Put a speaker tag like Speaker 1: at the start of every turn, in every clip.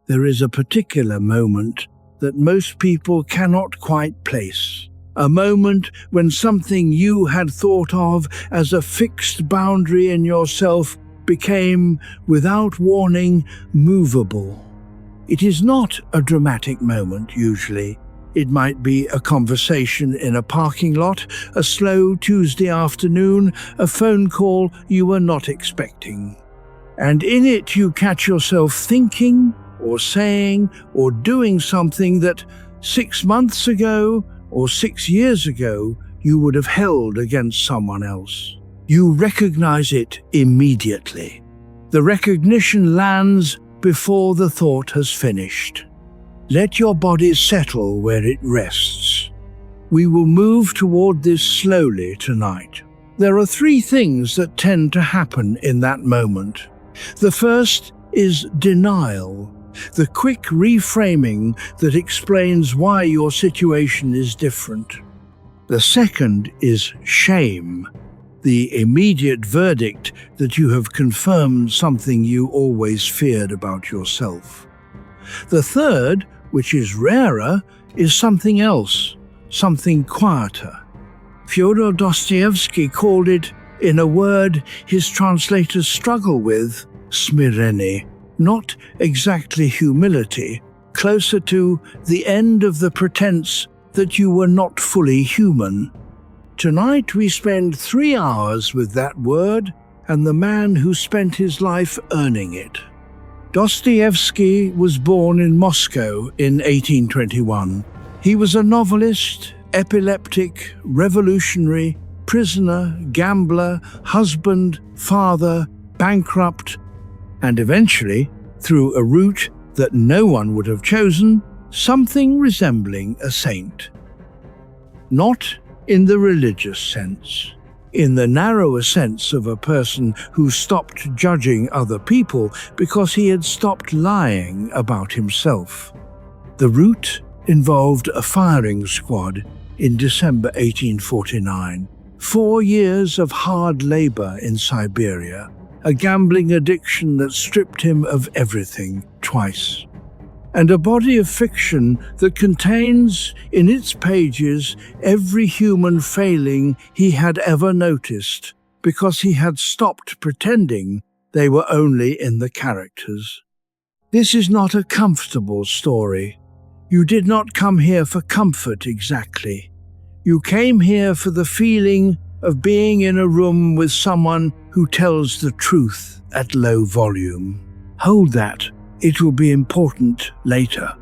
Speaker 1: there is a particular moment that most people cannot quite place. A moment when something you had thought of as a fixed boundary in yourself became, without warning, movable. It is not a dramatic moment, usually. It might be a conversation in a parking lot, a slow Tuesday afternoon, a phone call you were not expecting. And in it you catch yourself thinking, or saying, or doing something that 6 months ago or 6 years ago you would have held against someone else. You recognize it immediately. The recognition lands before the thought has finished. Let your body settle where it rests. We will move toward this slowly tonight. There are 3 things that tend to happen in that moment. The first is denial, the quick reframing that explains why your situation is different. The second is shame, the immediate verdict that you have confirmed something you always feared about yourself. The third, which is rarer, is something else, something quieter. Fyodor Dostoevsky called it, in a word his translators struggle with, smyrenie, not exactly humility, closer to the end of the pretense that you were not fully human. Tonight we spend 3 hours with that word and the man who spent his life earning it. Dostoevsky was born in Moscow in 1821. He was a novelist, epileptic, revolutionary, prisoner, gambler, husband, father, bankrupt, and eventually, through a route that no one would have chosen, something resembling a saint. Not in the religious sense, in the narrower sense of a person who stopped judging other people because he had stopped lying about himself. The route involved a firing squad in December 1849, 4 years of hard labor in Siberia, a gambling addiction that stripped him of everything twice, and a body of fiction that contains in its pages every human failing he had ever noticed because he had stopped pretending they were only in the characters. This is not a comfortable story. You did not come here for comfort exactly. You came here for the feeling of being in a room with someone who tells the truth at low volume. Hold that. It will be important later.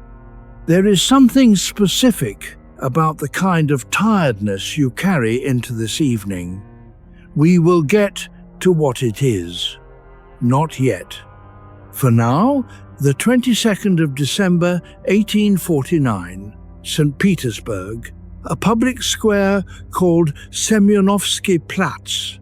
Speaker 1: There is something specific about the kind of tiredness you carry into this evening. We will get to what it is. Not yet. For now, the 22nd of December 1849, St. Petersburg, a public square called Semyonovsky Platz.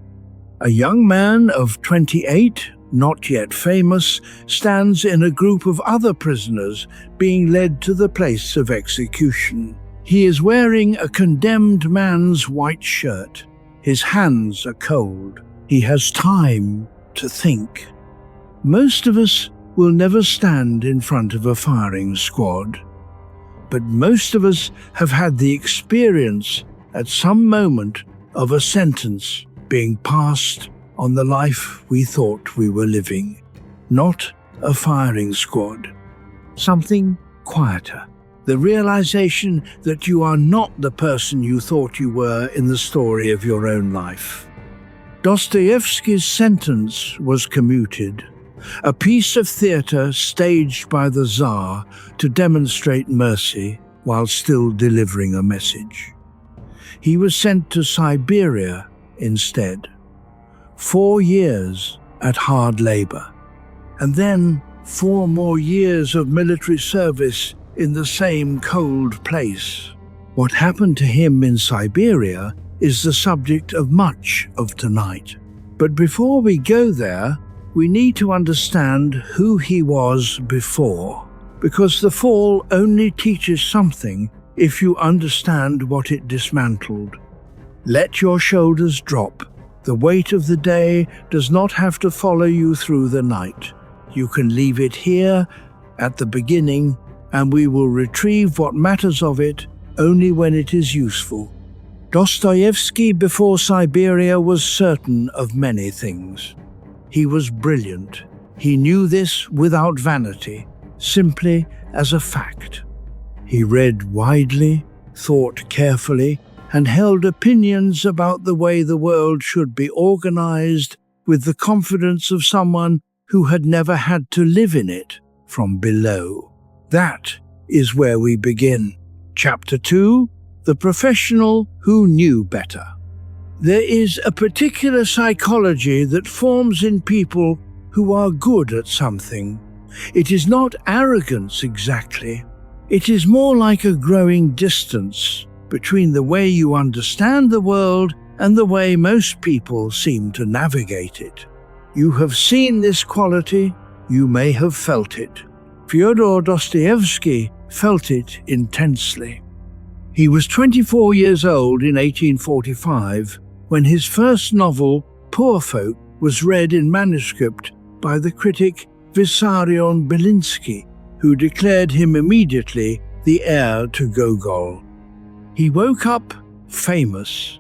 Speaker 1: A young man of 28, not yet famous, stands in a group of other prisoners being led to the place of execution. He is wearing a condemned man's white shirt. His hands are cold. He has time to think. Most of us will never stand in front of a firing squad, but most of us have had the experience at some moment of a sentence being passed on the life we thought we were living. Not a firing squad. Something quieter. The realization that you are not the person you thought you were in the story of your own life. Dostoevsky's sentence was commuted. A piece of theatre staged by the Tsar to demonstrate mercy while still delivering a message. He was sent to Siberia instead. 4 years at hard labor, and then 4 more years of military service in the same cold place. What happened to him in Siberia is the subject of much of tonight. But before we go there, we need to understand who he was before, because the fall only teaches something if you understand what it dismantled. Let your shoulders drop. The weight of the day does not have to follow you through the night. You can leave it here at the beginning, and we will retrieve what matters of it only when it is useful. Dostoevsky before Siberia was certain of many things. He was brilliant. He knew this without vanity, simply as a fact. He read widely, thought carefully, and held opinions about the way the world should be organized with the confidence of someone who had never had to live in it from below. That is where we begin. Chapter 2: The Professional Who Knew Better. There is a particular psychology that forms in people who are good at something. It is not arrogance exactly. It is more like a growing distance between the way you understand the world and the way most people seem to navigate it. You have seen this quality, you may have felt it. Fyodor Dostoevsky felt it intensely. He was 24 years old in 1845 when his first novel, Poor Folk, was read in manuscript by the critic Vissarion Belinsky, who declared him immediately the heir to Gogol. He woke up famous.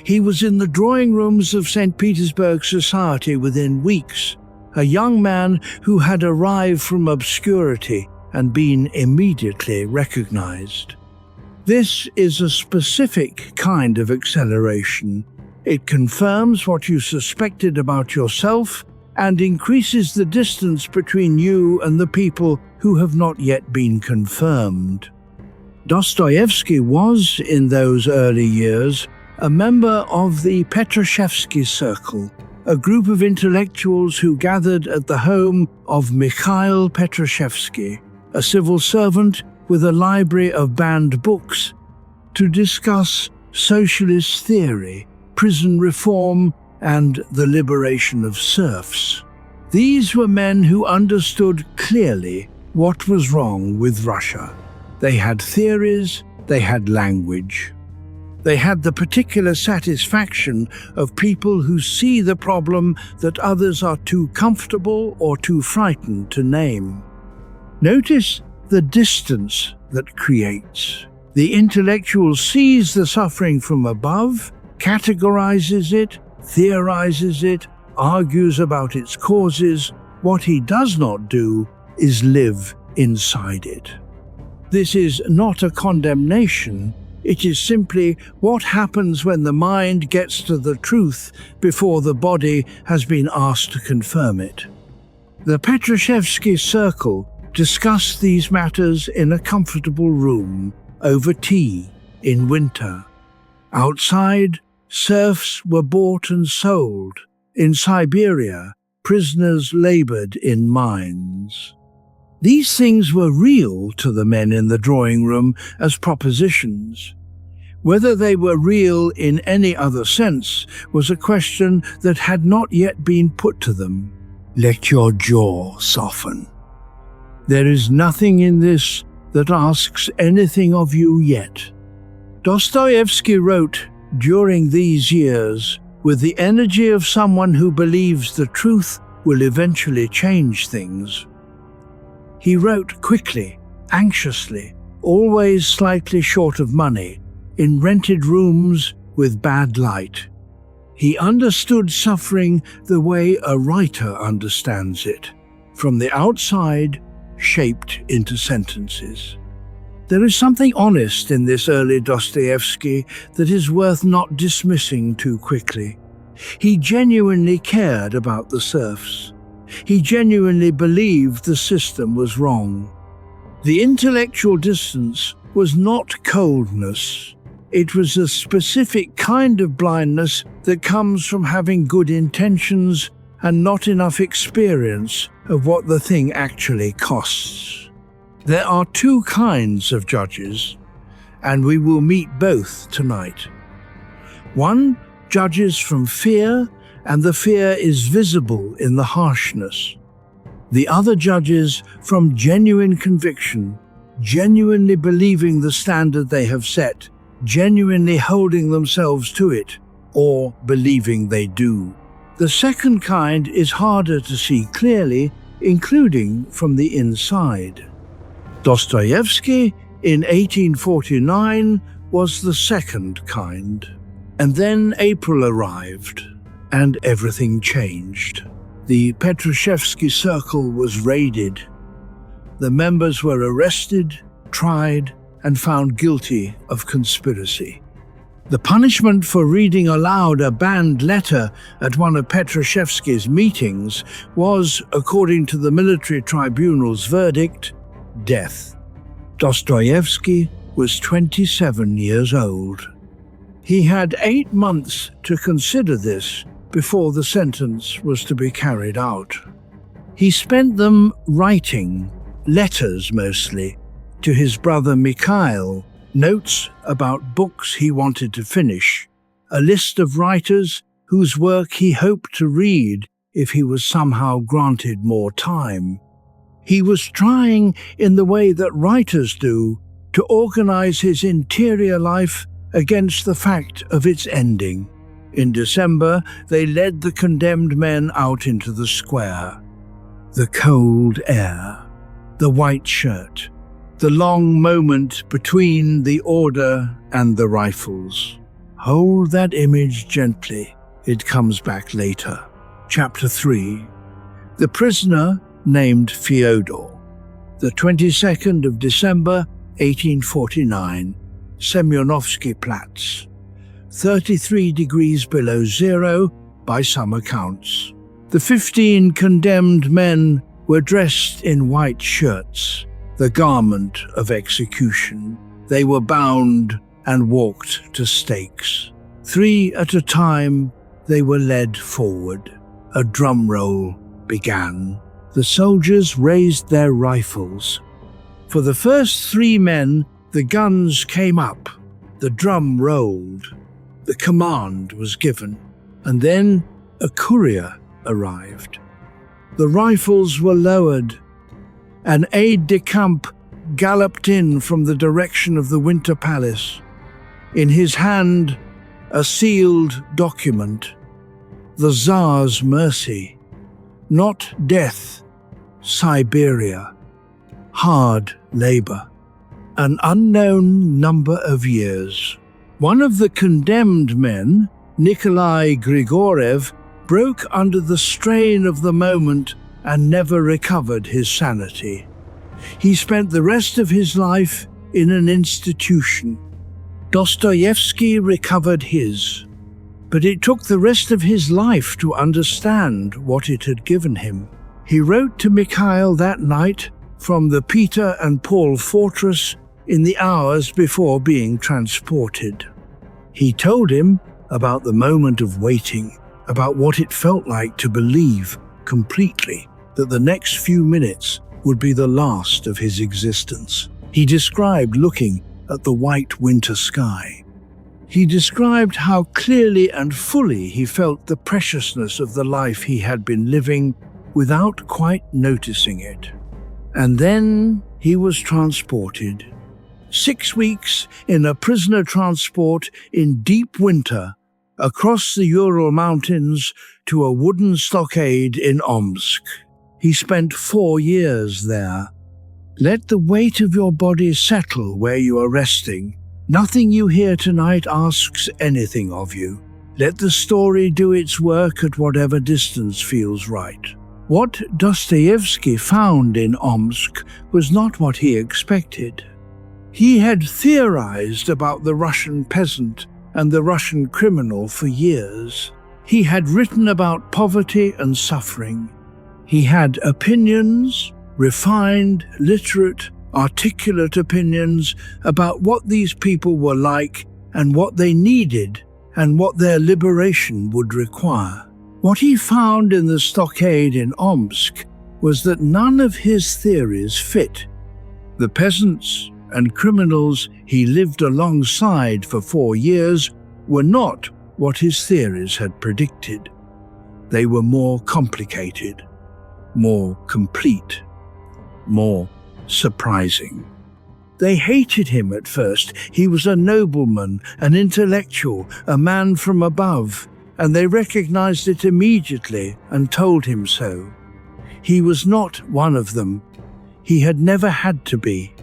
Speaker 1: He was in the drawing rooms of St. Petersburg society within weeks, a young man who had arrived from obscurity and been immediately recognized. This is a specific kind of acceleration. It confirms what you suspected about yourself and increases the distance between you and the people who have not yet been confirmed. Dostoevsky was, in those early years, a member of the Petrashevsky Circle, a group of intellectuals who gathered at the home of Mikhail Petrashevsky, a civil servant with a library of banned books, to discuss socialist theory, prison reform, and the liberation of serfs. These were men who understood clearly what was wrong with Russia. They had theories, they had language. They had the particular satisfaction of people who see the problem that others are too comfortable or too frightened to name. Notice the distance that creates. The intellectual sees the suffering from above, categorizes it, theorizes it, argues about its causes. What he does not do is live inside it. This is not a condemnation. It is simply what happens when the mind gets to the truth before the body has been asked to confirm it. The Petrashevsky Circle discussed these matters in a comfortable room over tea in winter. Outside, serfs were bought and sold. In Siberia, prisoners labored in mines. These things were real to the men in the drawing room as propositions. Whether they were real in any other sense was a question that had not yet been put to them. Let your jaw soften. There is nothing in this that asks anything of you yet. Dostoevsky wrote during these years with the energy of someone who believes the truth will eventually change things. He wrote quickly, anxiously, always slightly short of money, in rented rooms with bad light. He understood suffering the way a writer understands it, from the outside, shaped into sentences. There is something honest in this early Dostoevsky that is worth not dismissing too quickly. He genuinely cared about the serfs. He genuinely believed the system was wrong. The intellectual distance was not coldness. It was a specific kind of blindness that comes from having good intentions and not enough experience of what the thing actually costs. There are two kinds of judges, and we will meet both tonight. One judges from fear, and the fear is visible in the harshness. The other judges from genuine conviction, genuinely believing the standard they have set, genuinely holding themselves to it, or believing they do. The second kind is harder to see clearly including from the inside. Dostoevsky, in 1849, was the second kind. And then April arrived, and everything changed. The Petrushevsky Circle was raided. The members were arrested, tried, and found guilty of conspiracy. The punishment for reading aloud a banned letter at one of Petrushevsky's meetings was, according to the military tribunal's verdict, death. Dostoevsky was 27 years old. He had 8 months to consider this before the sentence was to be carried out. He spent them writing, letters mostly, to his brother Mikhail, notes about books he wanted to finish, a list of writers whose work he hoped to read if he was somehow granted more time. He was trying, in the way that writers do, to organize his interior life against the fact of its ending. In December, they led the condemned men out into the square. The cold air, the white shirt, the long moment between the order and the rifles. Hold that image gently. It comes back later. Chapter 3. The prisoner named Fyodor. The 22nd of December, 1849. Semyonovsky Platz. 33 degrees below zero by some accounts. The 15 condemned men were dressed in white shirts, the garment of execution. They were bound and walked to stakes. 3 at a time, they were led forward. A drum roll began. The soldiers raised their rifles. For the first 3 men, the guns came up. The drum rolled. The command was given. And then a courier arrived. The rifles were lowered. An aide-de-camp galloped in from the direction of the Winter Palace. In his hand, a sealed document. The Tsar's mercy. Not death. Siberia. Hard labor. An unknown number of years. One of the condemned men, Nikolai Grigorev, broke under the strain of the moment and never recovered his sanity. He spent the rest of his life in an institution. Dostoevsky recovered his, but it took the rest of his life to understand what it had given him. He wrote to Mikhail that night from the Peter and Paul fortress in the hours before being transported. He told him about the moment of waiting, about what it felt like to believe completely that the next few minutes would be the last of his existence. He described looking at the white winter sky. He described how clearly and fully he felt the preciousness of the life he had been living without quite noticing it. And then he was transported. 6 weeks in a prisoner transport in deep winter across the Ural Mountains to a wooden stockade in Omsk. He spent 4 years there. Let the weight of your body settle where you are resting. Nothing you hear tonight asks anything of you. Let the story do its work at whatever distance feels right. What Dostoevsky found in Omsk was not what he expected. He had theorized about the Russian peasant and the Russian criminal for years. He had written about poverty and suffering. He had opinions, refined, literate, articulate opinions about what these people were like and what they needed and what their liberation would require. What he found in the stockade in Omsk was that none of his theories fit. The peasants and criminals he lived alongside for 4 years were not what his theories had predicted. They were more complicated, more complete, more surprising. They hated him at first. He was a nobleman, an intellectual, a man from above, and they recognized it immediately and told him so. He was not one of them. He had never had to be.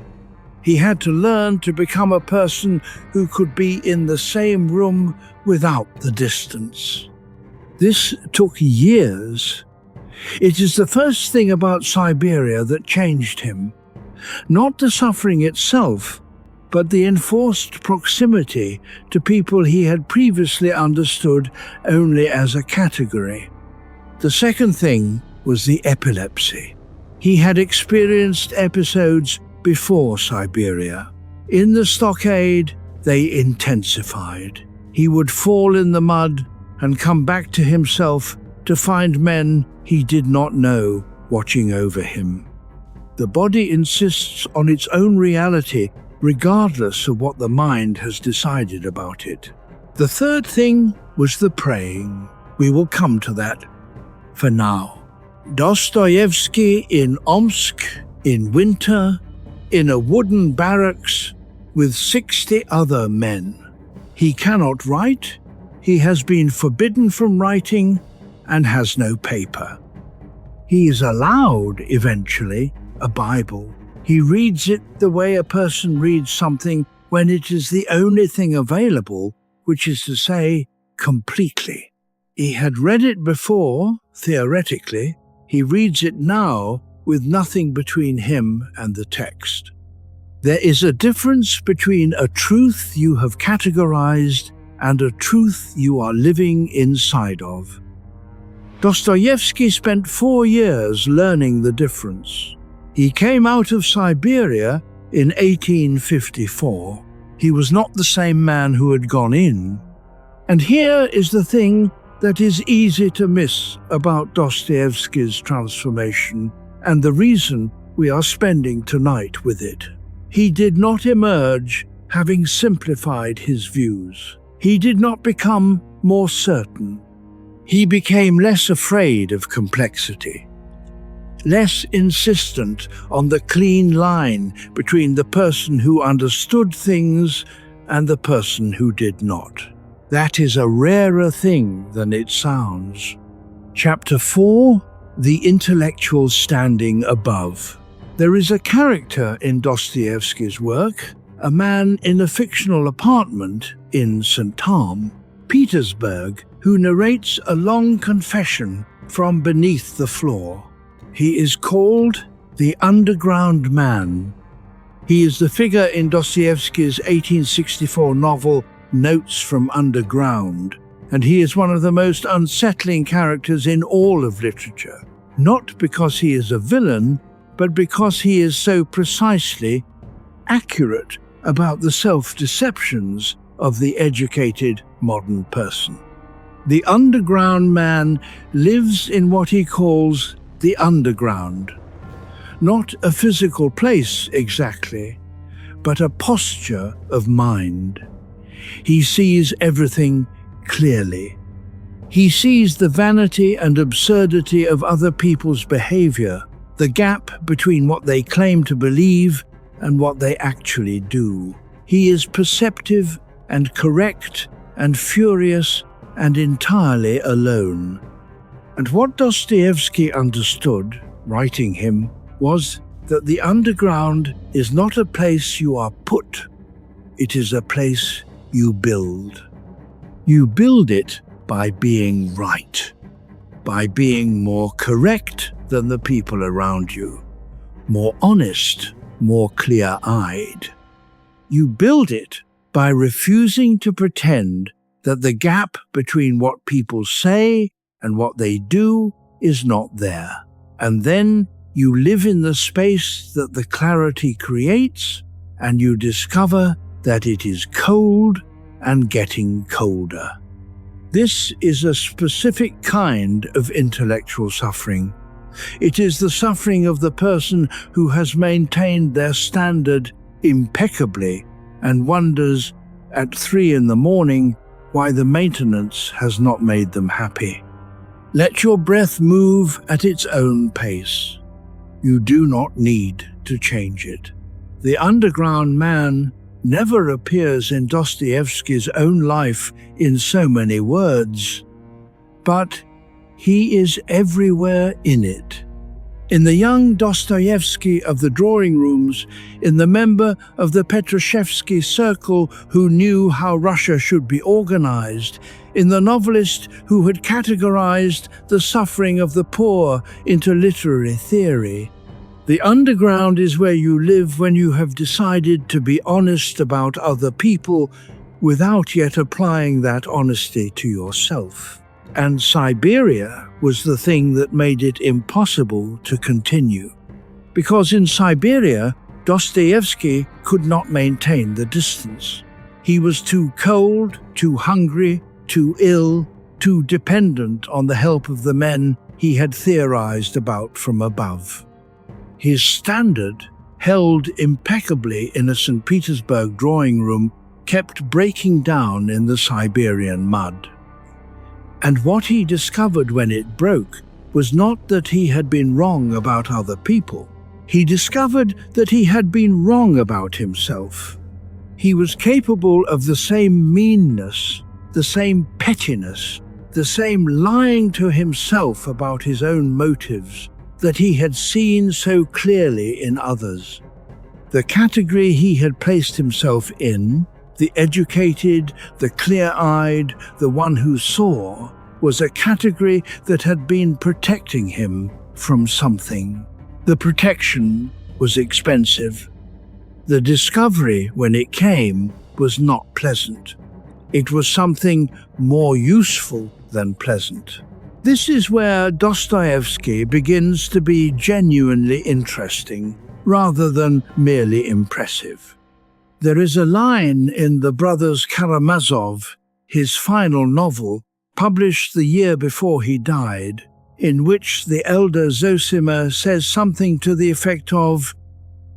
Speaker 1: He had to learn to become a person who could be in the same room without the distance. This took years. It is the first thing about Siberia that changed him. Not the suffering itself, but the enforced proximity to people he had previously understood only as a category. The second thing was the epilepsy. He had experienced episodes before Siberia. In the stockade, they intensified. He would fall in the mud and come back to himself to find men he did not know watching over him. The body insists on its own reality regardless of what the mind has decided about it. The third thing was the praying. We will come to that. For now, Dostoevsky in Omsk, in winter, in a wooden barracks with 60 other men. He cannot write, he has been forbidden from writing, and has no paper. He is allowed, eventually, a Bible. He reads it the way a person reads something when it is the only thing available, which is to say, completely. He had read it before, theoretically. He reads it now with nothing between him and the text. There is a difference between a truth you have categorized and a truth you are living inside of. Dostoevsky spent 4 years learning the difference. He came out of Siberia in 1854. He was not the same man who had gone in. And here is the thing that is easy to miss about Dostoevsky's transformation, and the reason we are spending tonight with it. He did not emerge having simplified his views. He did not become more certain. He became less afraid of complexity, less insistent on the clean line between the person who understood things and the person who did not. That is a rarer thing than it sounds. Chapter 4, The Intellectual Standing Above. There is a character in Dostoevsky's work, a man in a fictional apartment in St. Tom, Petersburg, who narrates a long confession from beneath the floor. He is called the Underground Man. He is the figure in Dostoevsky's 1864 novel Notes from Underground, and he is one of the most unsettling characters in all of literature, not because he is a villain, but because he is so precisely accurate about the self-deceptions of the educated modern person. The underground man lives in what he calls the underground. Not a physical place exactly, but a posture of mind. He sees everything clearly. He sees the vanity and absurdity of other people's behavior, the gap between what they claim to believe and what they actually do. He is perceptive and correct and furious and entirely alone. And what Dostoevsky understood, writing him, was that the underground is not a place you are put, it is a place you build. You build it by being right, by being more correct than the people around you, more honest, more clear-eyed. You build it by refusing to pretend that the gap between what people say and what they do is not there. And then you live in the space that the clarity creates, and you discover that it is cold and getting colder. This is a specific kind of intellectual suffering. It is the suffering of the person who has maintained their standard impeccably and wonders at 3 a.m. why the maintenance has not made them happy. Let your breath move at its own pace. You do not need to change it. The underground man never appears in Dostoevsky's own life in so many words, but he is everywhere in it. In the young Dostoevsky of the drawing rooms, in the member of the Petrushevsky circle who knew how Russia should be organized, in the novelist who had categorized the suffering of the poor into literary theory. The underground is where you live when you have decided to be honest about other people without yet applying that honesty to yourself. And Siberia was the thing that made it impossible to continue. Because in Siberia, Dostoevsky could not maintain the distance. He was too cold, too hungry, too ill, too dependent on the help of the men he had theorized about from above. His standard, held impeccably in a St. Petersburg drawing room, kept breaking down in the Siberian mud. And what he discovered when it broke was not that he had been wrong about other people. He discovered that he had been wrong about himself. He was capable of the same meanness, the same pettiness, the same lying to himself about his own motives that he had seen so clearly in others. The category he had placed himself in, the educated, the clear-eyed, the one who saw, was a category that had been protecting him from something. The protection was expensive. The discovery, when it came, was not pleasant. It was something more useful than pleasant. This is where Dostoevsky begins to be genuinely interesting, rather than merely impressive. There is a line in the Brothers Karamazov, his final novel, published the year before he died, in which the elder Zosima says something to the effect of,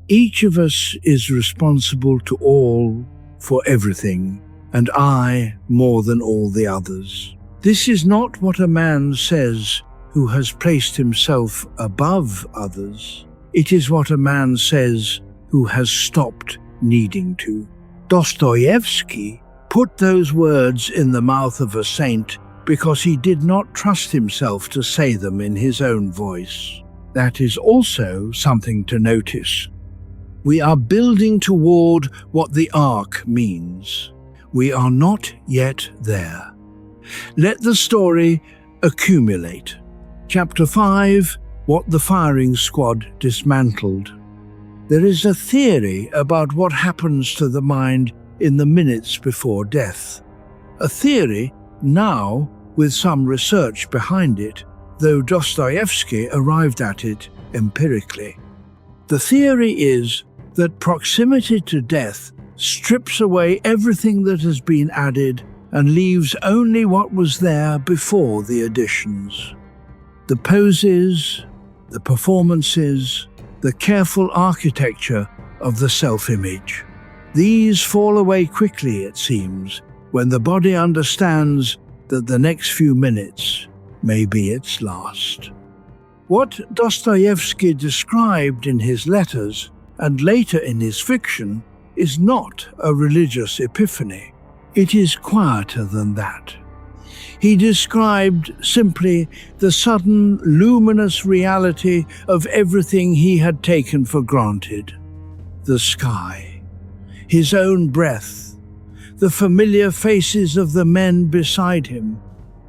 Speaker 1: "Each of us is responsible to all for everything, and I more than all the others." This is not what a man says who has placed himself above others. It is what a man says who has stopped needing to. Dostoevsky put those words in the mouth of a saint because he did not trust himself to say them in his own voice. That is also something to notice. We are building toward what the arc means. We are not yet there. Let the story accumulate. Chapter 5, What the Firing Squad Dismantled. There is a theory about what happens to the mind in the minutes before death. A theory, now, with some research behind it, though Dostoevsky arrived at it empirically. The theory is that proximity to death strips away everything that has been added and leaves only what was there before the additions. The poses, the performances, the careful architecture of the self-image. These fall away quickly, it seems, when the body understands that the next few minutes may be its last. What Dostoevsky described in his letters and later in his fiction is not a religious epiphany. It is quieter than that. He described simply the sudden, luminous reality of everything he had taken for granted. The sky, his own breath, the familiar faces of the men beside him.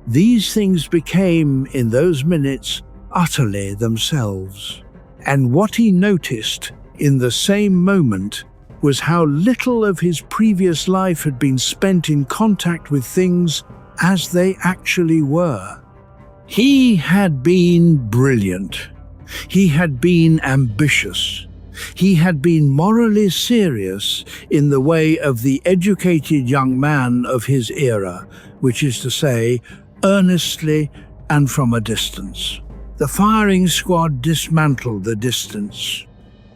Speaker 1: These things became, in those minutes, utterly themselves. And what he noticed in the same moment was how little of his previous life had been spent in contact with things as they actually were. He had been brilliant. He had been ambitious. He had been morally serious in the way of the educated young man of his era, which is to say, earnestly and from a distance. The firing squad dismantled the distance.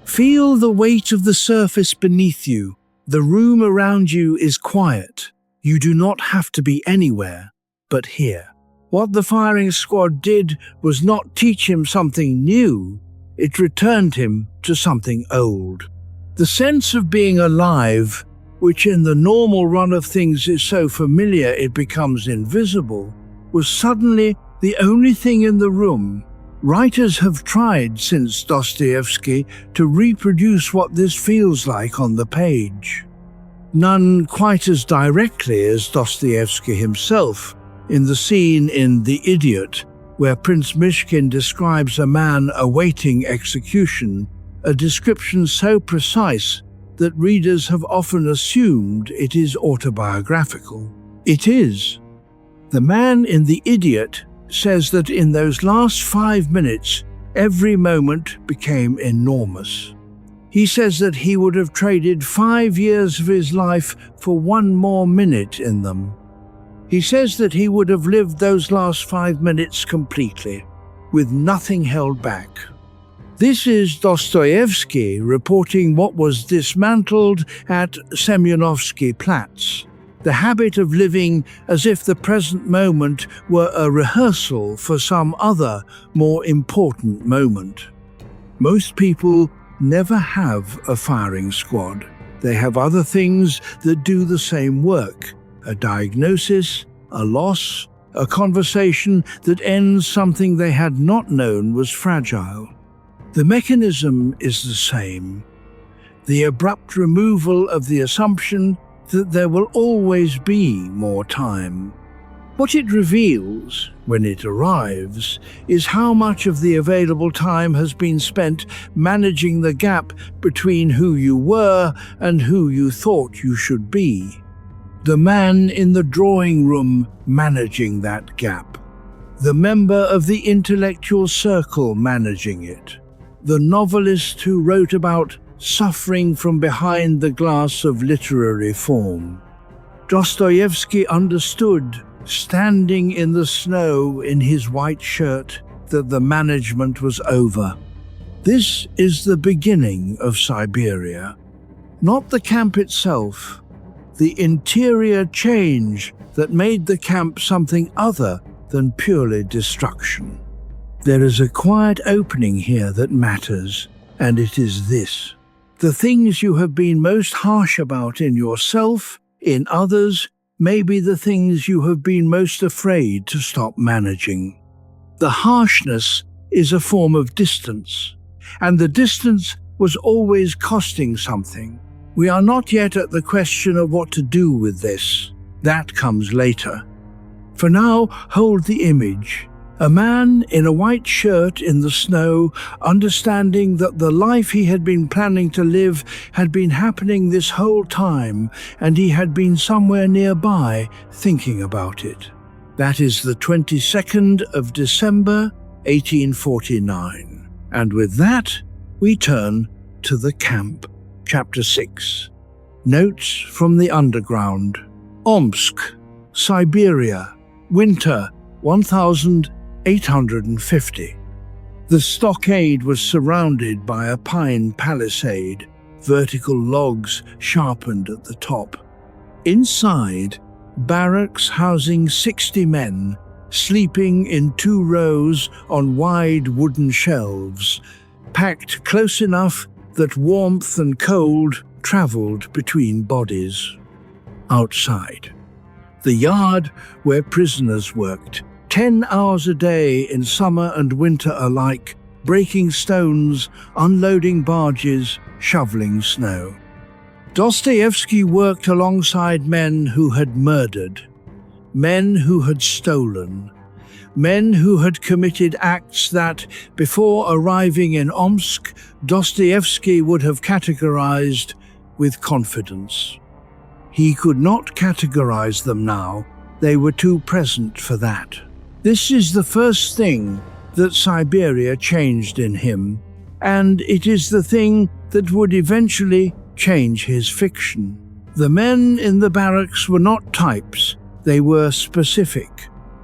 Speaker 1: Feel the weight of the surface beneath you. The room around you is quiet. You do not have to be anywhere but here. What the firing squad did was not teach him something new. It returned him to something old. The sense of being alive, which in the normal run of things is so familiar it becomes invisible, was suddenly the only thing in the room, Writers have tried since Dostoevsky to reproduce what this feels like on the page. None quite as directly as Dostoevsky himself, in the scene in The Idiot, where Prince Mishkin describes a man awaiting execution, a description so precise that readers have often assumed it is autobiographical. It is. The man in The Idiot says that in those last 5 minutes, every moment became enormous. He says that he would have traded 5 years of his life for 1 more minute in them. He says that he would have lived those last 5 minutes completely, with nothing held back. This is Dostoevsky reporting what was dismantled at Semyonovsky Platz, the habit of living as if the present moment were a rehearsal for some other, more important moment. Most people never have a firing squad. They have other things that do the same work: a diagnosis, a loss, a conversation that ends something they had not known was fragile. The mechanism is the same: the abrupt removal of the assumption that there will always be more time. What it reveals, when it arrives, is how much of the available time has been spent managing the gap between who you were and who you thought you should be. The man in the drawing room managing that gap. The member of the intellectual circle managing it. The novelist who wrote about suffering from behind the glass of literary form. Dostoevsky understood, standing in the snow in his white shirt, that the management was over. This is the beginning of Siberia. Not the camp itself, the interior change that made the camp something other than purely destruction. There is a quiet opening here that matters, and it is this: the things you have been most harsh about in yourself, in others, may be the things you have been most afraid to stop managing. The harshness is a form of distance, and the distance was always costing something. We are not yet at the question of what to do with this. That comes later. For now, hold the image. A man in a white shirt in the snow, understanding that the life he had been planning to live had been happening this whole time, and he had been somewhere nearby thinking about it. That is the 22nd of December, 1849. And with that, we turn to the camp. Chapter 6. Notes from the Underground. Omsk, Siberia, winter 1850. The stockade was surrounded by a pine palisade, vertical logs sharpened at the top. Inside, barracks housing 60 men, sleeping in 2 rows on wide wooden shelves, packed close enough that warmth and cold traveled between bodies. Outside, the yard where prisoners worked, 10 hours a day in summer and winter alike, breaking stones, unloading barges, shoveling snow. Dostoevsky worked alongside men who had murdered, men who had stolen, men who had committed acts that, before arriving in Omsk, Dostoevsky would have categorized with confidence. He could not categorize them now. They were too present for that. This is the first thing that Siberia changed in him, and it is the thing that would eventually change his fiction. The men in the barracks were not types, they were specific.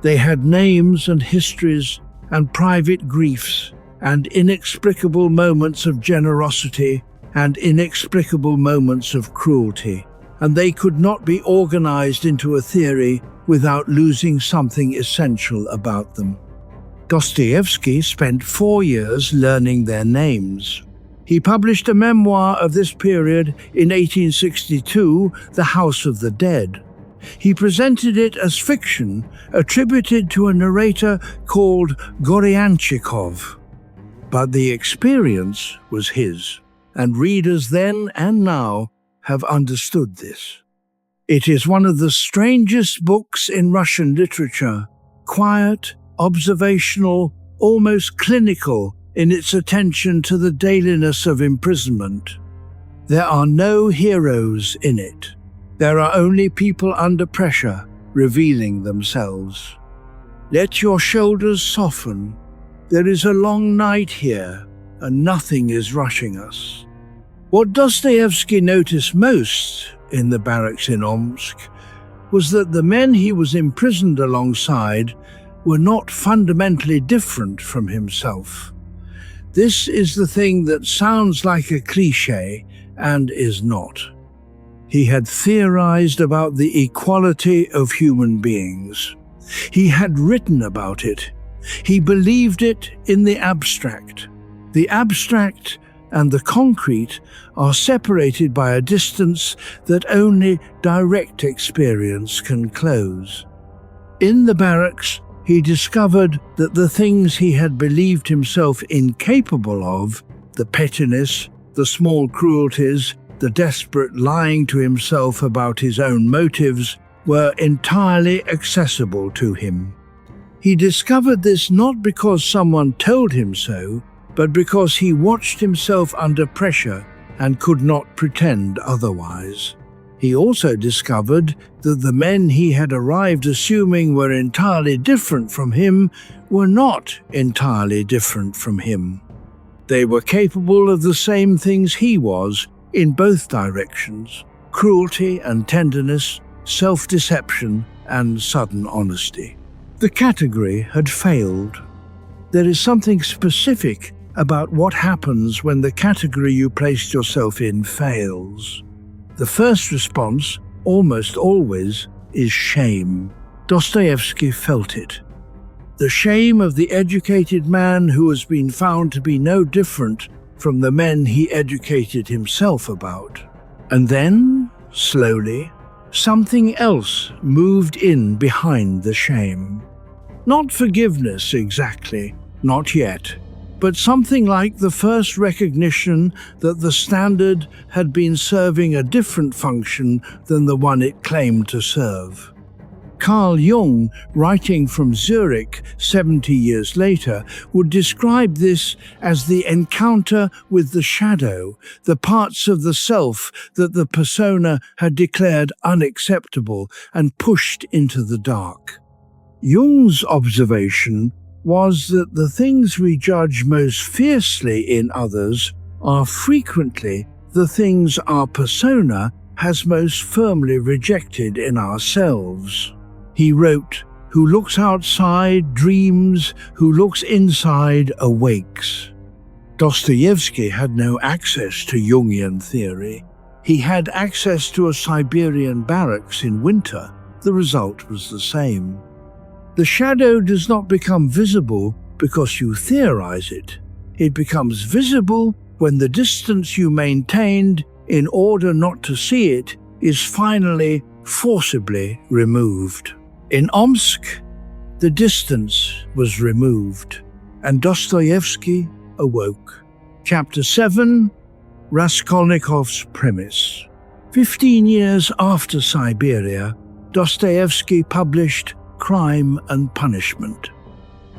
Speaker 1: They had names and histories and private griefs and inexplicable moments of generosity and inexplicable moments of cruelty, and they could not be organized into a theory without losing something essential about them. Dostoevsky spent 4 years learning their names. He published a memoir of this period in 1862, The House of the Dead. He presented it as fiction, attributed to a narrator called Goryanchikov. But the experience was his, and readers then and now have understood this. It is one of the strangest books in Russian literature, quiet, observational, almost clinical in its attention to the dailiness of imprisonment. There are no heroes in it. There are only people under pressure, revealing themselves. Let your shoulders soften. There is a long night here, and nothing is rushing us. What Dostoevsky noticed most in the barracks in Omsk was that the men he was imprisoned alongside were not fundamentally different from himself. This is the thing that sounds like a cliché and is not. He had theorized about the equality of human beings. He had written about it. He believed it in the abstract. The abstract and the concrete are separated by a distance that only direct experience can close. In the barracks, he discovered that the things he had believed himself incapable of, the pettiness, the small cruelties, the desperate lying to himself about his own motives, were entirely accessible to him. He discovered this not because someone told him so, but because he watched himself under pressure and could not pretend otherwise. He also discovered that the men he had arrived assuming were entirely different from him were not entirely different from him. They were capable of the same things he was in both directions: cruelty and tenderness, self-deception and sudden honesty. The category had failed. There is something specific about what happens when the category you placed yourself in fails. The first response, almost always, is shame. Dostoevsky felt it. The shame of the educated man who has been found to be no different from the men he educated himself about. And then, slowly, something else moved in behind the shame. Not forgiveness exactly, not yet, but something like the first recognition that the standard had been serving a different function than the one it claimed to serve. Carl Jung, writing from Zurich 70 years later, would describe this as the encounter with the shadow, the parts of the self that the persona had declared unacceptable and pushed into the dark. Jung's observation was that the things we judge most fiercely in others are frequently the things our persona has most firmly rejected in ourselves. He wrote, "Who looks outside dreams, who looks inside awakes." Dostoevsky had no access to Jungian theory. He had access to a Siberian barracks in winter. The result was the same. The shadow does not become visible because you theorize it. It becomes visible when the distance you maintained in order not to see it is finally forcibly removed. In Omsk, the distance was removed, and Dostoevsky awoke. Chapter 7, Raskolnikov's Premise. 15 years after Siberia, Dostoevsky published Crime and Punishment.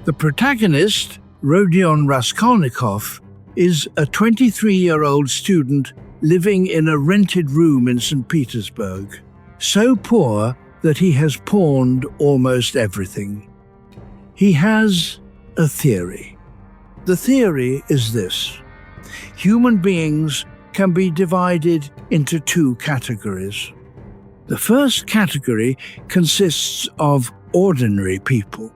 Speaker 1: The protagonist, Rodion Raskolnikov, is a 23-year-old student living in a rented room in St. Petersburg, so poor that he has pawned almost everything. He has a theory. The theory is this: human beings can be divided into two categories. The first category consists of ordinary people,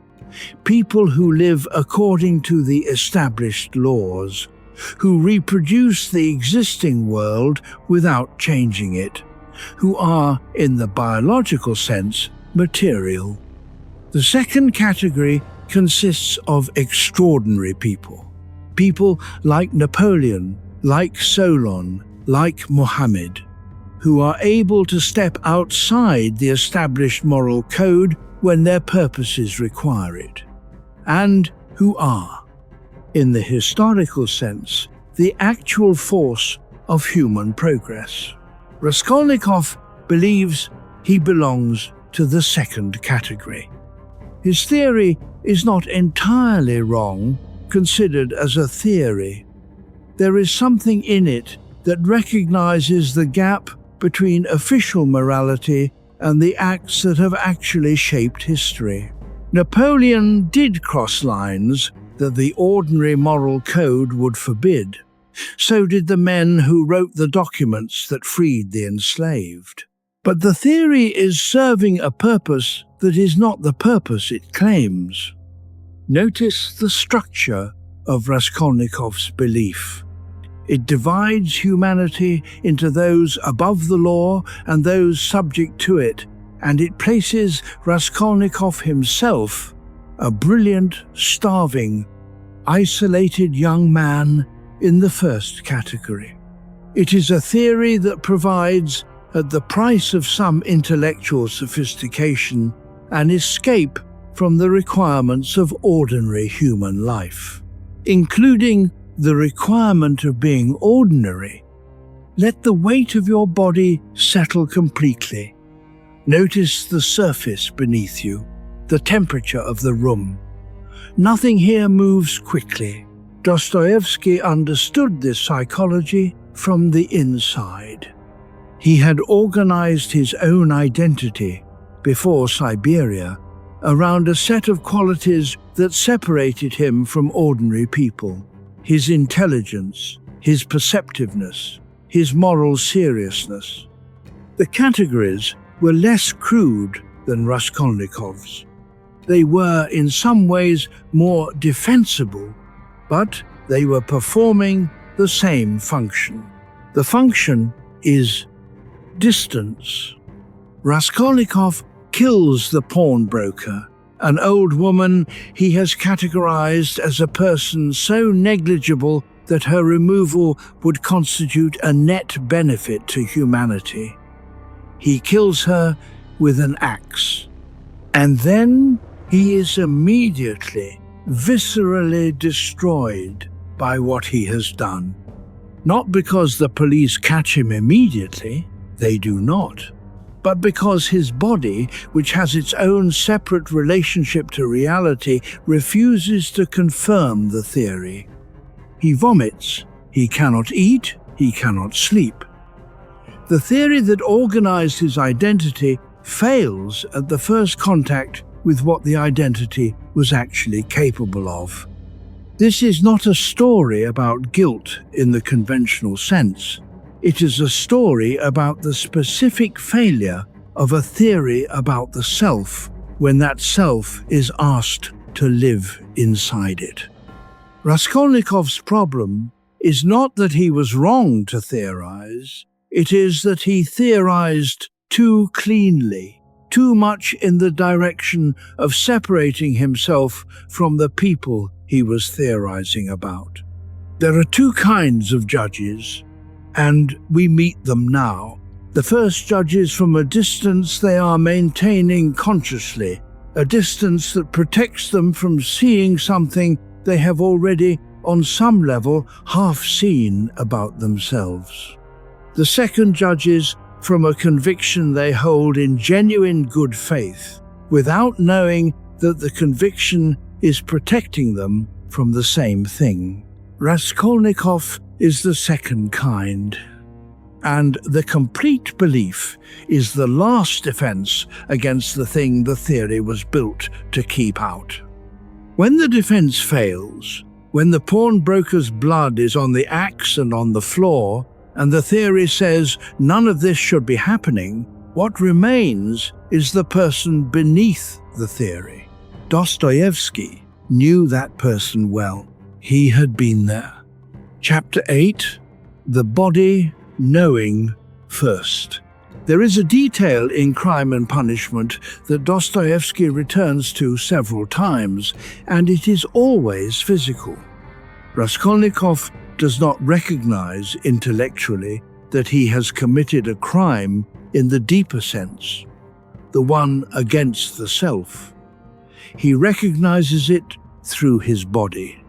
Speaker 1: people who live according to the established laws, who reproduce the existing world without changing it, who are, in the biological sense, material. The second category consists of extraordinary people, people like Napoleon, like Solon, like Mohammed. who are able to step outside the established moral code when their purposes require it, and who are, in the historical sense, the actual force of human progress. Raskolnikov believes he belongs to the second category. His theory is not entirely wrong, considered as a theory. There is something in it that recognizes the gap between official morality and the acts that have actually shaped history. Napoleon did cross lines that the ordinary moral code would forbid. So did the men who wrote the documents that freed the enslaved. But the theory is serving a purpose that is not the purpose it claims. Notice the structure of Raskolnikov's belief. It divides humanity into those above the law and those subject to it, and it places Raskolnikov himself, a brilliant, starving, isolated young man, in the first category. It is a theory that provides, at the price of some intellectual sophistication, an escape from the requirements of ordinary human life, including the requirement of being ordinary. Let the weight of your body settle completely. Notice the surface beneath you, the temperature of the room. Nothing here moves quickly. Dostoevsky understood this psychology from the inside. He had organized his own identity before Siberia around a set of qualities that separated him from ordinary people: his intelligence, his perceptiveness, his moral seriousness. The categories were less crude than Raskolnikov's. They were in some ways more defensible, but they were performing the same function. The function is distance. Raskolnikov kills the pawnbroker, an old woman he has categorized as a person so negligible that her removal would constitute a net benefit to humanity. He kills her with an axe, and then he is immediately, viscerally destroyed by what he has done. Not because the police catch him immediately, they do not, but because his body, which has its own separate relationship to reality, refuses to confirm the theory. He vomits, he cannot eat, he cannot sleep. The theory that organized his identity fails at the first contact with what the identity was actually capable of. This is not a story about guilt in the conventional sense. It is a story about the specific failure of a theory about the self when that self is asked to live inside it. Raskolnikov's problem is not that he was wrong to theorize, it is that he theorized too cleanly, too much in the direction of separating himself from the people he was theorizing about. There are two kinds of judges, and we meet them now. The first judges from a distance they are maintaining consciously, a distance that protects them from seeing something they have already, on some level, half seen about themselves. The second judges from a conviction they hold in genuine good faith, without knowing that the conviction is protecting them from the same thing. Raskolnikov is the second kind, and the complete belief is the last defense against the thing the theory was built to keep out. When the defense fails, when the pawnbroker's blood is on the axe and on the floor, and the theory says none of this should be happening, what remains is the person beneath the theory. Dostoevsky knew that person well. He had been there. Chapter 8, The Body Knowing First. There is a detail in Crime and Punishment that Dostoevsky returns to several times, and it is always physical. Raskolnikov does not recognize intellectually that he has committed a crime in the deeper sense, the one against the self. He recognizes it through his body,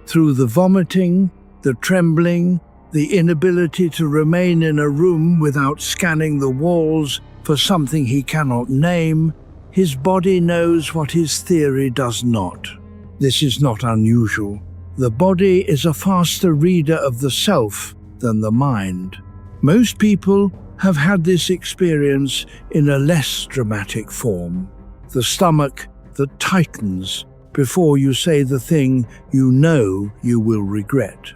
Speaker 1: through the vomiting, the trembling, the inability to remain in a room without scanning the walls for something he cannot name. His body knows what his theory does not. This is not unusual. The body is a faster reader of the self than the mind. Most people have had this experience in a less dramatic form. The stomach that tightens before you say the thing you know you will regret.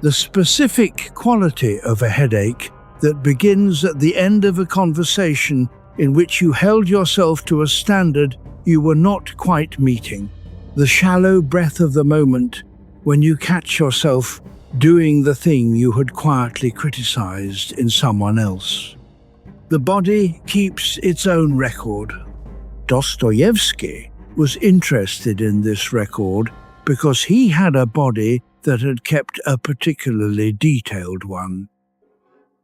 Speaker 1: The specific quality of a headache that begins at the end of a conversation in which you held yourself to a standard you were not quite meeting. The shallow breath of the moment when you catch yourself doing the thing you had quietly criticized in someone else. The body keeps its own record. Dostoevsky was interested in this record because he had a body that had kept a particularly detailed one.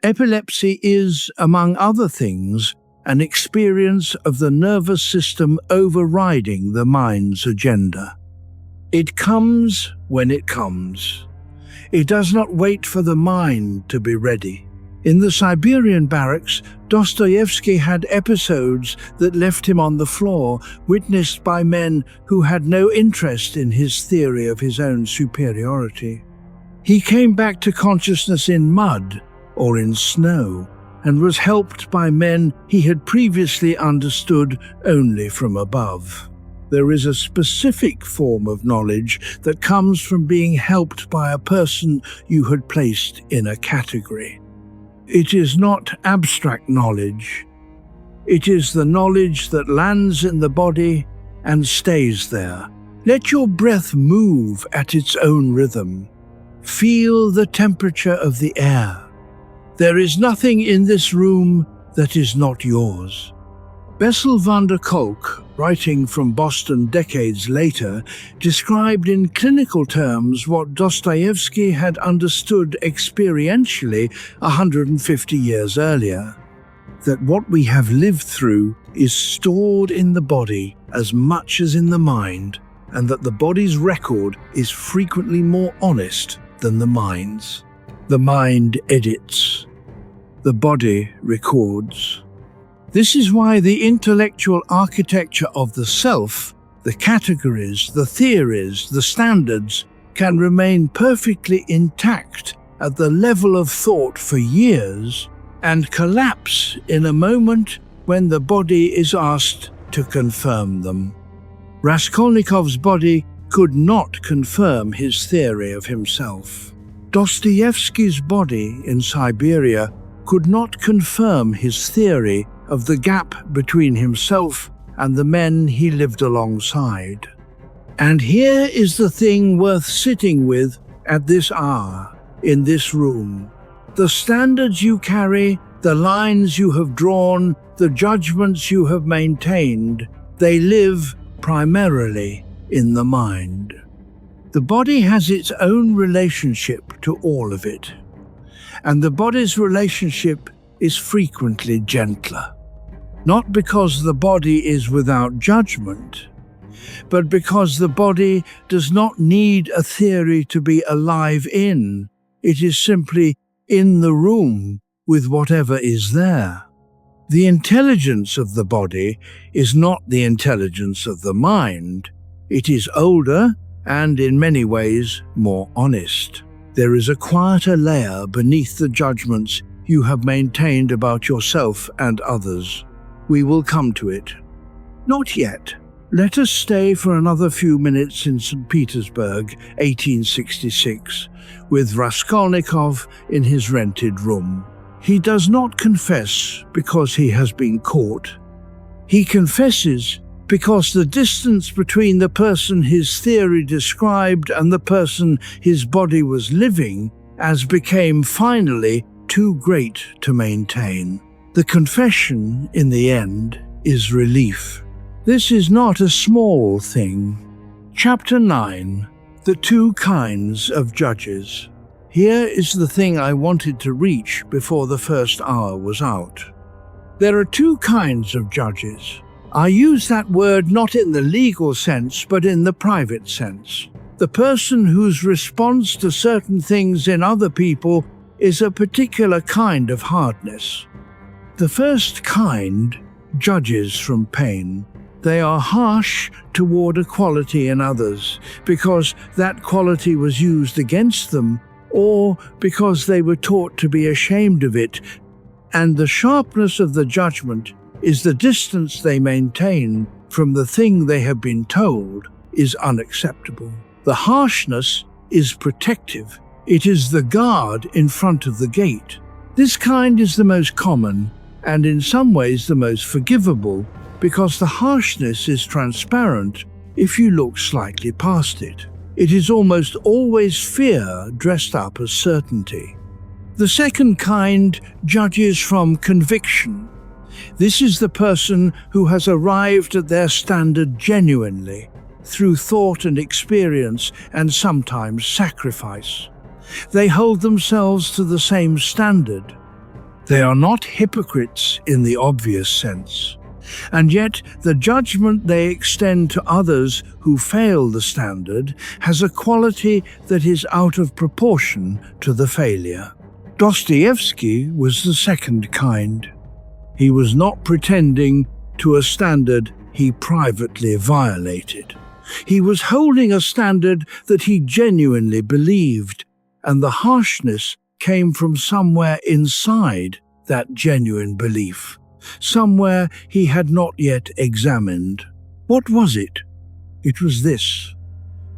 Speaker 1: Epilepsy is, among other things, an experience of the nervous system overriding the mind's agenda. It comes when it comes. It does not wait for the mind to be ready. In the Siberian barracks, Dostoevsky had episodes that left him on the floor, witnessed by men who had no interest in his theory of his own superiority. He came back to consciousness in mud or in snow, and was helped by men he had previously understood only from above. There is a specific form of knowledge that comes from being helped by a person you had placed in a category. It is not abstract knowledge. It is the knowledge that lands in the body and stays there. Let your breath move at its own rhythm. Feel the temperature of the air. There is nothing in this room that is not yours. Bessel van der Kolk, writing from Boston decades later, described in clinical terms what Dostoevsky had understood experientially 150 years earlier, that what we have lived through is stored in the body as much as in the mind, and that the body's record is frequently more honest than the mind's. The mind edits. The body records. This is why the intellectual architecture of the self, the categories, the theories, the standards, can remain perfectly intact at the level of thought for years and collapse in a moment when the body is asked to confirm them. Raskolnikov's body could not confirm his theory of himself. Dostoevsky's body in Siberia could not confirm his theory of the gap between himself and the men he lived alongside. And here is the thing worth sitting with at this hour, in this room. The standards you carry, the lines you have drawn, the judgments you have maintained, they live primarily in the mind. The body has its own relationship to all of it, and the body's relationship is frequently gentler. Not because the body is without judgment, but because the body does not need a theory to be alive in. It is simply in the room with whatever is there. The intelligence of the body is not the intelligence of the mind. It is older and in many ways more honest. There is a quieter layer beneath the judgments you have maintained about yourself and others. We will come to it. Not yet. Let us stay for another few minutes in St. Petersburg, 1866, with Raskolnikov in his rented room. He does not confess because he has been caught. He confesses because the distance between the person his theory described and the person his body was living as became finally too great to maintain. The confession, in the end, is relief. This is not a small thing. Chapter 9. The Two Kinds of Judges. Here is the thing I wanted to reach before the first hour was out. There are two kinds of judges. I use that word not in the legal sense, but in the private sense. The person whose response to certain things in other people is a particular kind of hardness. The first kind judges from pain. They are harsh toward a quality in others because that quality was used against them, or because they were taught to be ashamed of it, and the sharpness of the judgment is the distance they maintain from the thing they have been told is unacceptable. The harshness is protective. It is the guard in front of the gate. This kind is the most common, and in some ways the most forgivable, because the harshness is transparent if you look slightly past it. It is almost always fear dressed up as certainty. The second kind judges from conviction. This is the person who has arrived at their standard genuinely, through thought and experience and sometimes sacrifice. They hold themselves to the same standard. They are not hypocrites in the obvious sense, and yet the judgment they extend to others who fail the standard has a quality that is out of proportion to the failure. Dostoevsky was the second kind. He was not pretending to a standard he privately violated. He was holding a standard that he genuinely believed, and the harshness came from somewhere inside that genuine belief, somewhere he had not yet examined. What was it? It was this.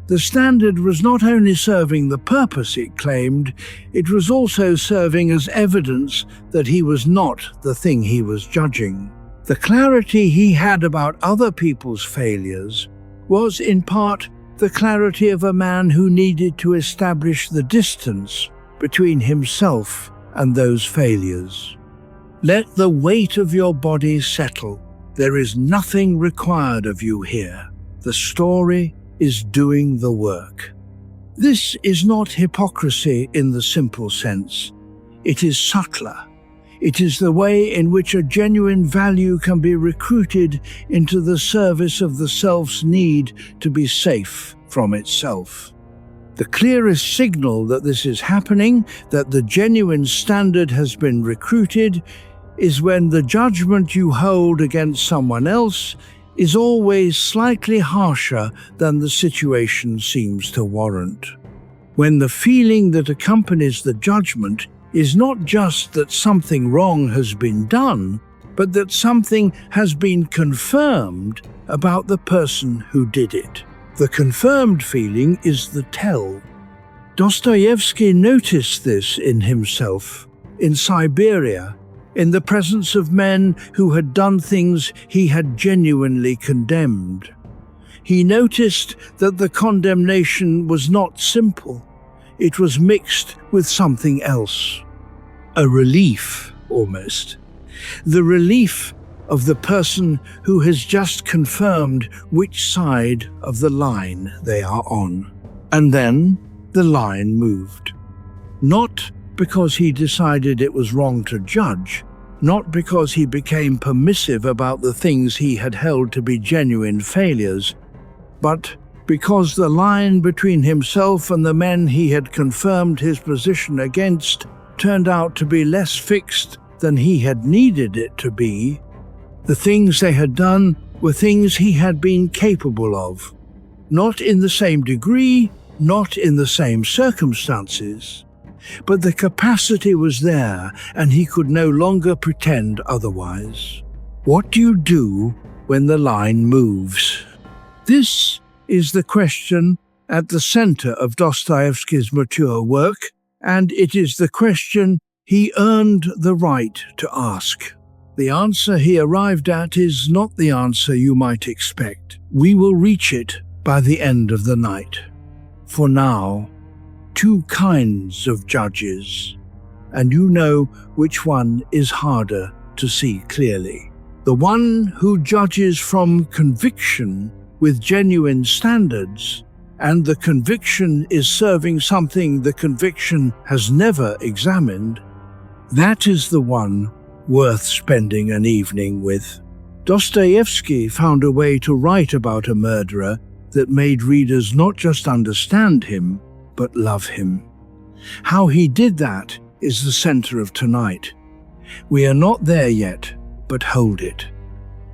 Speaker 1: The standard was not only serving the purpose it claimed, it was also serving as evidence that he was not the thing he was judging. The clarity he had about other people's failures was in part the clarity of a man who needed to establish the distance between himself and those failures. Let the weight of your body settle. There is nothing required of you here. The story is doing the work. This is not hypocrisy in the simple sense. It is subtler. It is the way in which a genuine value can be recruited into the service of the self's need to be safe from itself. The clearest signal that this is happening, that the genuine standard has been recruited, is when the judgment you hold against someone else is always slightly harsher than the situation seems to warrant. When the feeling that accompanies the judgment is not just that something wrong has been done, but that something has been confirmed about the person who did it. The confirmed feeling is the tell. Dostoevsky noticed this in himself, in Siberia, in the presence of men who had done things he had genuinely condemned. He noticed that the condemnation was not simple. It was mixed with something else. A relief, almost. The relief of the person who has just confirmed which side of the line they are on. And then the line moved. Not because he decided it was wrong to judge, not because he became permissive about the things he had held to be genuine failures, but because the line between himself and the men he had confirmed his position against turned out to be less fixed than he had needed it to be. The things they had done were things he had been capable of, not in the same degree, not in the same circumstances, but the capacity was there and he could no longer pretend otherwise. What do you do when the line moves? This is the question at the center of Dostoevsky's mature work, and it is the question he earned the right to ask. The answer he arrived at is not the answer you might expect. We will reach it by the end of the night. For now, two kinds of judges, and you know which one is harder to see clearly. The one who judges from conviction with genuine standards, and the conviction is serving something the conviction has never examined, that is the one worth spending an evening with. Dostoevsky found a way to write about a murderer that made readers not just understand him, but love him. How he did that is the center of tonight. We are not there yet, but hold it.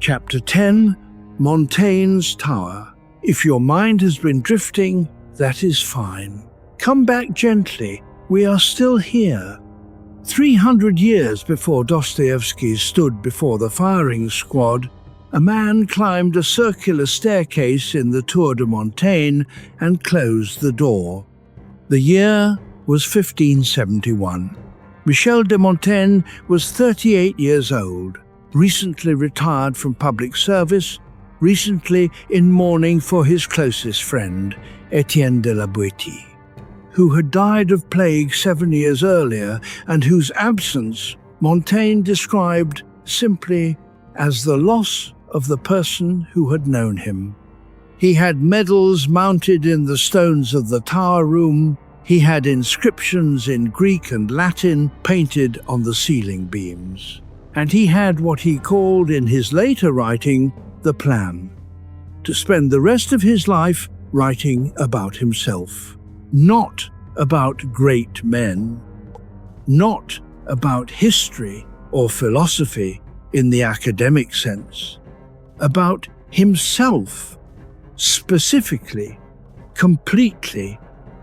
Speaker 1: Chapter 10, Montaigne's Tower. If your mind has been drifting, that is fine. Come back gently. We are still here. 300 years before Dostoevsky stood before the firing squad, a man climbed a circular staircase in the Tour de Montaigne and closed the door. The year was 1571. Michel de Montaigne was 38 years old, recently retired from public service, recently in mourning for his closest friend, Etienne de la Boétie, who had died of plague 7 years earlier and whose absence Montaigne described simply as the loss of the person who had known him. He had medals mounted in the stones of the tower room. He had inscriptions in Greek and Latin painted on the ceiling beams. And he had what he called in his later writing the plan, to spend the rest of his life writing about himself. Not about great men, not about history or philosophy in the academic sense, about himself, specifically, completely,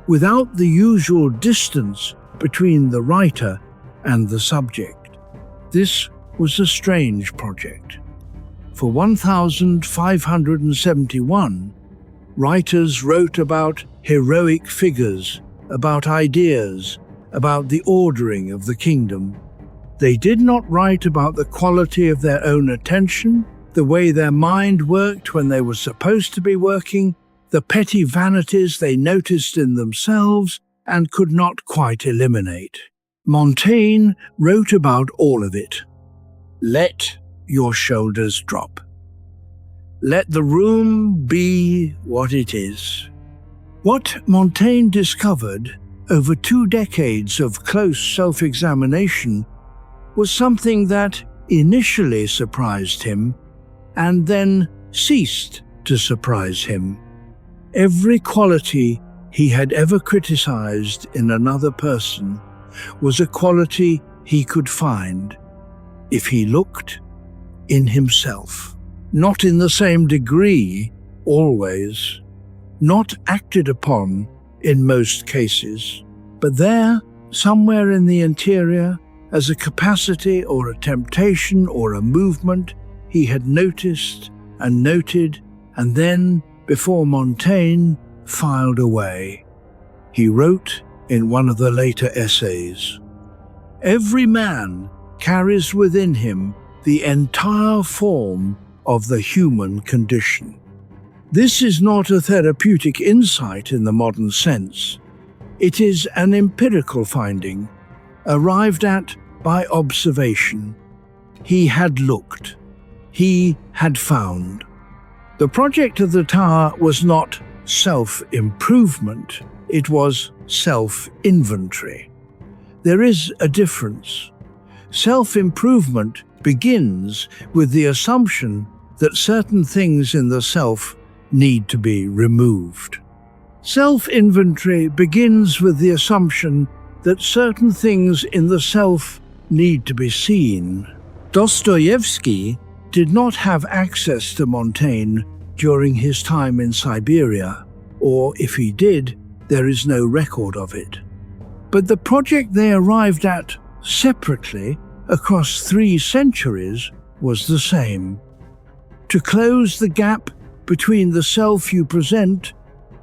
Speaker 1: without the usual distance between the writer and the subject. This was a strange project. For 1571, writers wrote about heroic figures, about ideas, about the ordering of the kingdom. They did not write about the quality of their own attention, the way their mind worked when they were supposed to be working, the petty vanities they noticed in themselves and could not quite eliminate. Montaigne wrote about all of it. Let your shoulders drop. Let the room be what it is. What Montaigne discovered over 2 decades of close self-examination was something that initially surprised him and then ceased to surprise him. Every quality he had ever criticized in another person was a quality he could find, if he looked, in himself. Not in the same degree, always. Not acted upon in most cases, but there, somewhere in the interior, as a capacity or a temptation or a movement, he had noticed and noted, and then, before Montaigne, filed away. He wrote in one of the later essays, "Every man carries within him the entire form of the human condition." This is not a therapeutic insight in the modern sense. It is an empirical finding, arrived at by observation. He had looked. He had found. The project of the tower was not self-improvement, it was self-inventory. There is a difference. Self-improvement begins with the assumption that certain things in the self need to be removed. Self-inventory begins with the assumption that certain things in the self need to be seen. Dostoevsky did not have access to Montaigne during his time in Siberia, or if he did, there is no record of it. But the project they arrived at separately across 3 centuries was the same: to close the gap between the self you present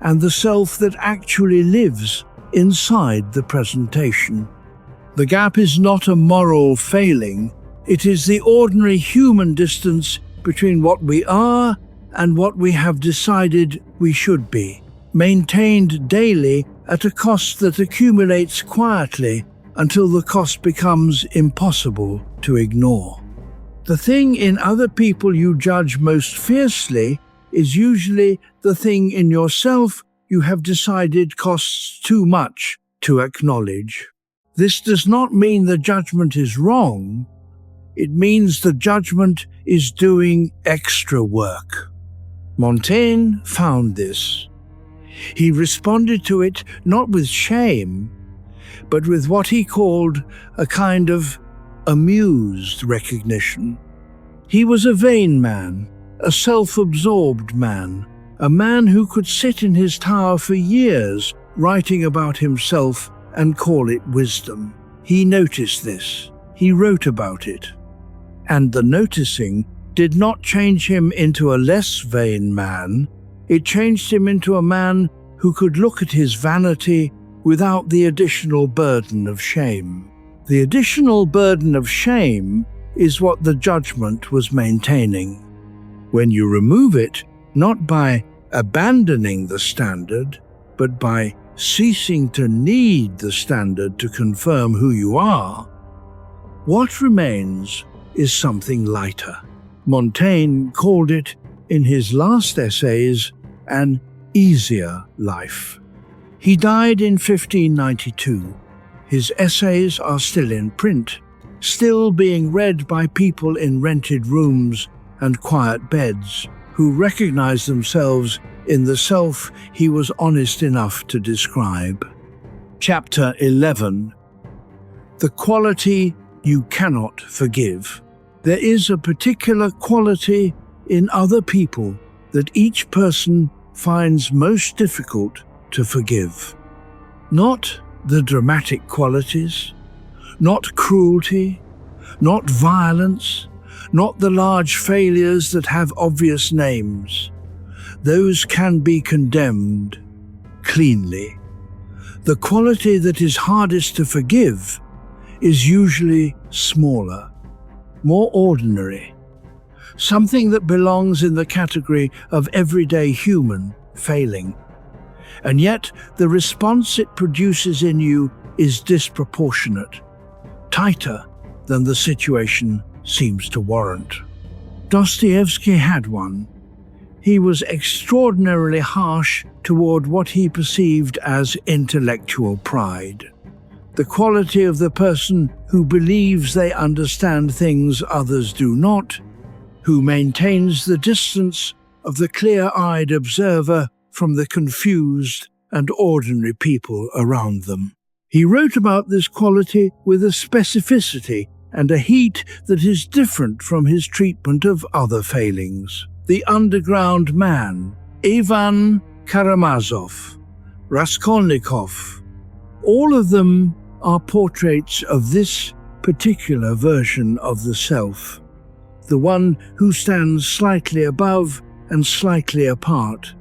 Speaker 1: and the self that actually lives inside the presentation. The gap is not a moral failing, it is the ordinary human distance between what we are and what we have decided we should be, maintained daily at a cost that accumulates quietly until the cost becomes impossible to ignore. The thing in other people you judge most fiercely is usually the thing in yourself you have decided costs too much to acknowledge. This does not mean the judgment is wrong. It means the judgment is doing extra work. Montaigne found this. He responded to it not with shame, but with what he called a kind of amused recognition. He was a vain man, a self-absorbed man, a man who could sit in his tower for years writing about himself and call it wisdom. He noticed this. He wrote about it. And the noticing did not change him into a less vain man. It changed him into a man who could look at his vanity without the additional burden of shame. The additional burden of shame is what the judgment was maintaining. When you remove it, not by abandoning the standard, but by ceasing to need the standard to confirm who you are, what remains is something lighter. Montaigne called it, in his last essays, an easier life. He died in 1592. His essays are still in print, still being read by people in rented rooms and quiet beds who recognize themselves in the self he was honest enough to describe. Chapter 11. The quality you cannot forgive. There is a particular quality in other people that each person finds most difficult to forgive. Not the dramatic qualities, not cruelty, not violence, not the large failures that have obvious names. Those can be condemned cleanly. The quality that is hardest to forgive is usually smaller, more ordinary, something that belongs in the category of everyday human failing. And yet the response it produces in you is disproportionate, tighter than the situation seems to warrant. Dostoevsky had one. He was extraordinarily harsh toward what he perceived as intellectual pride, the quality of the person who believes they understand things others do not, who maintains the distance of the clear-eyed observer from the confused and ordinary people around them. He wrote about this quality with a specificity and a heat that is different from his treatment of other failings. The underground man, Ivan Karamazov, Raskolnikov, all of them are portraits of this particular version of the self, the one who stands slightly above and slightly apart,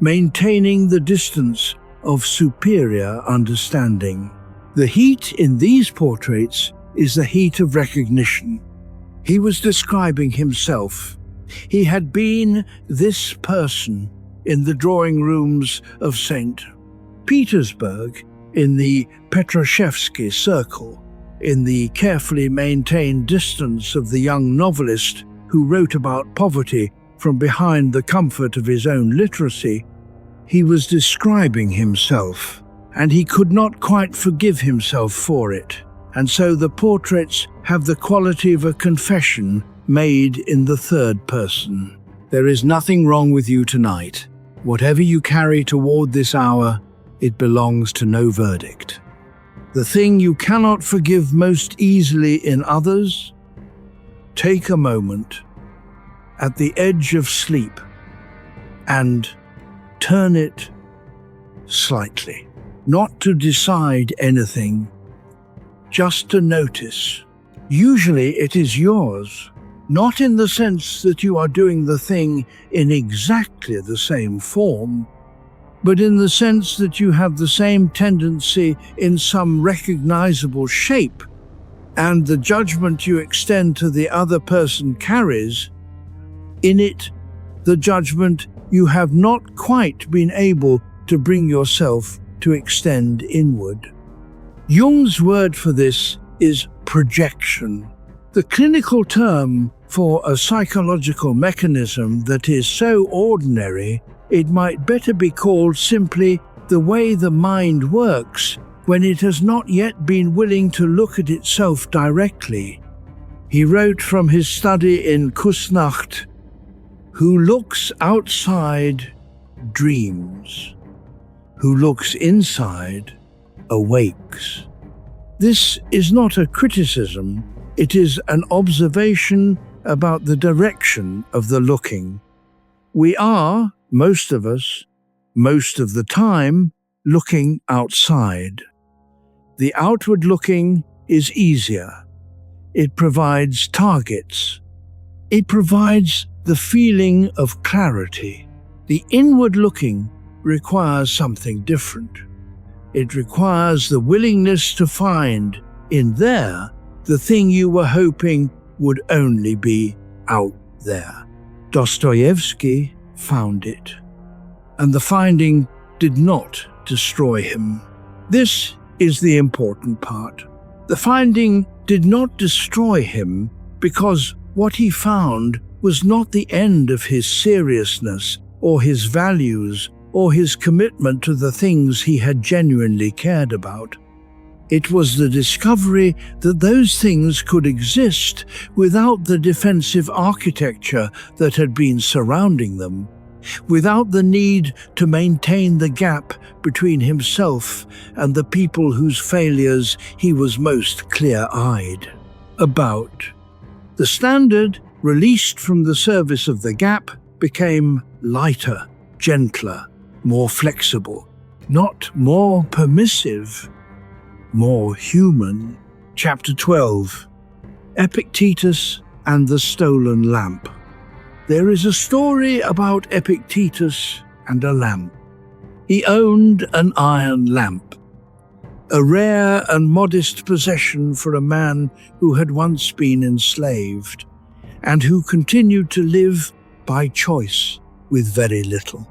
Speaker 1: maintaining the distance of superior understanding. The heat in these portraits is the heat of recognition. He was describing himself. He had been this person in the drawing rooms of St. Petersburg, in the Petrovsky Circle, in the carefully maintained distance of the young novelist who wrote about poverty from behind the comfort of his own literacy. He was describing himself, and he could not quite forgive himself for it. And so the portraits have the quality of a confession made in the third person. There is nothing wrong with you tonight. Whatever you carry toward this hour, it belongs to no verdict. The thing you cannot forgive most easily in others, take a moment at the edge of sleep and turn it slightly. Not to decide anything, just to notice. Usually it is yours, not in the sense that you are doing the thing in exactly the same form, but in the sense that you have the same tendency in some recognizable shape, and the judgment you extend to the other person carries, in it, the judgment you have not quite been able to bring yourself to extend inward. Jung's word for this is projection, the clinical term for a psychological mechanism that is so ordinary it might better be called simply the way the mind works when it has not yet been willing to look at itself directly. He wrote from his study in Kusnacht, "Who looks outside dreams. Who looks inside awakes." This is not a criticism, it is an observation about the direction of the looking. We are, most of us, most of the time, looking outside. The outward looking is easier. It provides targets. It provides the feeling of clarity. The inward looking requires something different. It requires the willingness to find in there the thing you were hoping would only be out there. Dostoevsky found it, and the finding did not destroy him. This is the important part. The finding did not destroy him because what he found was not the end of his seriousness or his values or his commitment to the things he had genuinely cared about. It was the discovery that those things could exist without the defensive architecture that had been surrounding them, without the need to maintain the gap between himself and the people whose failures he was most clear-eyed about. The standard, released from the service of the gap, became lighter, gentler, more flexible, not more permissive, more human. Chapter 12. Epictetus and the Stolen Lamp. There is a story about Epictetus and a lamp. He owned an iron lamp, a rare and modest possession for a man who had once been enslaved, and who continued to live by choice with very little.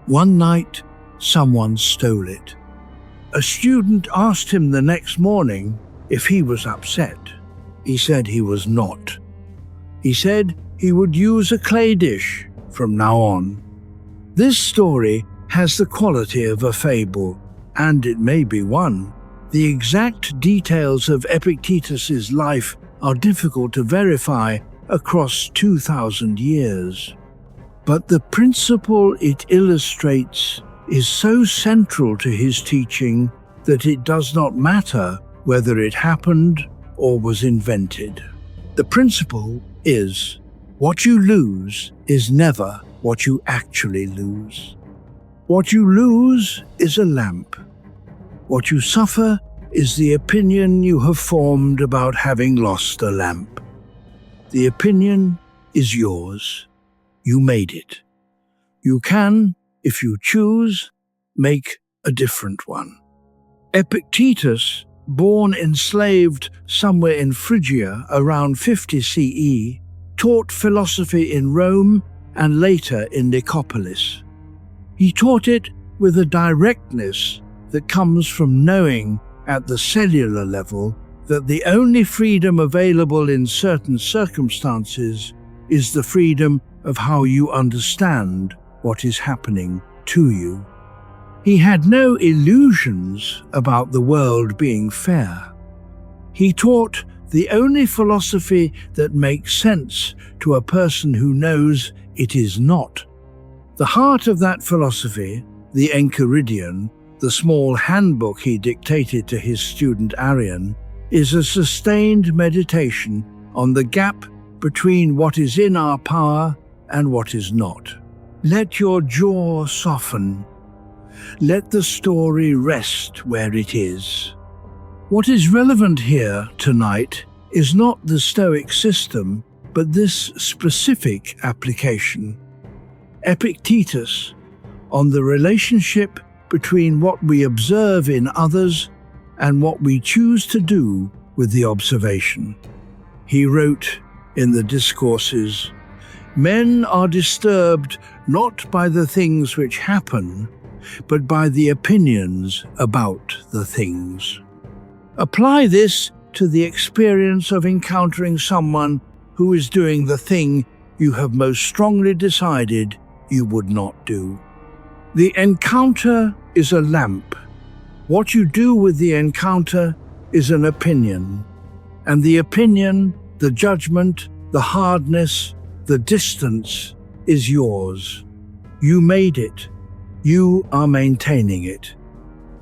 Speaker 1: One night, someone stole it. A student asked him the next morning if he was upset. He said he was not. He said he would use a clay dish from now on. This story has the quality of a fable, and it may be one. The exact details of Epictetus's life are difficult to verify across 2,000 years. But the principle it illustrates is so central to his teaching that it does not matter whether it happened or was invented. The principle is, what you lose is never what you actually lose. What you lose is a lamp. What you suffer is the opinion you have formed about having lost a lamp. The opinion is yours. You made it. You can, if you choose, make a different one. Epictetus, born enslaved somewhere in Phrygia around 50 CE, taught philosophy in Rome and later in Nicopolis. He taught it with a directness that comes from knowing at the cellular level that the only freedom available in certain circumstances is the freedom of how you understand what is happening to you. He had no illusions about the world being fair. He taught the only philosophy that makes sense to a person who knows it is not. The heart of that philosophy, the Enchiridion, the small handbook he dictated to his student Arian, is a sustained meditation on the gap between what is in our power and what is not. Let your jaw soften. Let the story rest where it is. What is relevant here tonight is not the Stoic system, but this specific application. Epictetus, on the relationship between what we observe in others and what we choose to do with the observation. He wrote in the Discourses, "Men are disturbed not by the things which happen, but by the opinions about the things." Apply this to the experience of encountering someone who is doing the thing you have most strongly decided you would not do. The encounter is a lamp. What you do with the encounter is an opinion. And the opinion, the judgment, the hardness, the distance is yours. You made it. You are maintaining it.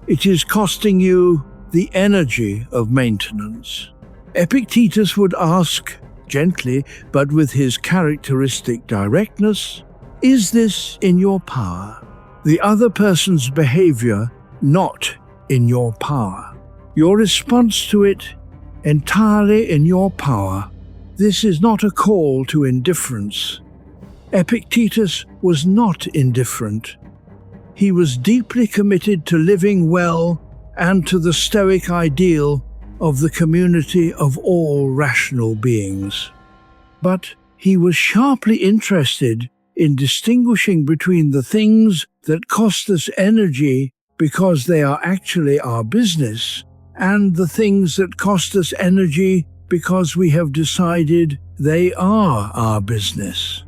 Speaker 1: It is costing you the energy of maintenance. Epictetus would ask, gently but with his characteristic directness, is this in your power? The other person's behavior not in your power. Your response to it entirely in your power. This is not a call to indifference. Epictetus was not indifferent. He was deeply committed to living well and to the Stoic ideal of the community of all rational beings. But he was sharply interested in distinguishing between the things that cost us energy because they are actually our business, and the things that cost us energy because we have decided they are our business.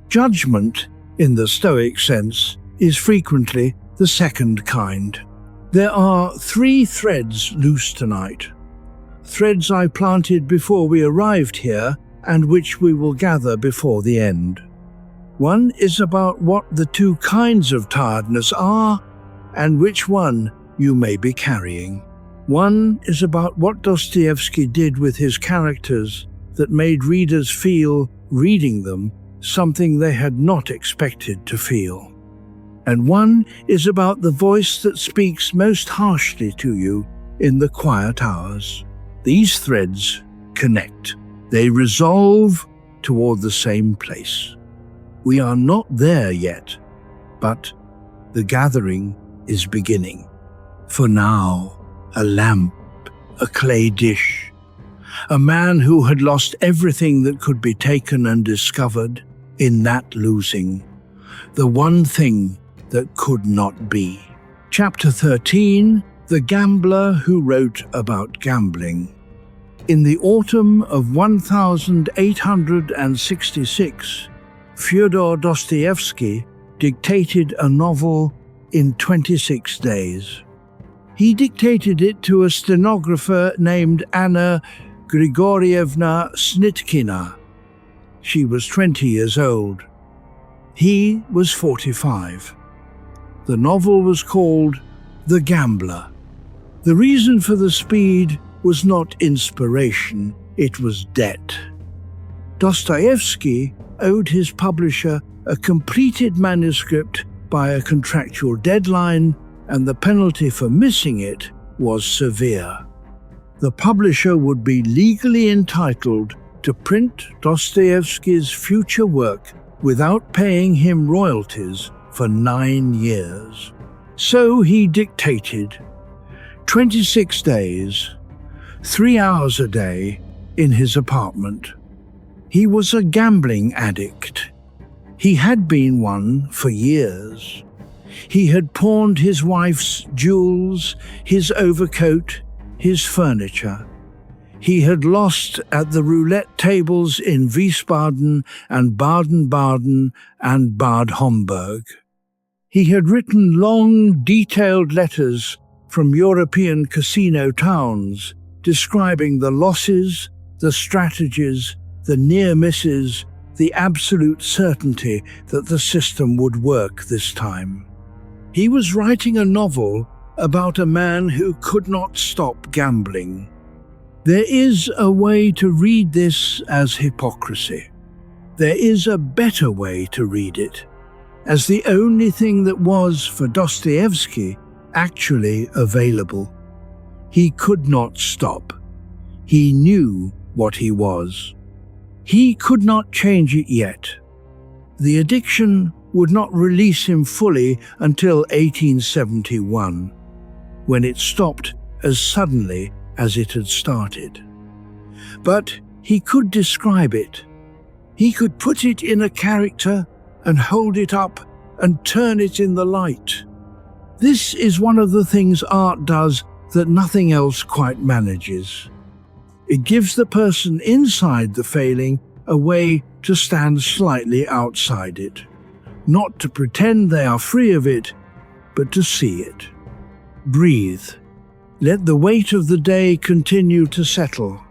Speaker 1: Judgment, in the Stoic sense, is frequently the second kind. There are 3 threads loose tonight. Threads I planted before we arrived here and which we will gather before the end. One is about what the 2 kinds of tiredness are and which one you may be carrying. One is about what Dostoevsky did with his characters that made readers feel, reading them, something they had not expected to feel. And one is about the voice that speaks most harshly to you in the quiet hours. These threads connect. They resolve toward the same place. We are not there yet, but the gathering is beginning. For now, a lamp, a clay dish, a man who had lost everything that could be taken and discovered in that losing, the one thing that could not be. Chapter 13, The Gambler Who Wrote About Gambling. In the autumn of 1866, Fyodor Dostoevsky dictated a novel in 26 days. He dictated it to a stenographer named Anna Grigorievna Snitkina. She was 20 years old. He was 45. The novel was called The Gambler. The reason for the speed was not inspiration, it was debt. Dostoevsky owed his publisher a completed manuscript by a contractual deadline, and the penalty for missing it was severe. The publisher would be legally entitled to print Dostoevsky's future work without paying him royalties for 9 years. So he dictated 26 days, 3 hours a day, in his apartment. He was a gambling addict. He had been one for years. He had pawned his wife's jewels, his overcoat, his furniture. He had lost at the roulette tables in Wiesbaden and Baden-Baden and Bad Homburg. He had written long, detailed letters from European casino towns describing the losses, the strategies, the near misses, the absolute certainty that the system would work this time. He was writing a novel about a man who could not stop gambling. There is a way to read this as hypocrisy. There is a better way to read it, as the only thing that was, for Dostoevsky, actually available. He could not stop. He knew what he was. He could not change it yet. The addiction would not release him fully until 1871, when it stopped as suddenly as it had started. But he could describe it. He could put it in a character and hold it up and turn it in the light. This is one of the things art does that nothing else quite manages. It gives the person inside the failing a way to stand slightly outside it. not to pretend they are free of it, but to see it. Breathe. Let the weight of the day continue to settle.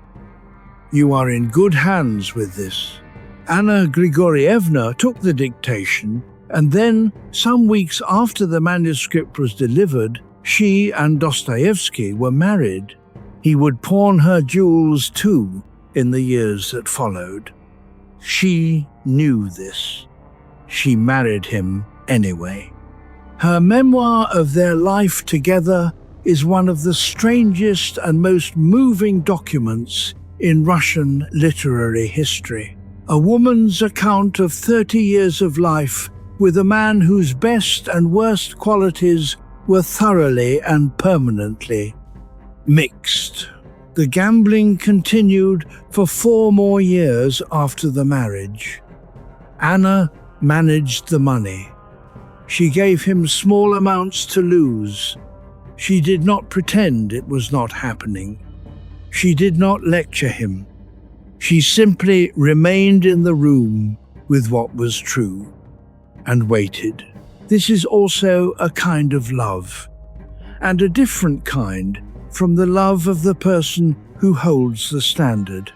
Speaker 1: You are in good hands with this. Anna Grigorievna took the dictation, and then, some weeks after the manuscript was delivered, she and Dostoevsky were married. He would pawn her jewels too in the years that followed. She knew this. She married him anyway. Her memoir of their life together is one of the strangest and most moving documents in Russian literary history. A woman's account of 30 years of life with a man whose best and worst qualities were thoroughly and permanently mixed. The gambling continued for 4 more years after the marriage. Anna managed the money. She gave him small amounts to lose. She did not pretend it was not happening. She did not lecture him. She simply remained in the room with what was true and waited. This is also a kind of love, and a different kind from the love of the person who holds the standard.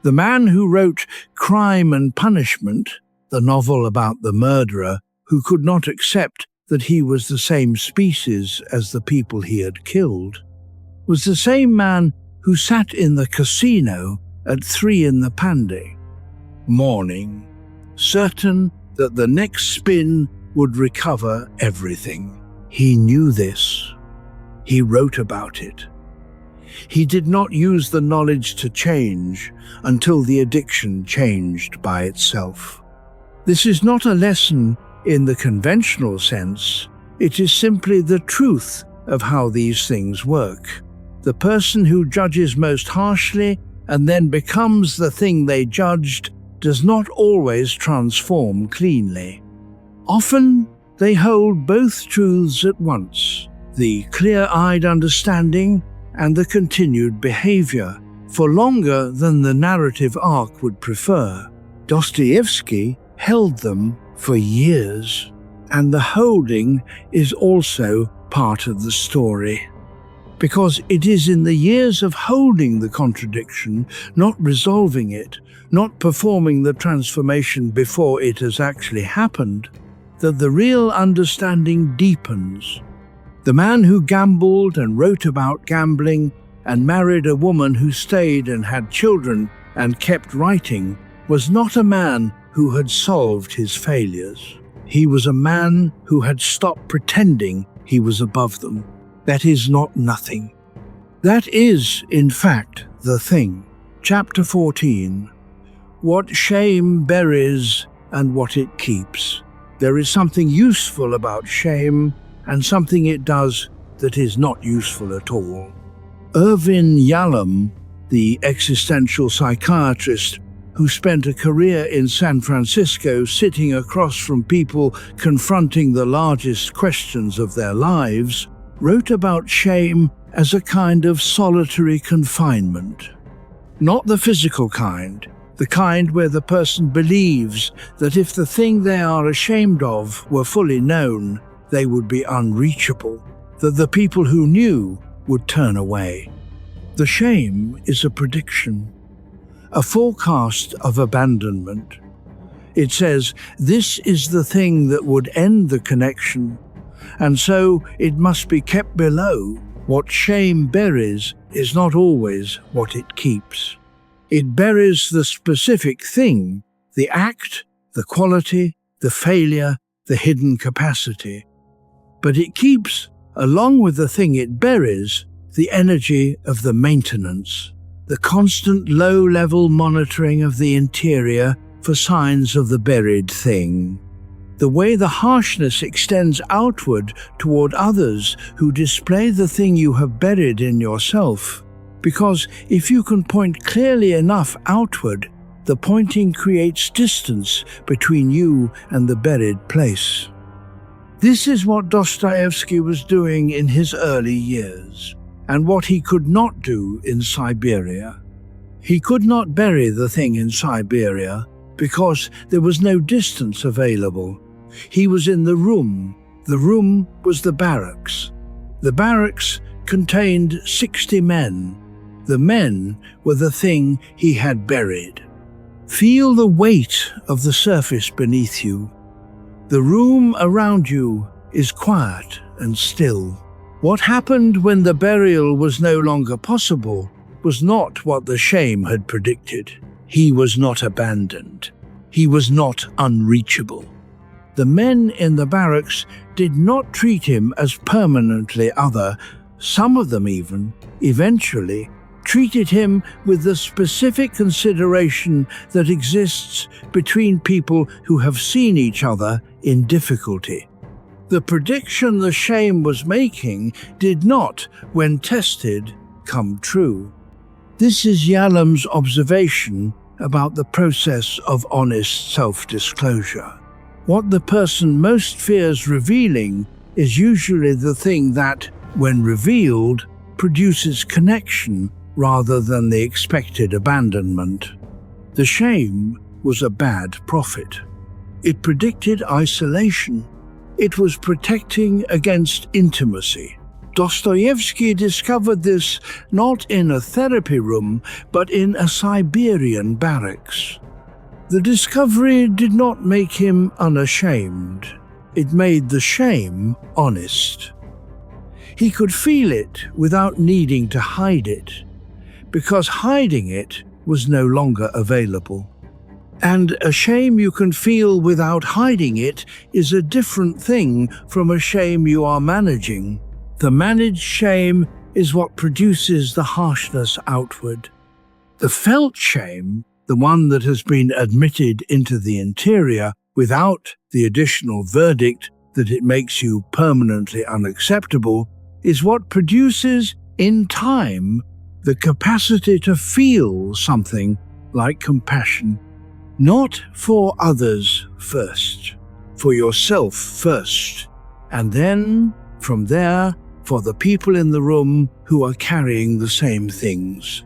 Speaker 1: The man who wrote Crime and Punishment, the novel about the murderer who could not accept that he was the same species as the people he had killed, was the same man who sat in the casino at 3 in the Panday, mourning, certain that the next spin would recover everything. He knew this. He wrote about it. He did not use the knowledge to change until the addiction changed by itself. This is not a lesson in the conventional sense. It is simply the truth of how these things work. The person who judges most harshly and then becomes the thing they judged does not always transform cleanly. Often they hold both truths at once, the clear-eyed understanding and the continued behavior, for longer than the narrative arc would prefer. Dostoevsky held them for years, and the holding is also part of the story. Because it is in the years of holding the contradiction, not resolving it, not performing the transformation before it has actually happened, that the real understanding deepens. The man who gambled and wrote about gambling and married a woman who stayed and had children and kept writing was not a man who had solved his failures. He was a man who had stopped pretending he was above them. That is not nothing. That is, in fact, the thing. Chapter 14. What shame buries and what it keeps. There is something useful about shame and something it does that is not useful at all. Irvin Yalom, the existential psychiatrist who spent a career in San Francisco sitting across from people confronting the largest questions of their lives, wrote about shame as a kind of solitary confinement. Not the physical kind, the kind where the person believes that if the thing they are ashamed of were fully known, they would be unreachable, that the people who knew would turn away. The shame is a prediction, a forecast of abandonment. It says, this is the thing that would end the connection, and so it must be kept below. What shame buries is not always what it keeps. It buries the specific thing, the act, the quality, the failure, the hidden capacity. But it keeps, along with the thing it buries, the energy of the maintenance, the constant low-level monitoring of the interior for signs of the buried thing. The way the harshness extends outward toward others who display the thing you have buried in yourself. Because if you can point clearly enough outward, the pointing creates distance between you and the buried place. This is what Dostoevsky was doing in his early years, and what he could not do in Siberia. He could not bury the thing in Siberia because there was no distance available. He was in the room. The room was the barracks. The barracks contained 60 men. The men were the thing he had buried. Feel the weight of the surface beneath you. The room around you is quiet and still. What happened when the burial was no longer possible was not what the shame had predicted. He was not abandoned. He was not unreachable. The men in the barracks did not treat him as permanently other. Some of them even, eventually, treated him with the specific consideration that exists between people who have seen each other in difficulty. The prediction the shame was making did not, when tested, come true. This is Yalom's observation about the process of honest self-disclosure. What the person most fears revealing is usually the thing that, when revealed, produces connection rather than the expected abandonment. The shame was a bad prophet. It predicted isolation. It was protecting against intimacy. Dostoevsky discovered this not in a therapy room, but in a Siberian barracks. The discovery did not make him unashamed. It made the shame honest. He could feel it without needing to hide it, because hiding it was no longer available. And a shame you can feel without hiding it is a different thing from a shame you are managing. The managed shame is what produces the harshness outward. The felt shame, the one that has been admitted into the interior without the additional verdict that it makes you permanently unacceptable, is what produces, in time, the capacity to feel something like compassion. Not for others first, for yourself first, and then, from there, for the people in the room who are carrying the same things.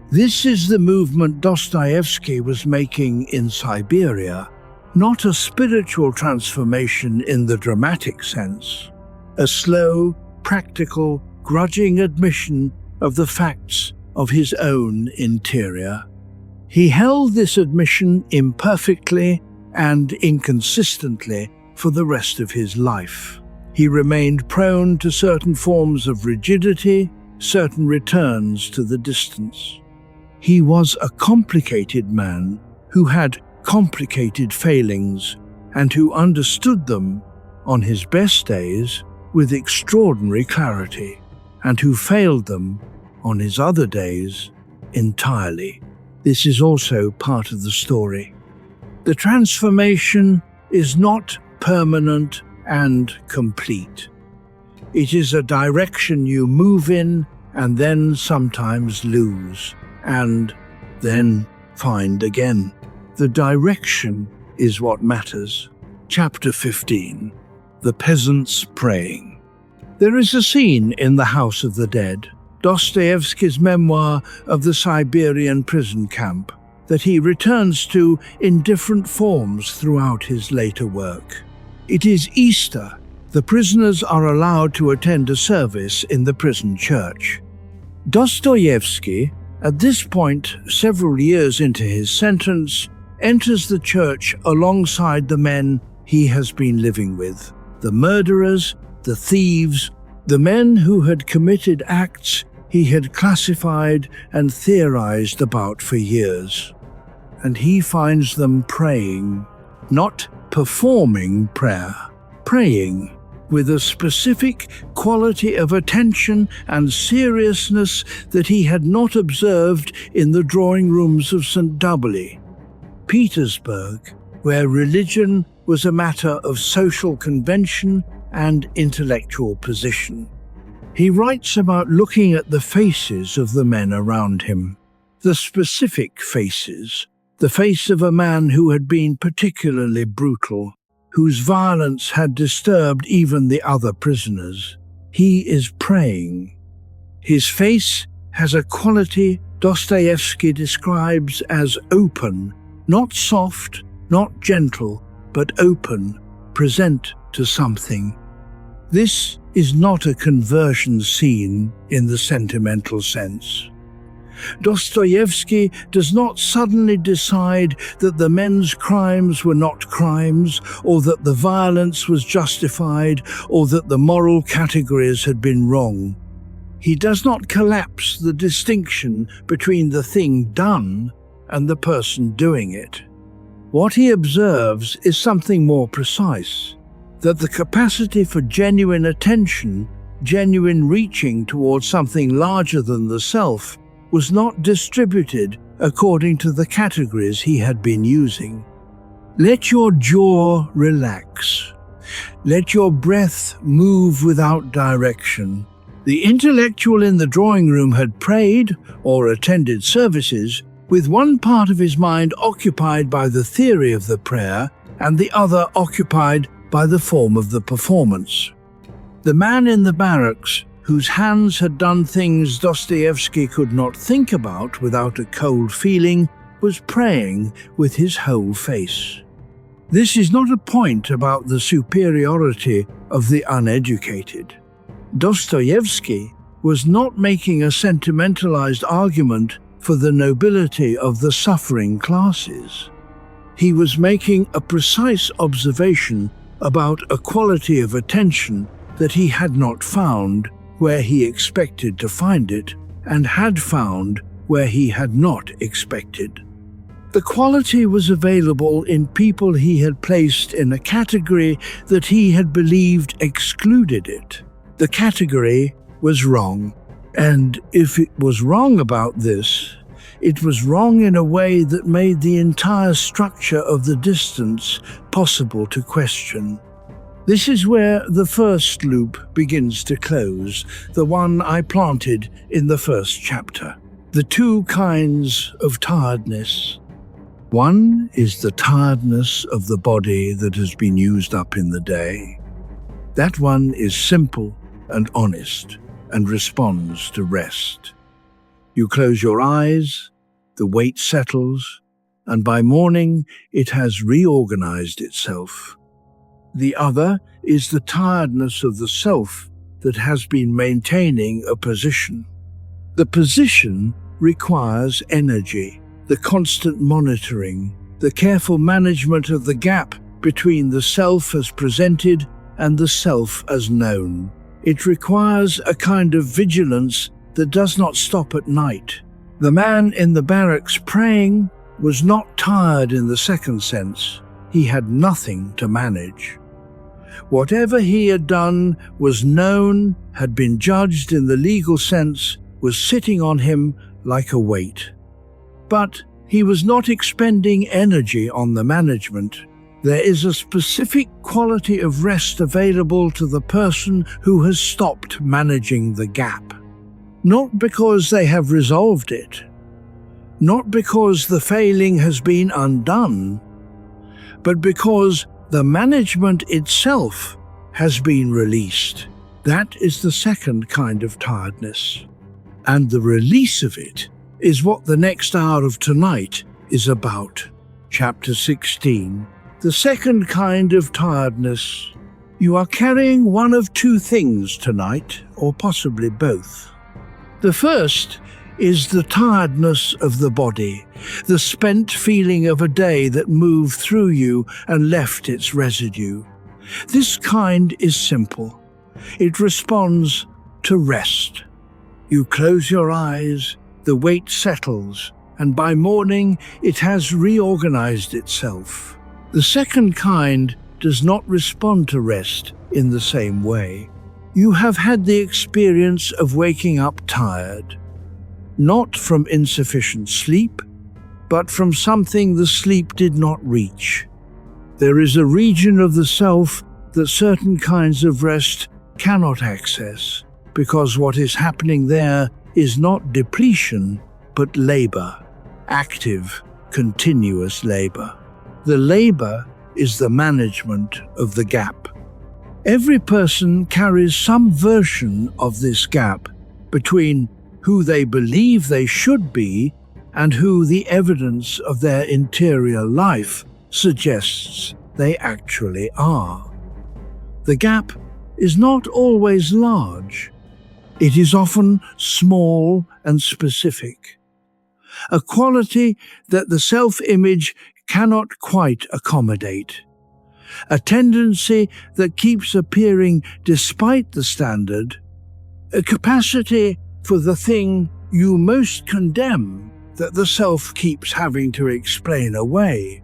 Speaker 1: This is the movement Dostoevsky was making in Siberia, not a spiritual transformation in the dramatic sense, a slow, practical, grudging admission of the facts of his own interior. He held this admission imperfectly and inconsistently for the rest of his life. He remained prone to certain forms of rigidity, certain returns to the distance. He was a complicated man who had complicated failings and who understood them on his best days with extraordinary clarity, and who failed them on his other days entirely. This is also part of the story. The transformation is not permanent and complete. It is a direction you move in and then sometimes lose, and then find again. The direction is what matters. Chapter 15. The Peasants Praying. There is a scene in The House of the Dead, Dostoevsky's memoir of the Siberian prison camp, that he returns to in different forms throughout his later work. It is Easter. The prisoners are allowed to attend a service in the prison church. Dostoevsky, at this point several years into his sentence, enters the church alongside the men he has been living with, the murderers, the thieves, the men who had committed acts he had classified and theorized about for years. And he finds them praying, not performing prayer, praying with a specific quality of attention and seriousness that he had not observed in the drawing rooms of St. Doubly, Petersburg, where religion was a matter of social convention and intellectual position. He writes about looking at the faces of the men around him, the specific faces, the face of a man who had been particularly brutal, whose violence had disturbed even the other prisoners. He is praying. His face has a quality Dostoevsky describes as open, not soft, not gentle, but open, present to something. This is not a conversion scene in the sentimental sense. Dostoevsky does not suddenly decide that the men's crimes were not crimes, or that the violence was justified, or that the moral categories had been wrong. He does not collapse the distinction between the thing done and the person doing it. What he observes is something more precise, that the capacity for genuine attention, genuine reaching towards something larger than the self, was not distributed according to the categories he had been using. Let your jaw relax. Let your breath move without direction. The intellectual in the drawing room had prayed or attended services with one part of his mind occupied by the theory of the prayer and the other occupied by the form of the performance. The man in the barracks, whose hands had done things Dostoevsky could not think about without a cold feeling, was praying with his whole face. This is not a point about the superiority of the uneducated. Dostoevsky was not making a sentimentalized argument for the nobility of the suffering classes. He was making a precise observation about a quality of attention that he had not found where he expected to find it, and had found where he had not expected. The quality was available in people he had placed in a category that he had believed excluded it. The category was wrong, and if it was wrong about this, it was wrong in a way that made the entire structure of the distance possible to question. This is where the first loop begins to close, the one I planted in the first chapter. The two kinds of tiredness. One is the tiredness of the body that has been used up in the day. That one is simple and honest and responds to rest. You close your eyes, the weight settles, and by morning it has reorganized itself. The other is the tiredness of the self that has been maintaining a position. The position requires energy, the constant monitoring, the careful management of the gap between the self as presented and the self as known. It requires a kind of vigilance that does not stop at night. The man in the barracks praying was not tired in the second sense. He had nothing to manage. Whatever he had done was known, had been judged in the legal sense, was sitting on him like a weight. But he was not expending energy on the management. There is a specific quality of rest available to the person who has stopped managing the gap. Not because they have resolved it, not because the failing has been undone, but because the management itself has been released. That is the second kind of tiredness. And the release of it is what the next hour of tonight is about. Chapter 16. The second kind of tiredness. You are carrying one of two things tonight, or possibly both. The first is the tiredness of the body, the spent feeling of a day that moved through you and left its residue. This kind is simple. It responds to rest. You close your eyes, the weight settles, and by morning it has reorganized itself. The second kind does not respond to rest in the same way. You have had the experience of waking up tired, not from insufficient sleep, but from something the sleep did not reach. There is a region of the self that certain kinds of rest cannot access, because what is happening there is not depletion, but labor, active, continuous labor. The labor is the management of the gap. Every person carries some version of this gap between who they believe they should be and who the evidence of their interior life suggests they actually are. The gap is not always large. It is often small and specific. A quality that the self-image cannot quite accommodate. A tendency that keeps appearing despite the standard. A capacity for the thing you most condemn that the self keeps having to explain away.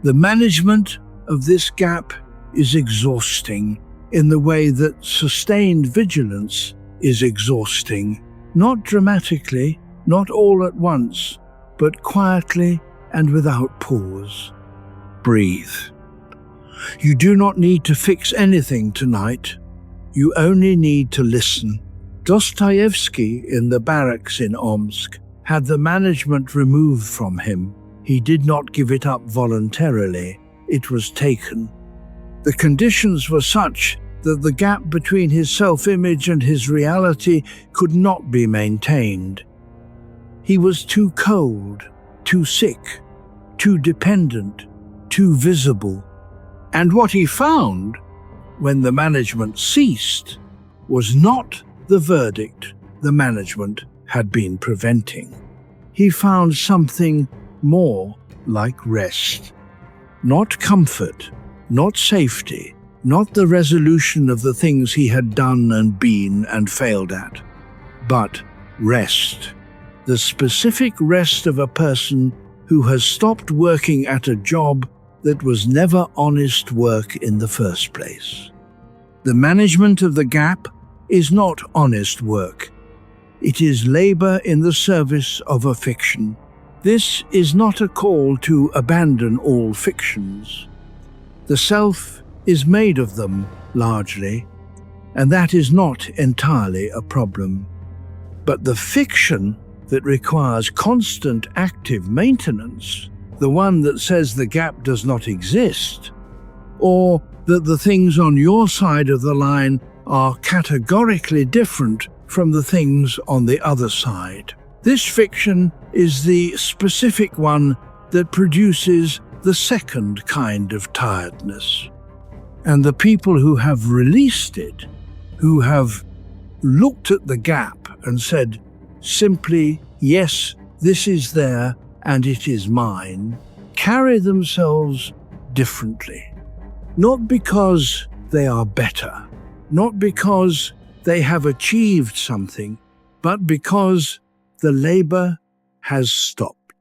Speaker 1: The management of this gap is exhausting in the way that sustained vigilance is exhausting, not dramatically, not all at once, but quietly and without pause. Breathe. You do not need to fix anything tonight. You only need to listen. Dostoevsky in the barracks in Omsk had the management removed from him. He did not give it up voluntarily. It was taken. The conditions were such that the gap between his self-image and his reality could not be maintained. He was too cold, too sick, too dependent, too visible. And what he found, when the management ceased, was not the verdict the management had been preventing. He found something more like rest. Not comfort, not safety, not the resolution of the things he had done and been and failed at, but rest. The specific rest of a person who has stopped working at a job that was never honest work in the first place. The management of the gap is not honest work. It is labor in the service of a fiction. This is not a call to abandon all fictions. The self is made of them, largely, and that is not entirely a problem. But the fiction that requires constant active maintenance, the one that says the gap does not exist, or that the things on your side of the line are categorically different from the things on the other side. This fiction is the specific one that produces the second kind of tiredness. And the people who have released it, who have looked at the gap and said simply, yes, this is there and it is mine, carry themselves differently. Not because they are better, not because they have achieved something, but because the labor has stopped.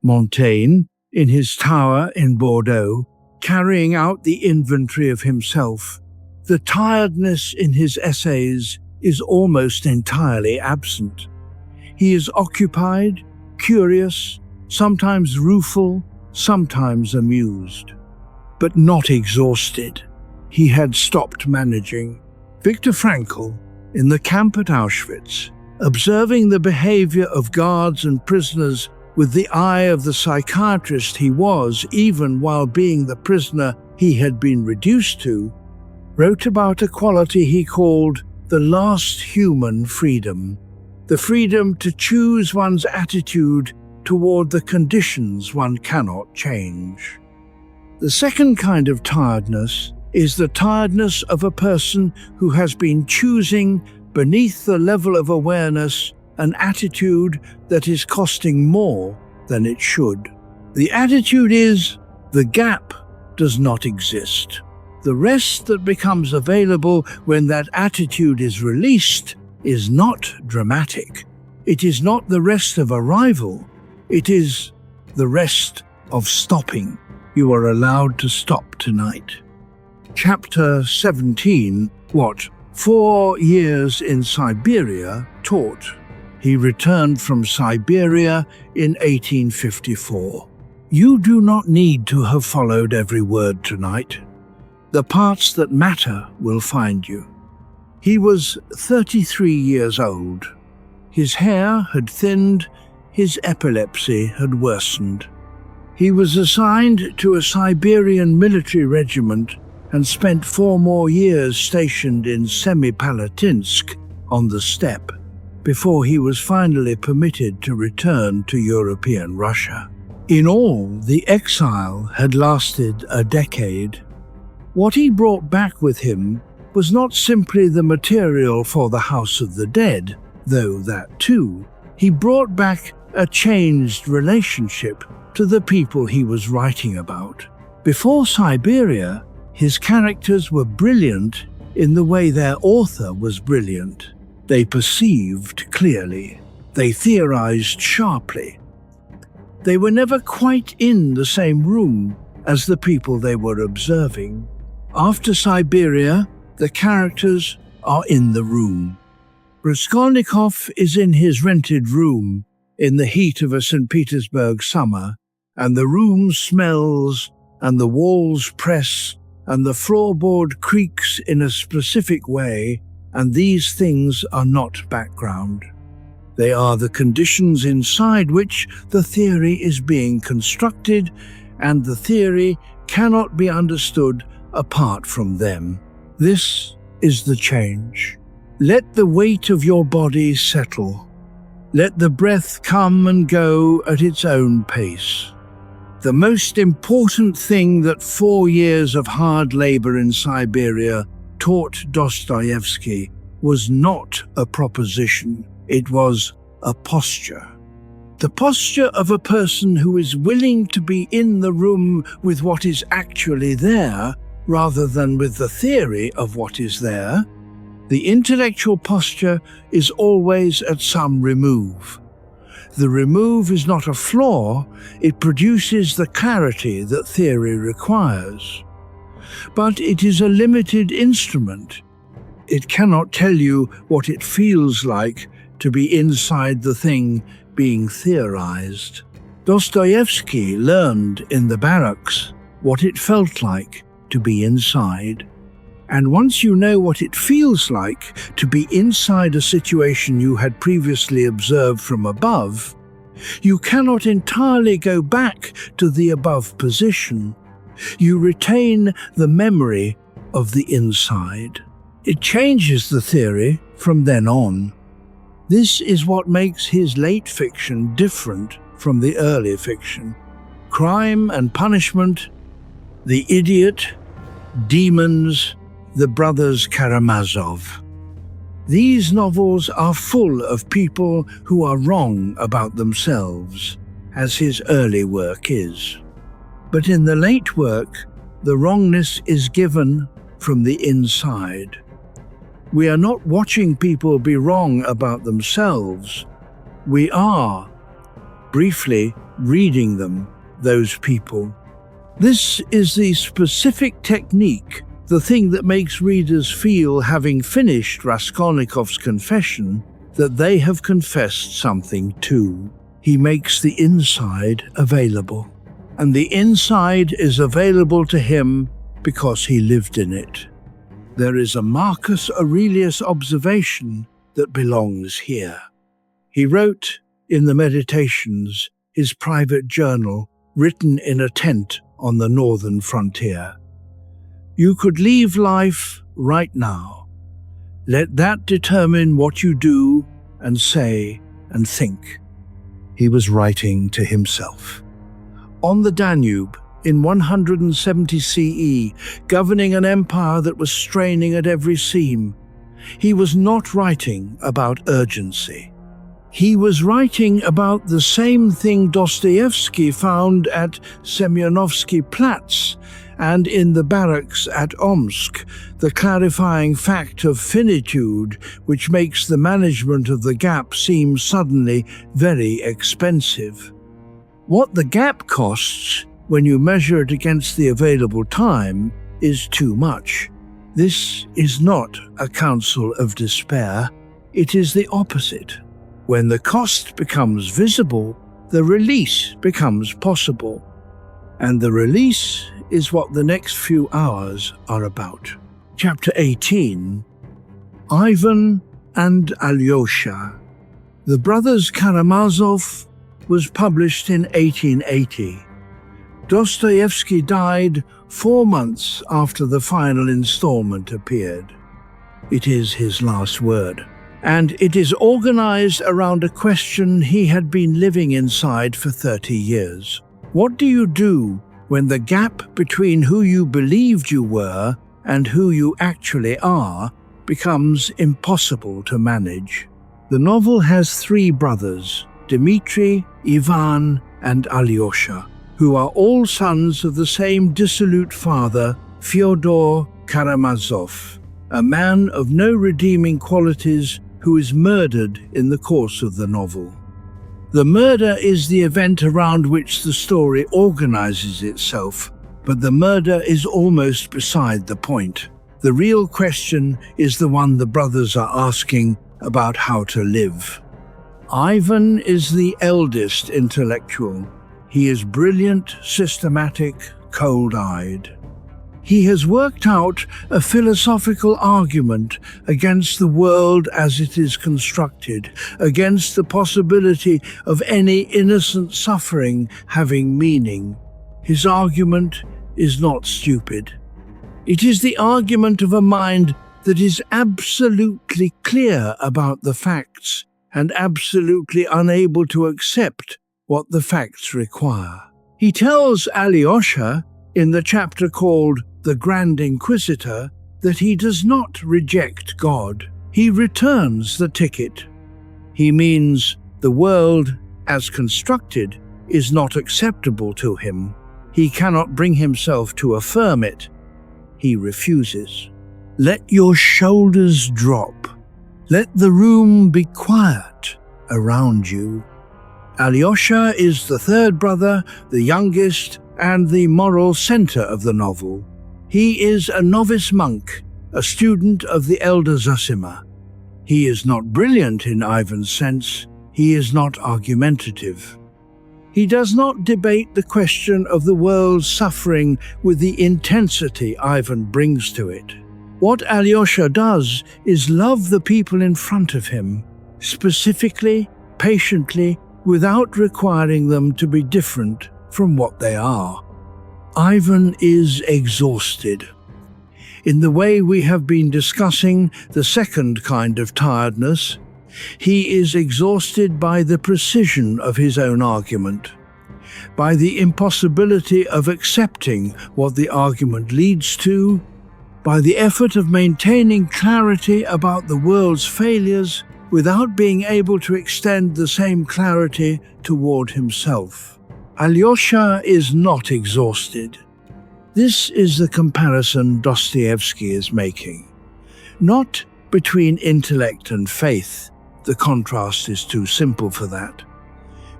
Speaker 1: Montaigne, in his tower in Bordeaux, carrying out the inventory of himself, the tiredness in his essays is almost entirely absent. He is occupied, curious, sometimes rueful, sometimes amused, but not exhausted. He had stopped managing. Viktor Frankl, in the camp at Auschwitz, observing the behavior of guards and prisoners with the eye of the psychiatrist he was, even while being the prisoner he had been reduced to, wrote about a quality he called the last human freedom, the freedom to choose one's attitude toward the conditions one cannot change. The second kind of tiredness is the tiredness of a person who has been choosing, beneath the level of awareness, an attitude that is costing more than it should. The attitude is, the gap does not exist. The rest that becomes available when that attitude is released is not dramatic. It is not the rest of arrival. It is the rest of stopping. You are allowed to stop tonight. Chapter 17, what 4 years in Siberia taught. He returned from Siberia in 1854. You do not need to have followed every word tonight. The parts that matter will find you. He was 33 years old. His hair had thinned, his epilepsy had worsened. He was assigned to a Siberian military regiment and spent 4 more years stationed in Semipalatinsk on the steppe, before he was finally permitted to return to European Russia. In all, the exile had lasted a decade. What he brought back with him was not simply the material for the House of the Dead, though that too. He brought back a changed relationship to the people he was writing about. Before Siberia, his characters were brilliant in the way their author was brilliant. They perceived clearly. They theorized sharply. They were never quite in the same room as the people they were observing. After Siberia, the characters are in the room. Raskolnikov is in his rented room in the heat of a St. Petersburg summer, and the room smells, and the walls press, and the floorboard creaks in a specific way, and these things are not background. They are the conditions inside which the theory is being constructed, and the theory cannot be understood apart from them. This is the change. Let the weight of your body settle. Let the breath come and go at its own pace. The most important thing that 4 years of hard labor in Siberia taught Dostoevsky was not a proposition, it was a posture. The posture of a person who is willing to be in the room with what is actually there, rather than with the theory of what is there. The intellectual posture is always at some remove. The remove is not a flaw, it produces the clarity that theory requires. But it is a limited instrument. It cannot tell you what it feels like to be inside the thing being theorized. Dostoevsky learned in the barracks what it felt like to be inside. And once you know what it feels like to be inside a situation you had previously observed from above, you cannot entirely go back to the above position. You retain the memory of the inside. It changes the theory from then on. This is what makes his late fiction different from the early fiction. Crime and Punishment, The Idiot, Demons, the Brothers Karamazov. These novels are full of people who are wrong about themselves, as his early work is. But in the late work, the wrongness is given from the inside. We are not watching people be wrong about themselves. We are, briefly, reading them, those people. This is the specific technique, the thing that makes readers feel, having finished Raskolnikov's confession, that they have confessed something too. He makes the inside available. And the inside is available to him because he lived in it. There is a Marcus Aurelius observation that belongs here. He wrote in the Meditations, his private journal, written in a tent on the northern frontier. You could leave life right now. Let that determine what you do and say and think. He was writing to himself. On the Danube, in 170 CE, governing an empire that was straining at every seam, he was not writing about urgency. He was writing about the same thing Dostoevsky found at Semyonovsky Platz and in the barracks at Omsk, the clarifying fact of finitude which makes the management of the gap seem suddenly very expensive. What the gap costs, when you measure it against the available time, is too much. This is not a counsel of despair, it is the opposite. When the cost becomes visible, the release becomes possible. And the release is what the next few hours are about. Chapter 18, Ivan and Alyosha. The Brothers Karamazov was published in 1880. Dostoevsky died 4 months after the final installment appeared. It is his last word. And it is organized around a question he had been living inside for 30 years. What do you do when the gap between who you believed you were and who you actually are becomes impossible to manage? The novel has three brothers, Dmitri, Ivan, and Alyosha, who are all sons of the same dissolute father, Fyodor Karamazov, a man of no redeeming qualities who is murdered in the course of the novel. The murder is the event around which the story organizes itself, but the murder is almost beside the point. The real question is the one the brothers are asking about how to live. Ivan is the eldest intellectual. He is brilliant, systematic, cold-eyed. He has worked out a philosophical argument against the world as it is constructed, against the possibility of any innocent suffering having meaning. His argument is not stupid. It is the argument of a mind that is absolutely clear about the facts and absolutely unable to accept what the facts require. He tells Alyosha in the chapter called The Grand Inquisitor that he does not reject God. He returns the ticket. He means the world, as constructed, is not acceptable to him. He cannot bring himself to affirm it. He refuses. Let your shoulders drop. Let the room be quiet around you. Alyosha is the third brother, the youngest, and the moral center of the novel. He is a novice monk, a student of the elder Zosima. He is not brilliant in Ivan's sense. He is not argumentative. He does not debate the question of the world's suffering with the intensity Ivan brings to it. What Alyosha does is love the people in front of him, specifically, patiently, without requiring them to be different from what they are. Ivan is exhausted. In the way we have been discussing the second kind of tiredness, he is exhausted by the precision of his own argument, by the impossibility of accepting what the argument leads to, by the effort of maintaining clarity about the world's failures without being able to extend the same clarity toward himself. Alyosha is not exhausted. This is the comparison Dostoevsky is making. Not between intellect and faith, the contrast is too simple for that.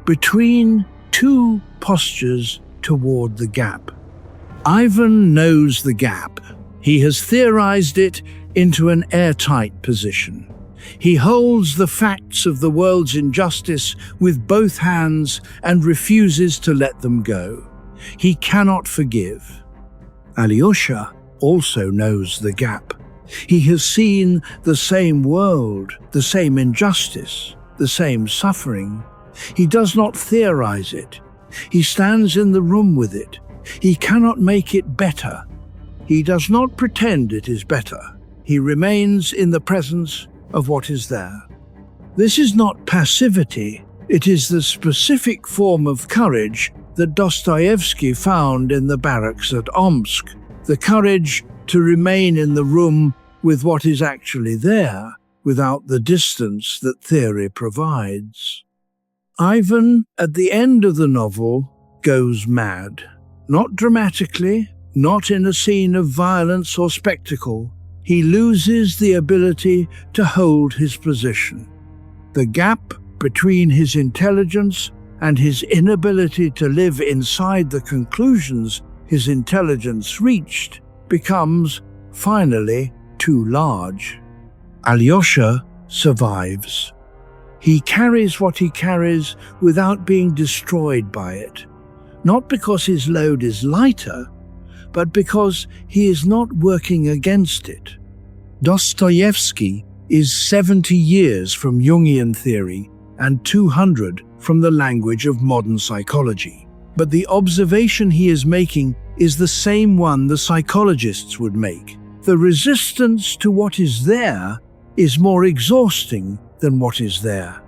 Speaker 1: Between two postures toward the gap. Ivan knows the gap. He has theorized it into an airtight position. He holds the facts of the world's injustice with both hands and refuses to let them go. He cannot forgive. Alyosha also knows the gap. He has seen the same world, the same injustice, the same suffering. He does not theorize it. He stands in the room with it. He cannot make it better. He does not pretend it is better. He remains in the presence of what is there. This is not passivity. It is the specific form of courage that Dostoevsky found in the barracks at Omsk, the courage to remain in the room with what is actually there, without the distance that theory provides. Ivan, at the end of the novel, goes mad. Not dramatically, not in a scene of violence or spectacle. He loses the ability to hold his position. The gap between his intelligence and his inability to live inside the conclusions his intelligence reached becomes, finally, too large. Alyosha survives. He carries what he carries without being destroyed by it, not because his load is lighter, but because he is not working against it. Dostoevsky is 70 years from Jungian theory and 200 from the language of modern psychology. But the observation he is making is the same one the psychologists would make. The resistance to what is there is more exhausting than what is there.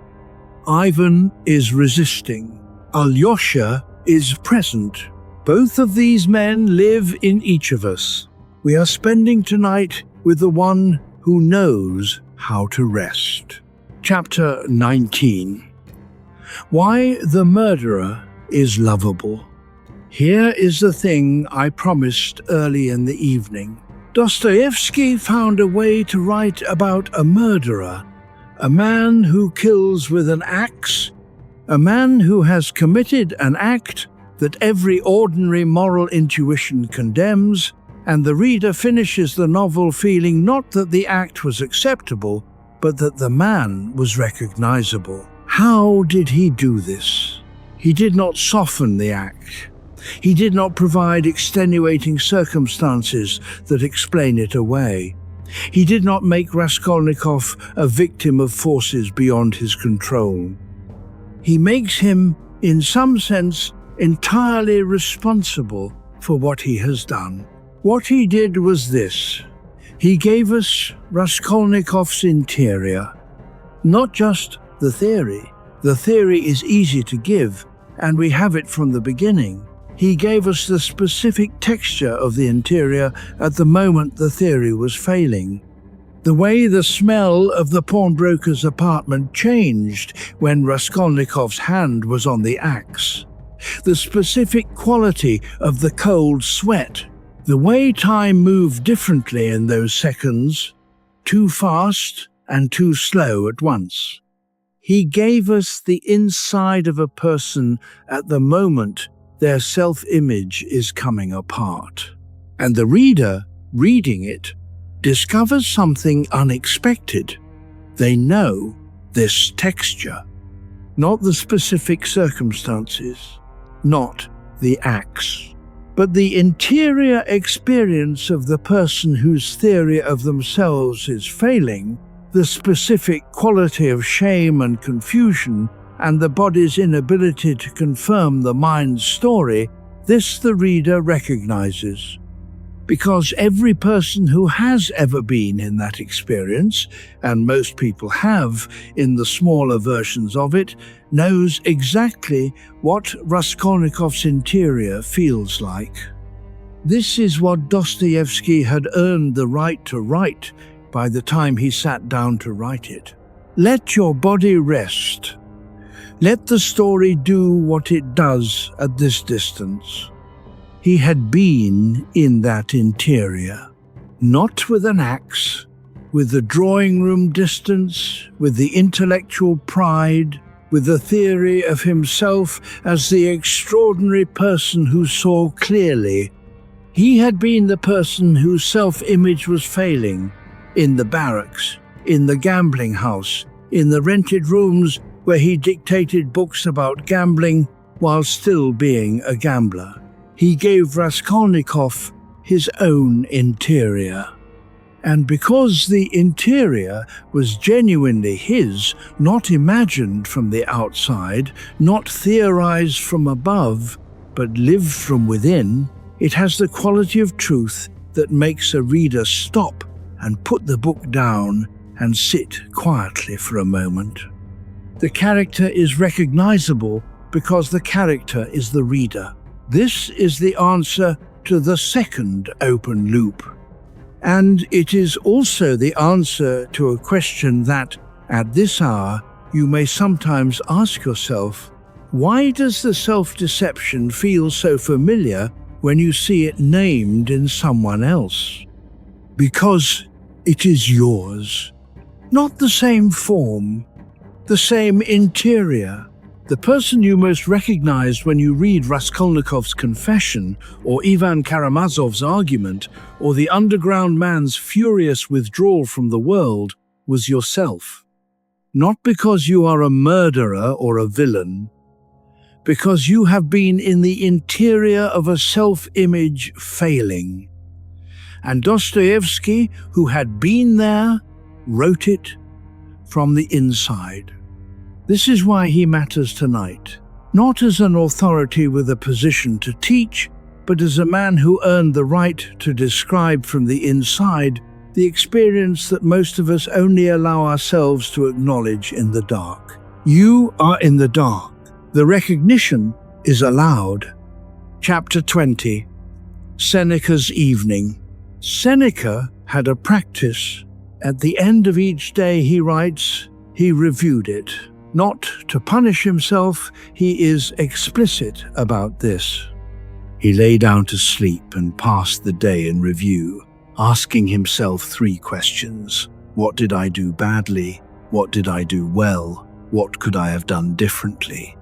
Speaker 1: Ivan is resisting. Alyosha is present. Both of these men live in each of us. We are spending tonight with the one who knows how to rest. Chapter 19. Why the Murderer is Lovable. Here is the thing I promised early in the evening. Dostoevsky found a way to write about a murderer, a man who kills with an axe, a man who has committed an act that every ordinary moral intuition condemns, and the reader finishes the novel feeling not that the act was acceptable, but that the man was recognizable. How did he do this? He did not soften the act. He did not provide extenuating circumstances that explain it away. He did not make Raskolnikov a victim of forces beyond his control. He makes him, in some sense, entirely responsible for what he has done. What he did was this. He gave us Raskolnikov's interior, not just the theory. The theory is easy to give, and we have it from the beginning. He gave us the specific texture of the interior at the moment the theory was failing. The way the smell of the pawnbroker's apartment changed when Raskolnikov's hand was on the axe. The specific quality of the cold sweat. The way time moved differently in those seconds, too fast and too slow at once. He gave us the inside of a person at the moment their self-image is coming apart. And the reader, reading it, discovers something unexpected. They know this texture, not the specific circumstances, not the acts, but the interior experience of the person whose theory of themselves is failing, the specific quality of shame and confusion, and the body's inability to confirm the mind's story. This the reader recognizes. Because every person who has ever been in that experience, and most people have in the smaller versions of it, knows exactly what Raskolnikov's interior feels like. This is what Dostoevsky had earned the right to write by the time he sat down to write it. Let your body rest. Let the story do what it does at this distance. He had been in that interior, not with an axe, with the drawing room distance, with the intellectual pride, with the theory of himself as the extraordinary person who saw clearly. He had been the person whose self-image was failing, in the barracks, in the gambling house, in the rented rooms where he dictated books about gambling while still being a gambler. He gave Raskolnikov his own interior. And because the interior was genuinely his, not imagined from the outside, not theorized from above, but lived from within, it has the quality of truth that makes a reader stop and put the book down and sit quietly for a moment. The character is recognizable because the character is the reader. This is the answer to the second open loop. And it is also the answer to a question that, at this hour, you may sometimes ask yourself, why does the self-deception feel so familiar when you see it named in someone else? Because it is yours. Not the same form, the same interior. The person you most recognized when you read Raskolnikov's confession, or Ivan Karamazov's argument, or the underground man's furious withdrawal from the world, was yourself. Not because you are a murderer or a villain, because you have been in the interior of a self-image failing. And Dostoevsky, who had been there, wrote it from the inside. This is why he matters tonight, not as an authority with a position to teach, but as a man who earned the right to describe from the inside the experience that most of us only allow ourselves to acknowledge in the dark. You are in the dark. The recognition is allowed. Chapter 20. Seneca's Evening. Seneca had a practice. At the end of each day, he writes, he reviewed it. Not to punish himself, he is explicit about this. He lay down to sleep and passed the day in review, asking himself 3 questions. What did I do badly? What did I do well? What could I have done differently?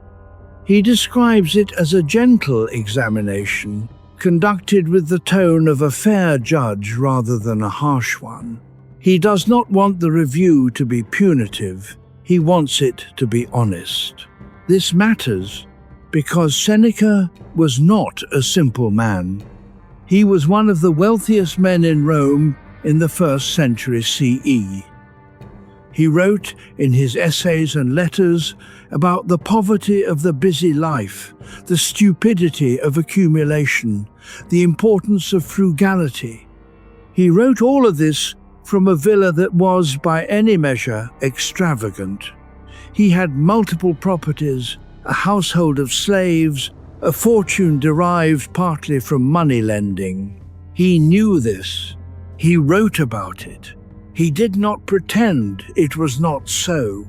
Speaker 1: He describes it as a gentle examination, conducted with the tone of a fair judge rather than a harsh one. He does not want the review to be punitive. He wants it to be honest. This matters because Seneca was not a simple man. He was one of the wealthiest men in Rome in the 1st century CE. He wrote in his essays and letters about the poverty of the busy life, the stupidity of accumulation, the importance of frugality. He wrote all of this from a villa that was, by any measure, extravagant. He had multiple properties, a household of slaves, a fortune derived partly from money lending. He knew this. He wrote about it. He did not pretend it was not so.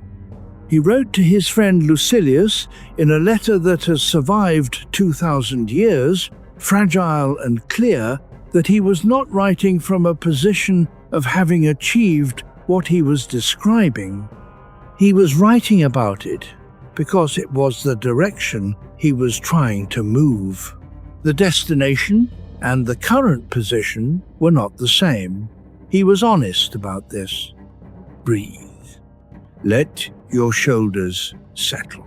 Speaker 1: He wrote to his friend Lucilius in a letter that has survived 2,000 years, fragile and clear, that he was not writing from a position of having achieved what he was describing. He was writing about it because it was the direction he was trying to move. The destination and the current position were not the same. He was honest about this. Breathe. Let your shoulders settle.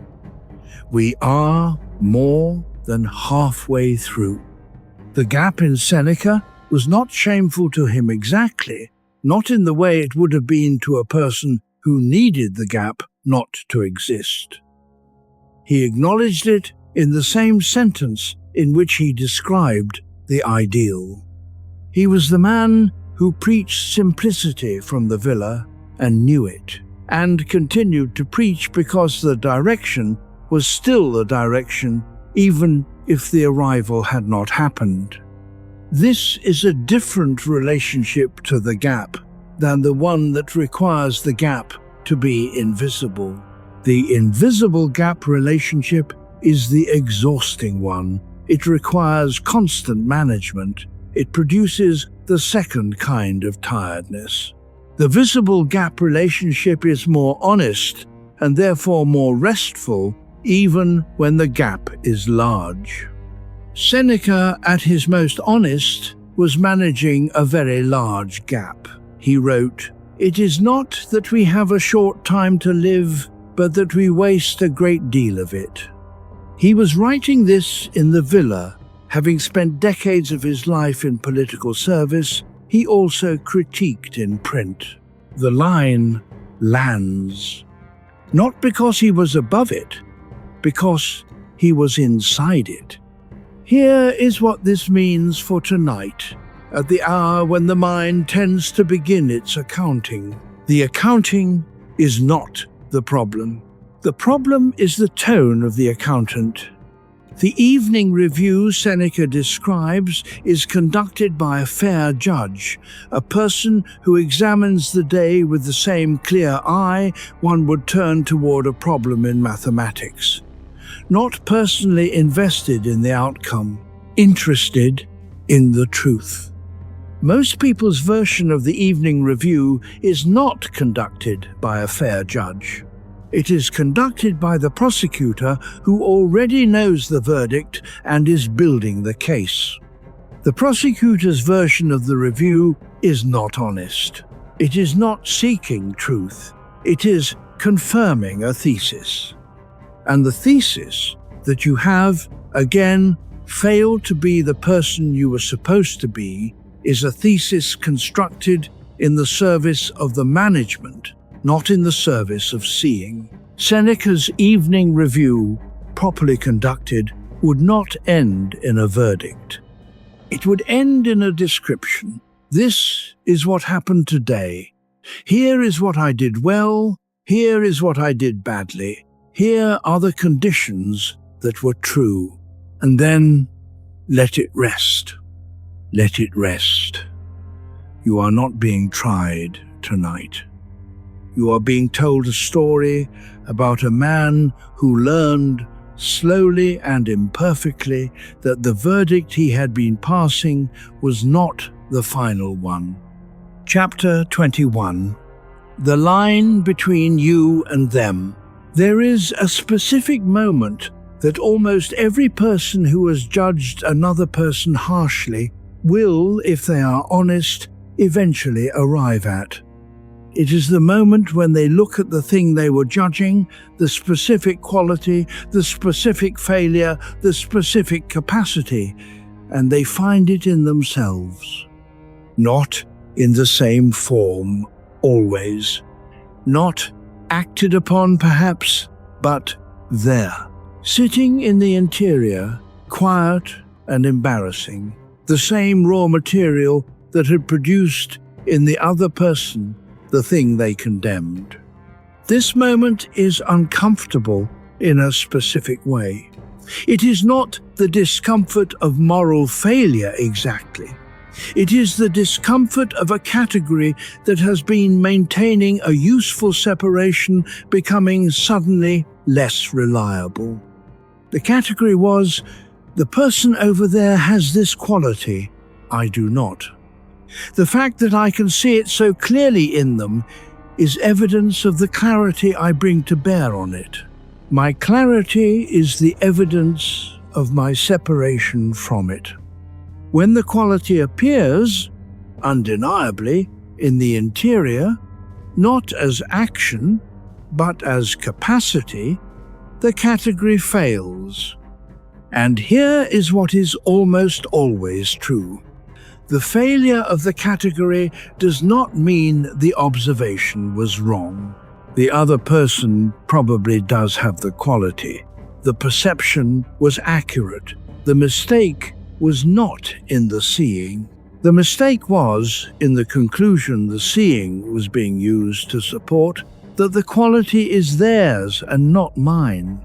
Speaker 1: We are more than halfway through. The gap in Seneca was not shameful to him exactly, not in the way it would have been to a person who needed the gap not to exist. He acknowledged it in the same sentence in which he described the ideal. He was the man who preached simplicity from the villa and knew it, and continued to preach because the direction was still the direction, even if the arrival had not happened. This is a different relationship to the gap than the one that requires the gap to be invisible. The invisible gap relationship is the exhausting one. It requires constant management. It produces the second kind of tiredness. The visible gap relationship is more honest and therefore more restful, even when the gap is large. Seneca, at his most honest, was managing a very large gap. He wrote, "It is not that we have a short time to live, but that we waste a great deal of it." He was writing this in the villa. Having spent decades of his life in political service, he also critiqued in print. The line lands, not because he was above it, because he was inside it. Here is what this means for tonight, at the hour when the mind tends to begin its accounting. The accounting is not the problem. The problem is the tone of the accountant. The evening review Seneca describes is conducted by a fair judge, a person who examines the day with the same clear eye one would turn toward a problem in mathematics. Not personally invested in the outcome, interested in the truth. Most people's version of the evening review is not conducted by a fair judge. It is conducted by the prosecutor who already knows the verdict and is building the case. The prosecutor's version of the review is not honest. It is not seeking truth. It is confirming a thesis. And the thesis that you have, again, failed to be the person you were supposed to be is a thesis constructed in the service of the management, not in the service of seeing. Seneca's evening review, properly conducted, would not end in a verdict. It would end in a description. This is what happened today. Here is what I did well. Here is what I did badly. Here are the conditions that were true. And then let it rest. Let it rest. You are not being tried tonight. You are being told a story about a man who learned slowly and imperfectly that the verdict he had been passing was not the final one. Chapter 21. The line between you and them. There is a specific moment that almost every person who has judged another person harshly will, if they are honest, eventually arrive at. It is the moment when they look at the thing they were judging, the specific quality, the specific failure, the specific capacity, and they find it in themselves. Not in the same form, always. Not acted upon, perhaps, but there. Sitting in the interior, quiet and embarrassing. The same raw material that had produced in the other person the thing they condemned. This moment is uncomfortable in a specific way. It is not the discomfort of moral failure exactly. It is the discomfort of a category that has been maintaining a useful separation becoming suddenly less reliable. The category was, the person over there has this quality, I do not. The fact that I can see it so clearly in them is evidence of the clarity I bring to bear on it. My clarity is the evidence of my separation from it. When the quality appears, undeniably, in the interior, not as action, but as capacity, the category fails. And here is what is almost always true. The failure of the category does not mean the observation was wrong. The other person probably does have the quality. The perception was accurate. The mistake was not in the seeing. The mistake was in the conclusion the seeing was being used to support that the quality is theirs and not mine.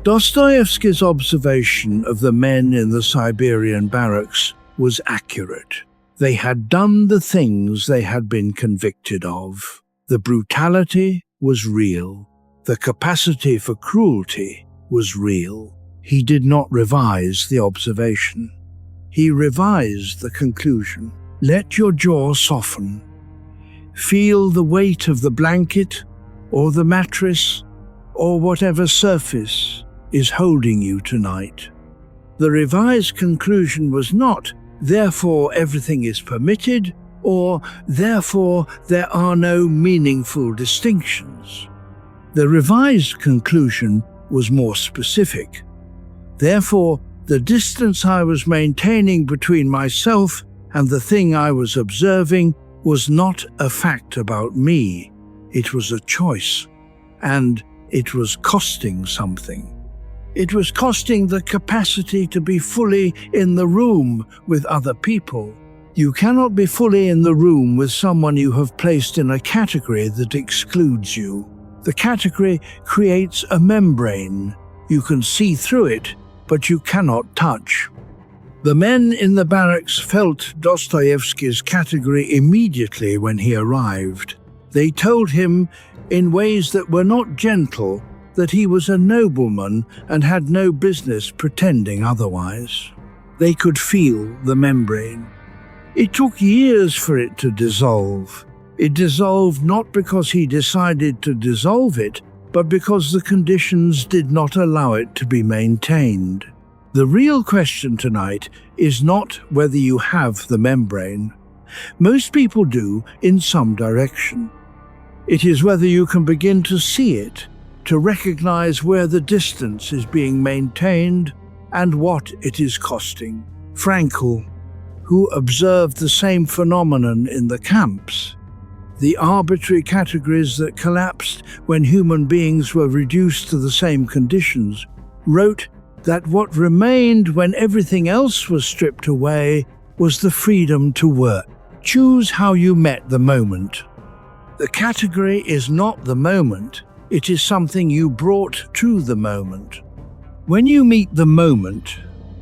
Speaker 1: Dostoevsky's observation of the men in the Siberian barracks was accurate. They had done the things they had been convicted of. The brutality was real. The capacity for cruelty was real. He did not revise the observation. He revised the conclusion. Let your jaw soften. Feel the weight of the blanket or the mattress or whatever surface is holding you tonight. The revised conclusion was not, therefore everything is permitted, or therefore there are no meaningful distinctions. The revised conclusion was more specific. Therefore, the distance I was maintaining between myself and the thing I was observing was not a fact about me. It was a choice, and it was costing something. It was costing the capacity to be fully in the room with other people. You cannot be fully in the room with someone you have placed in a category that excludes you. The category creates a membrane. You can see through it, but you cannot touch. The men in the barracks felt Dostoevsky's category immediately when he arrived. They told him, in ways that were not gentle, that he was a nobleman and had no business pretending otherwise. They could feel the membrane. It took years for it to dissolve. It dissolved not because he decided to dissolve it, but because the conditions did not allow it to be maintained. The real question tonight is not whether you have the membrane. Most people do in some direction. It is whether you can begin to see it, to recognize where the distance is being maintained and what it is costing. Frankl, who observed the same phenomenon in the camps, the arbitrary categories that collapsed when human beings were reduced to the same conditions, wrote that what remained when everything else was stripped away was the freedom to work. Choose how you met the moment. The category is not the moment, it is something you brought to the moment. When you meet the moment,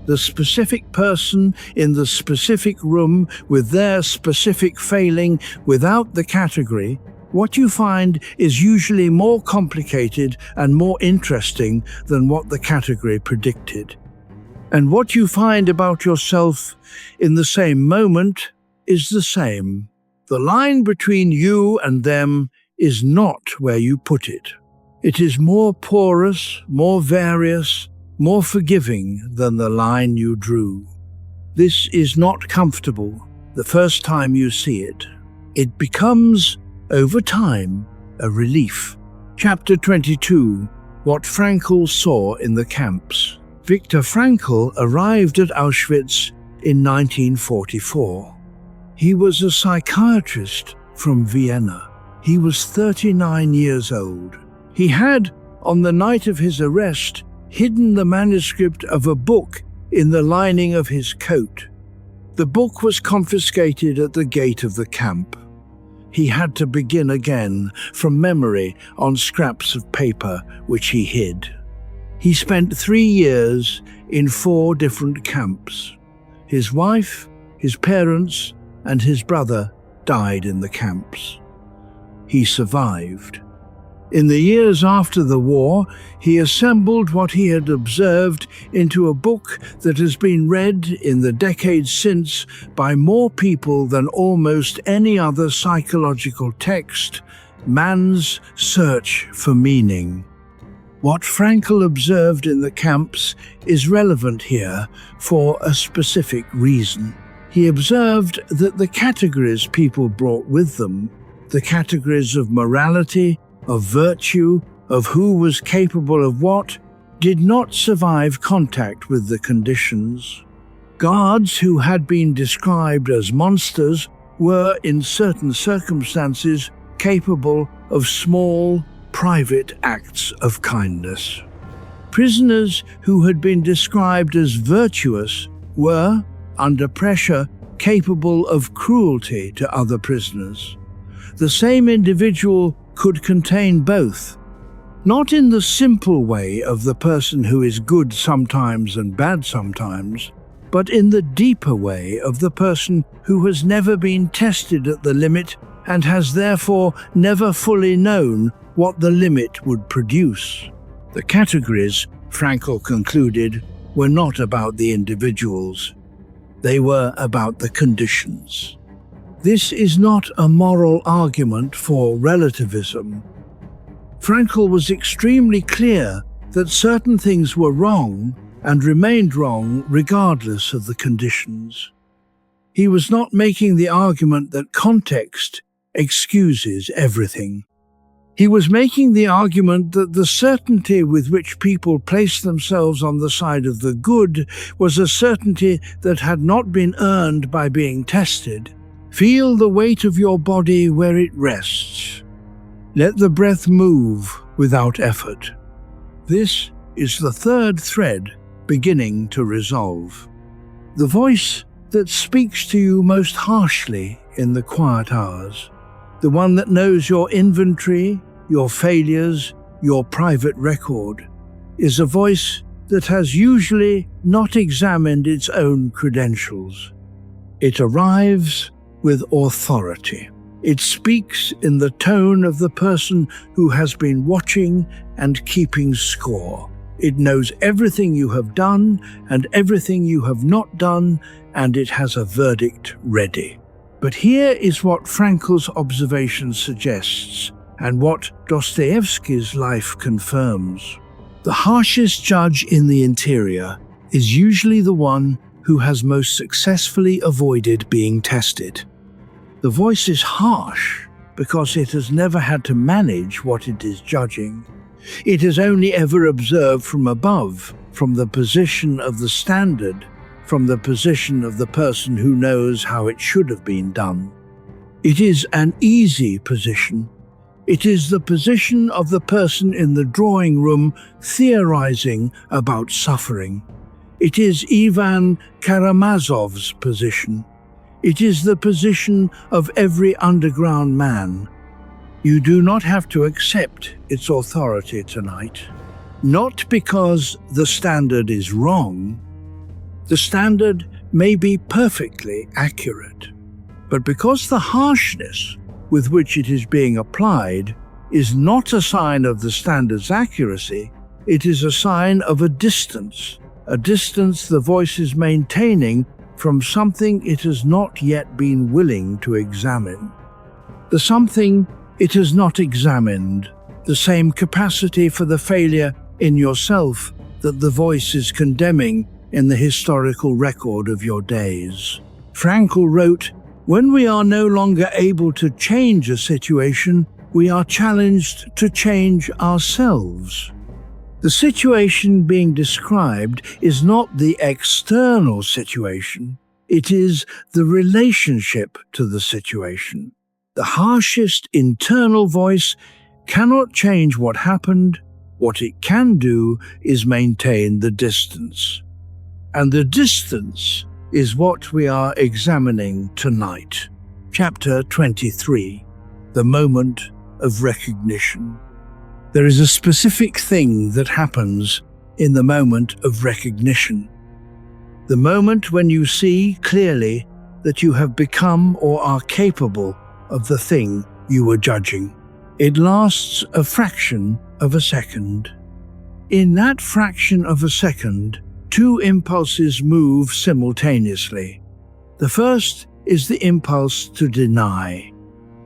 Speaker 1: the specific person in the specific room with their specific failing without the category, what you find is usually more complicated and more interesting than what the category predicted. And what you find about yourself in the same moment is the same. The line between you and them is not where you put it. It is more porous, more various, more forgiving than the line you drew. This is not comfortable the first time you see it. It becomes, over time, a relief. Chapter 22. What Frankl saw in the camps. Viktor Frankl arrived at Auschwitz in 1944. He was a psychiatrist from Vienna. He was 39 years old. He had, on the night of his arrest, hidden the manuscript of a book in the lining of his coat. The book was confiscated at the gate of the camp. He had to begin again from memory on scraps of paper which he hid. He spent 3 years in 4 different camps. His wife, his parents, and his brother died in the camps. He survived. In the years after the war, he assembled what he had observed into a book that has been read in the decades since by more people than almost any other psychological text, Man's Search for Meaning. What Frankl observed in the camps is relevant here for a specific reason. He observed that the categories people brought with them, the categories of morality, of virtue, of who was capable of what, did not survive contact with the conditions. Guards who had been described as monsters were, in certain circumstances, capable of small, private acts of kindness. Prisoners who had been described as virtuous were, under pressure, capable of cruelty to other prisoners. The same individual could contain both, not in the simple way of the person who is good sometimes and bad sometimes, but in the deeper way of the person who has never been tested at the limit and has therefore never fully known what the limit would produce. The categories, Frankl concluded, were not about the individuals. They were about the conditions. This is not a moral argument for relativism. Frankl was extremely clear that certain things were wrong and remained wrong regardless of the conditions. He was not making the argument that context excuses everything. He was making the argument that the certainty with which people placed themselves on the side of the good was a certainty that had not been earned by being tested. Feel the weight of your body where it rests. Let the breath move without effort. This is the third thread beginning to resolve. The voice that speaks to you most harshly in the quiet hours, the one that knows your inventory, your failures, your private record, is a voice that has usually not examined its own credentials. It arrives with authority. It speaks in the tone of the person who has been watching and keeping score. It knows everything you have done and everything you have not done, and it has a verdict ready. But here is what Frankl's observation suggests, and what Dostoevsky's life confirms. The harshest judge in the interior is usually the one who has most successfully avoided being tested. The voice is harsh because it has never had to manage what it is judging. It has only ever observed from above, from the position of the standard, from the position of the person who knows how it should have been done. It is an easy position. It is the position of the person in the drawing room theorizing about suffering. It is Ivan Karamazov's position. It is the position of every underground man. You do not have to accept its authority tonight. Not because the standard is wrong. The standard may be perfectly accurate, but because the harshness with which it is being applied is not a sign of the standard's accuracy, it is a sign of a distance the voice is maintaining from something it has not yet been willing to examine. The something it has not examined, the same capacity for the failure in yourself that the voice is condemning in the historical record of your days. Frankl wrote, "When we are no longer able to change a situation, we are challenged to change ourselves." The situation being described is not the external situation, it is the relationship to the situation. The harshest internal voice cannot change what happened. What it can do is maintain the distance. And the distance is what we are examining tonight. Chapter 23, The Moment of Recognition. There is a specific thing that happens in the moment of recognition. The moment when you see clearly that you have become or are capable of the thing you were judging. It lasts a fraction of a second. In that fraction of a second, two impulses move simultaneously. The first is the impulse to deny.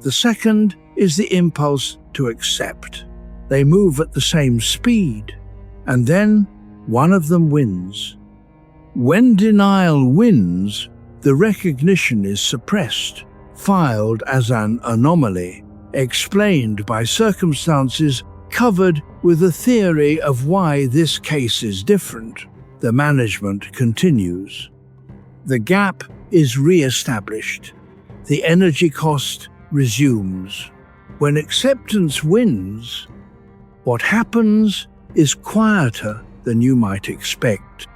Speaker 1: The second is the impulse to accept. They move at the same speed, and then one of them wins. When denial wins, the recognition is suppressed, filed as an anomaly, explained by circumstances, covered with a theory of why this case is different. The management continues. The gap is re-established. The energy cost resumes. When acceptance wins, what happens is quieter than you might expect.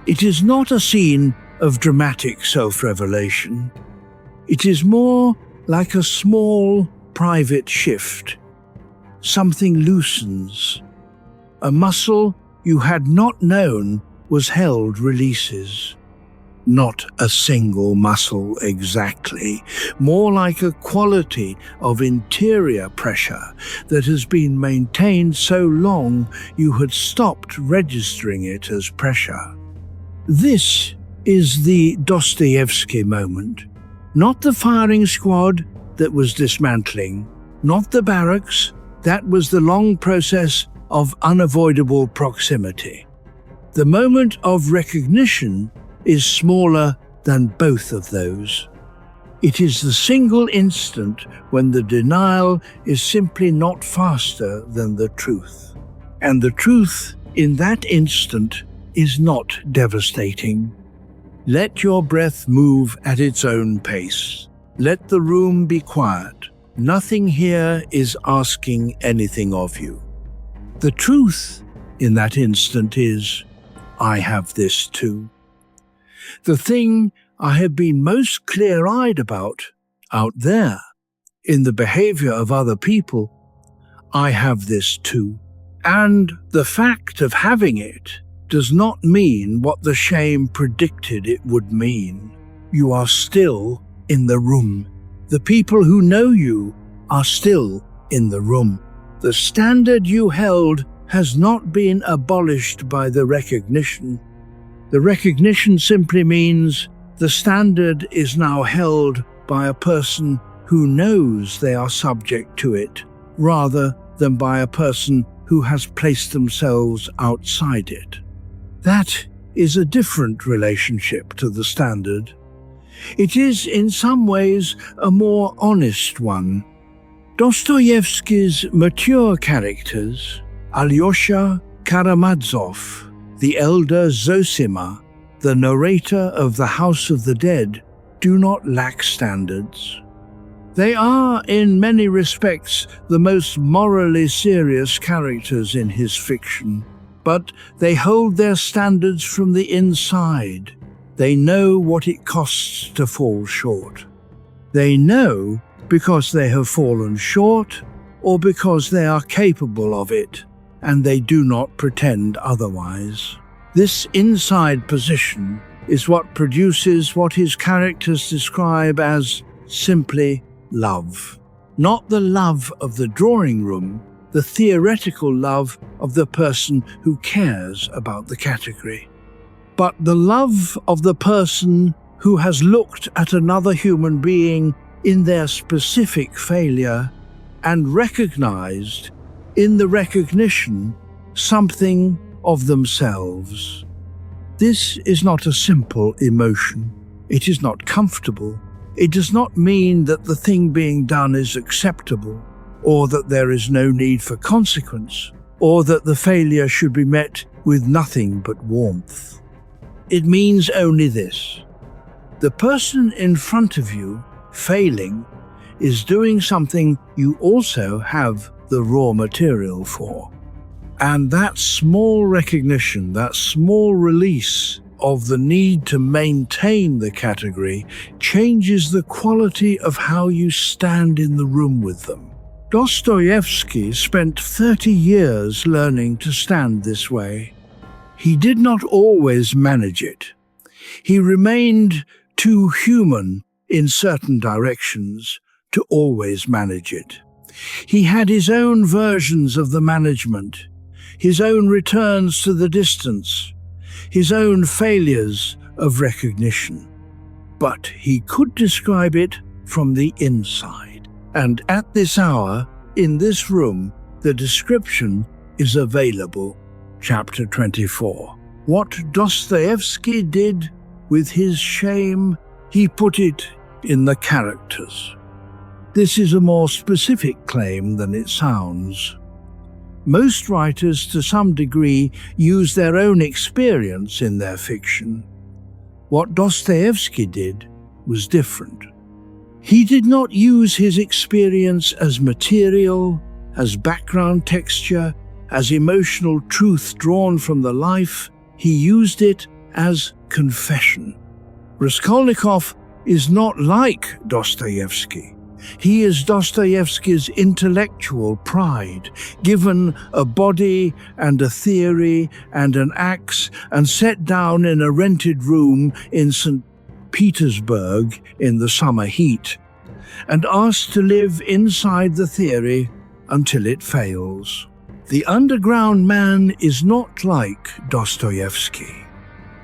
Speaker 1: It is not a scene of dramatic self-revelation. It is more like a small, private shift. Something loosens. A muscle you had not known was held releases. Not a single muscle exactly, more like a quality of interior pressure that has been maintained so long you had stopped registering it as pressure. This is the Dostoevsky moment. Not the firing squad that was dismantling, not the barracks, that was the long process of unavoidable proximity. The moment of recognition is smaller than both of those. It is the single instant when the denial is simply not faster than the truth. And the truth in that instant is not devastating. Let your breath move at its own pace. Let the room be quiet. Nothing here is asking anything of you. The truth in that instant is, I have this too. The thing I have been most clear-eyed about, out there, in the behavior of other people, I have this too. And the fact of having it does not mean what the shame predicted it would mean. You are still in the room. The people who know you are still in the room. The standard you held has not been abolished by the recognition. The recognition simply means the standard is now held by a person who knows they are subject to it, rather than by a person who has placed themselves outside it. That is a different relationship to the standard. It is in some ways a more honest one. Dostoevsky's mature characters, Alyosha, Karamazov, the elder Zosima, the narrator of The House of the Dead, do not lack standards. They are, in many respects, the most morally serious characters in his fiction, but they hold their standards from the inside. They know what it costs to fall short. They know because they have fallen short, or because they are capable of it, and they do not pretend otherwise. This inside position is what produces what his characters describe as simply love. Not the love of the drawing room, the theoretical love of the person who cares about the category, but the love of the person who has looked at another human being in their specific failure and recognized in the recognition something of themselves. This is not a simple emotion. It is not comfortable. It does not mean that the thing being done is acceptable, or that there is no need for consequence, or that the failure should be met with nothing but warmth. It means only this: the person in front of you, failing, is doing something you also have the raw material for. And that small recognition, that small release of the need to maintain the category changes the quality of how you stand in the room with them. Dostoevsky spent 30 years learning to stand this way. He did not always manage it. He remained too human in certain directions to always manage it. He had his own versions of the management, his own returns to the distance, his own failures of recognition. But he could describe it from the inside. And at this hour, in this room, the description is available. Chapter 24. What Dostoevsky did with his shame, he put it in the characters. This is a more specific claim than it sounds. Most writers, to some degree, use their own experience in their fiction. What Dostoevsky did was different. He did not use his experience as material, as background texture, as emotional truth drawn from the life. He used it as confession. Raskolnikov is not like Dostoevsky. He is Dostoevsky's intellectual pride, given a body and a theory and an axe and set down in a rented room in St. Petersburg in the summer heat, and asked to live inside the theory until it fails. The underground man is not like Dostoevsky.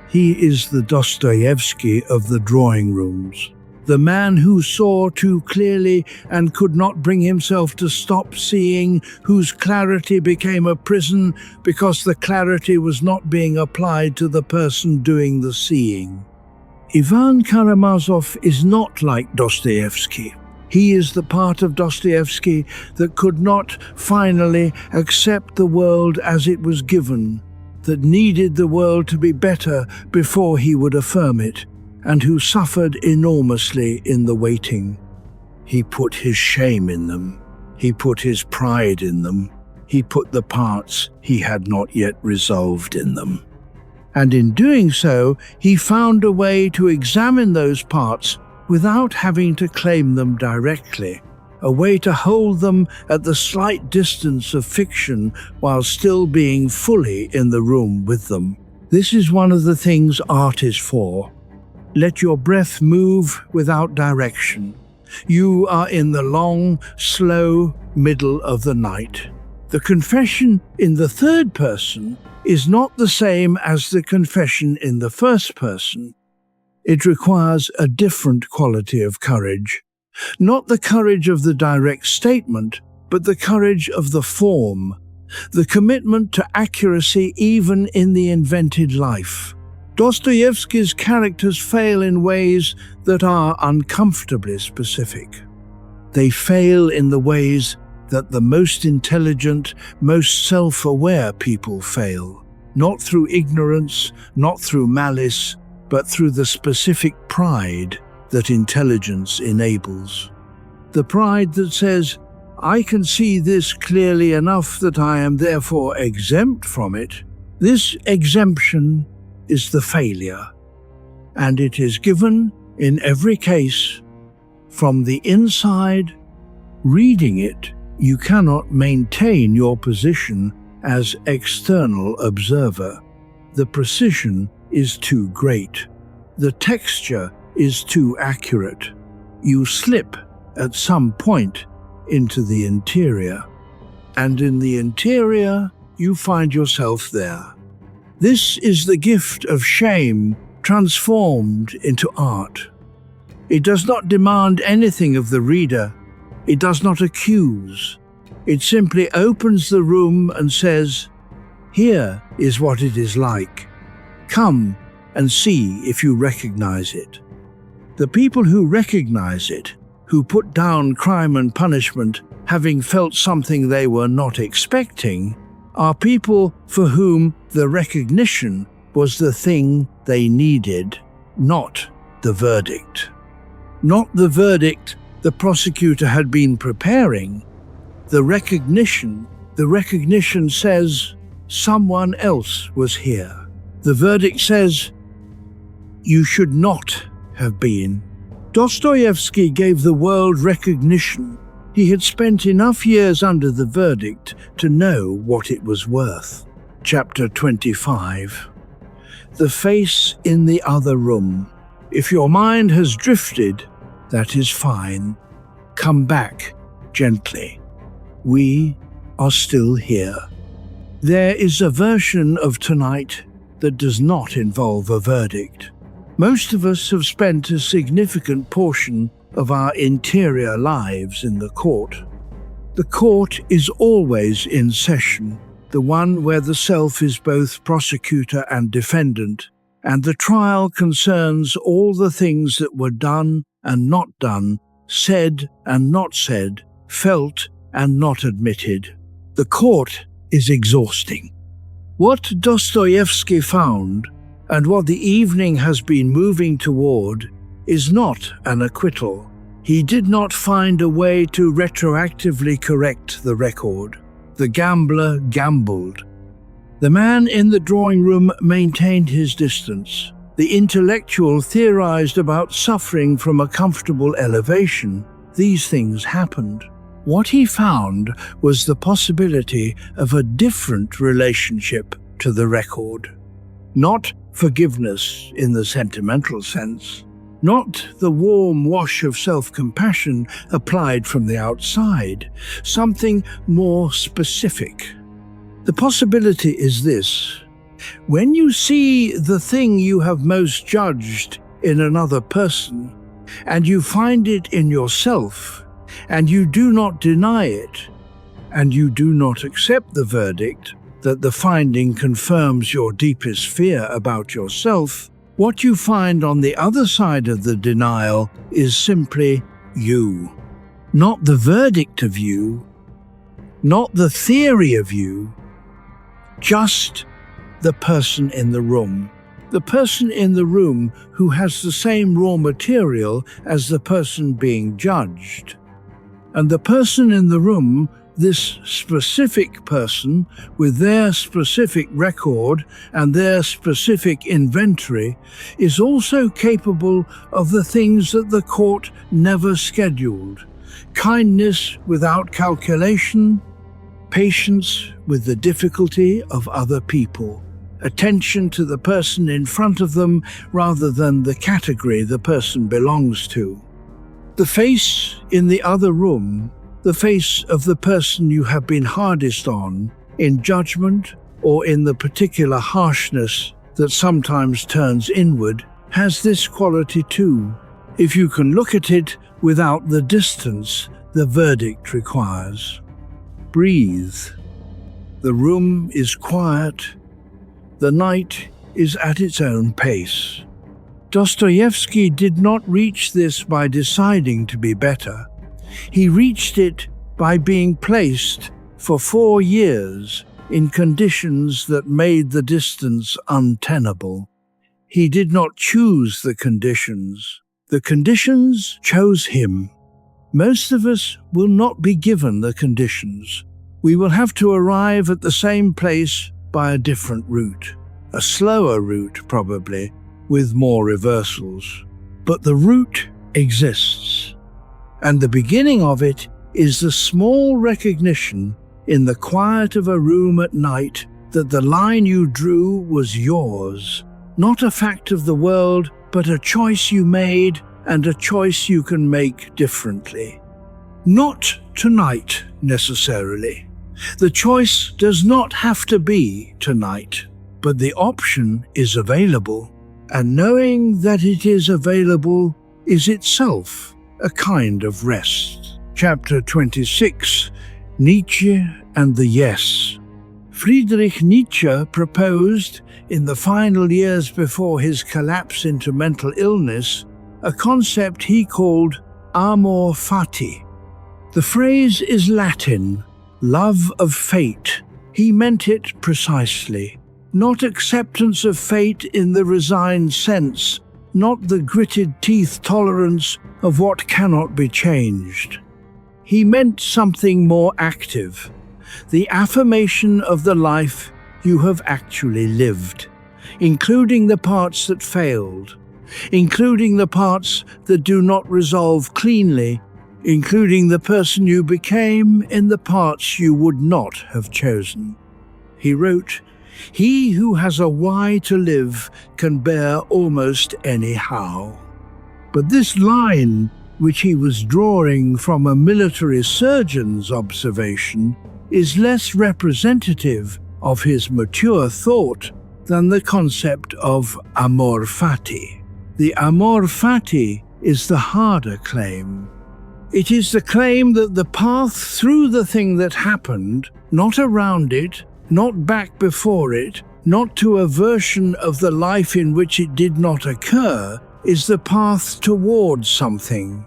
Speaker 1: He is the Dostoevsky of the drawing rooms. The man who saw too clearly and could not bring himself to stop seeing, whose clarity became a prison because the clarity was not being applied to the person doing the seeing. Ivan Karamazov is not like Dostoevsky. He is the part of Dostoevsky that could not finally accept the world as it was given, that needed the world to be better before he would affirm it, and who suffered enormously in the waiting. He put his shame in them. He put his pride in them. He put the parts he had not yet resolved in them. And in doing so, he found a way to examine those parts without having to claim them directly, a way to hold them at the slight distance of fiction while still being fully in the room with them. This is one of the things art is for. Let your breath move without direction. You are in the long, slow middle of the night. The confession in the third person is not the same as the confession in the first person. It requires a different quality of courage. Not the courage of the direct statement, but the courage of the form, the commitment to accuracy even in the invented life. Dostoevsky's characters fail in ways that are uncomfortably specific. They fail in the ways that the most intelligent, most self-aware people fail, not through ignorance, not through malice, but through the specific pride that intelligence enables. The pride that says, I can see this clearly enough that I am therefore exempt from it. This exemption is the failure, and it is given in every case from the inside. Reading it, you cannot maintain your position as external observer. The precision is too great. The texture is too accurate. You slip at some point into the interior, and in the interior you find yourself there. This is the gift of shame transformed into art. It does not demand anything of the reader. It does not accuse. It simply opens the room and says, "Here is what it is like. Come and see if you recognize it." The people who recognize it, who put down crime and punishment, having felt something they were not expecting, are people for whom the recognition was the thing they needed, not the verdict. Not the verdict the prosecutor had been preparing. The recognition says someone else was here. The verdict says, you should not have been. Dostoevsky gave the world recognition. He had spent enough years under the verdict to know what it was worth. Chapter 25. The face in the other room. If your mind has drifted, that is fine. Come back gently. We are still here. There is a version of tonight that does not involve a verdict. Most of us have spent a significant portion of our interior lives in the court. The court is always in session, the one where the self is both prosecutor and defendant, and the trial concerns all the things that were done and not done, said and not said, felt and not admitted. The court is exhausting. What Dostoevsky found, and what the evening has been moving toward, is not an acquittal. He did not find a way to retroactively correct the record. The gambler gambled. The man in the drawing room maintained his distance. The intellectual theorized about suffering from a comfortable elevation. These things happened. What he found was the possibility of a different relationship to the record. Not forgiveness in the sentimental sense. Not the warm wash of self-compassion applied from the outside. Something more specific. The possibility is this. When you see the thing you have most judged in another person, and you find it in yourself, and you do not deny it, and you do not accept the verdict that the finding confirms your deepest fear about yourself, what you find on the other side of the denial is simply you. Not the verdict of you, not the theory of you, just the person in the room. The person in the room who has the same raw material as the person being judged. And the person in the room, this specific person with their specific record and their specific inventory, is also capable of the things that the court never scheduled. Kindness without calculation, patience with the difficulty of other people, attention to the person in front of them rather than the category the person belongs to. The face in the other room, the face of the person you have been hardest on, in judgment or in the particular harshness that sometimes turns inward, has this quality too, if you can look at it without the distance the verdict requires. Breathe. The room is quiet. The night is at its own pace. Dostoevsky did not reach this by deciding to be better. He reached it by being placed for 4 years in conditions that made the distance untenable. He did not choose the conditions. The conditions chose him. Most of us will not be given the conditions. We will have to arrive at the same place by a different route. A slower route, probably, with more reversals. But the route exists. And the beginning of it is the small recognition in the quiet of a room at night that the line you drew was yours, not a fact of the world, but a choice you made and a choice you can make differently. Not tonight, necessarily. The choice does not have to be tonight, but the option is available, and knowing that it is available is itself a kind of rest. Chapter 26, Nietzsche and the Yes. Friedrich Nietzsche proposed, in the final years before his collapse into mental illness, a concept he called amor fati. The phrase is Latin, love of fate. He meant it precisely. Not acceptance of fate in the resigned sense, not the gritted teeth tolerance of what cannot be changed. He meant something more active, the affirmation of the life you have actually lived, including the parts that failed, including the parts that do not resolve cleanly, including the person you became in the parts you would not have chosen. He wrote, "He who has a why to live can bear almost any how." But this line, which he was drawing from a military surgeon's observation, is less representative of his mature thought than the concept of amor fati. The amor fati is the harder claim. It is the claim that the path through the thing that happened, not around it, not back before it, not to a version of the life in which it did not occur, is the path towards something.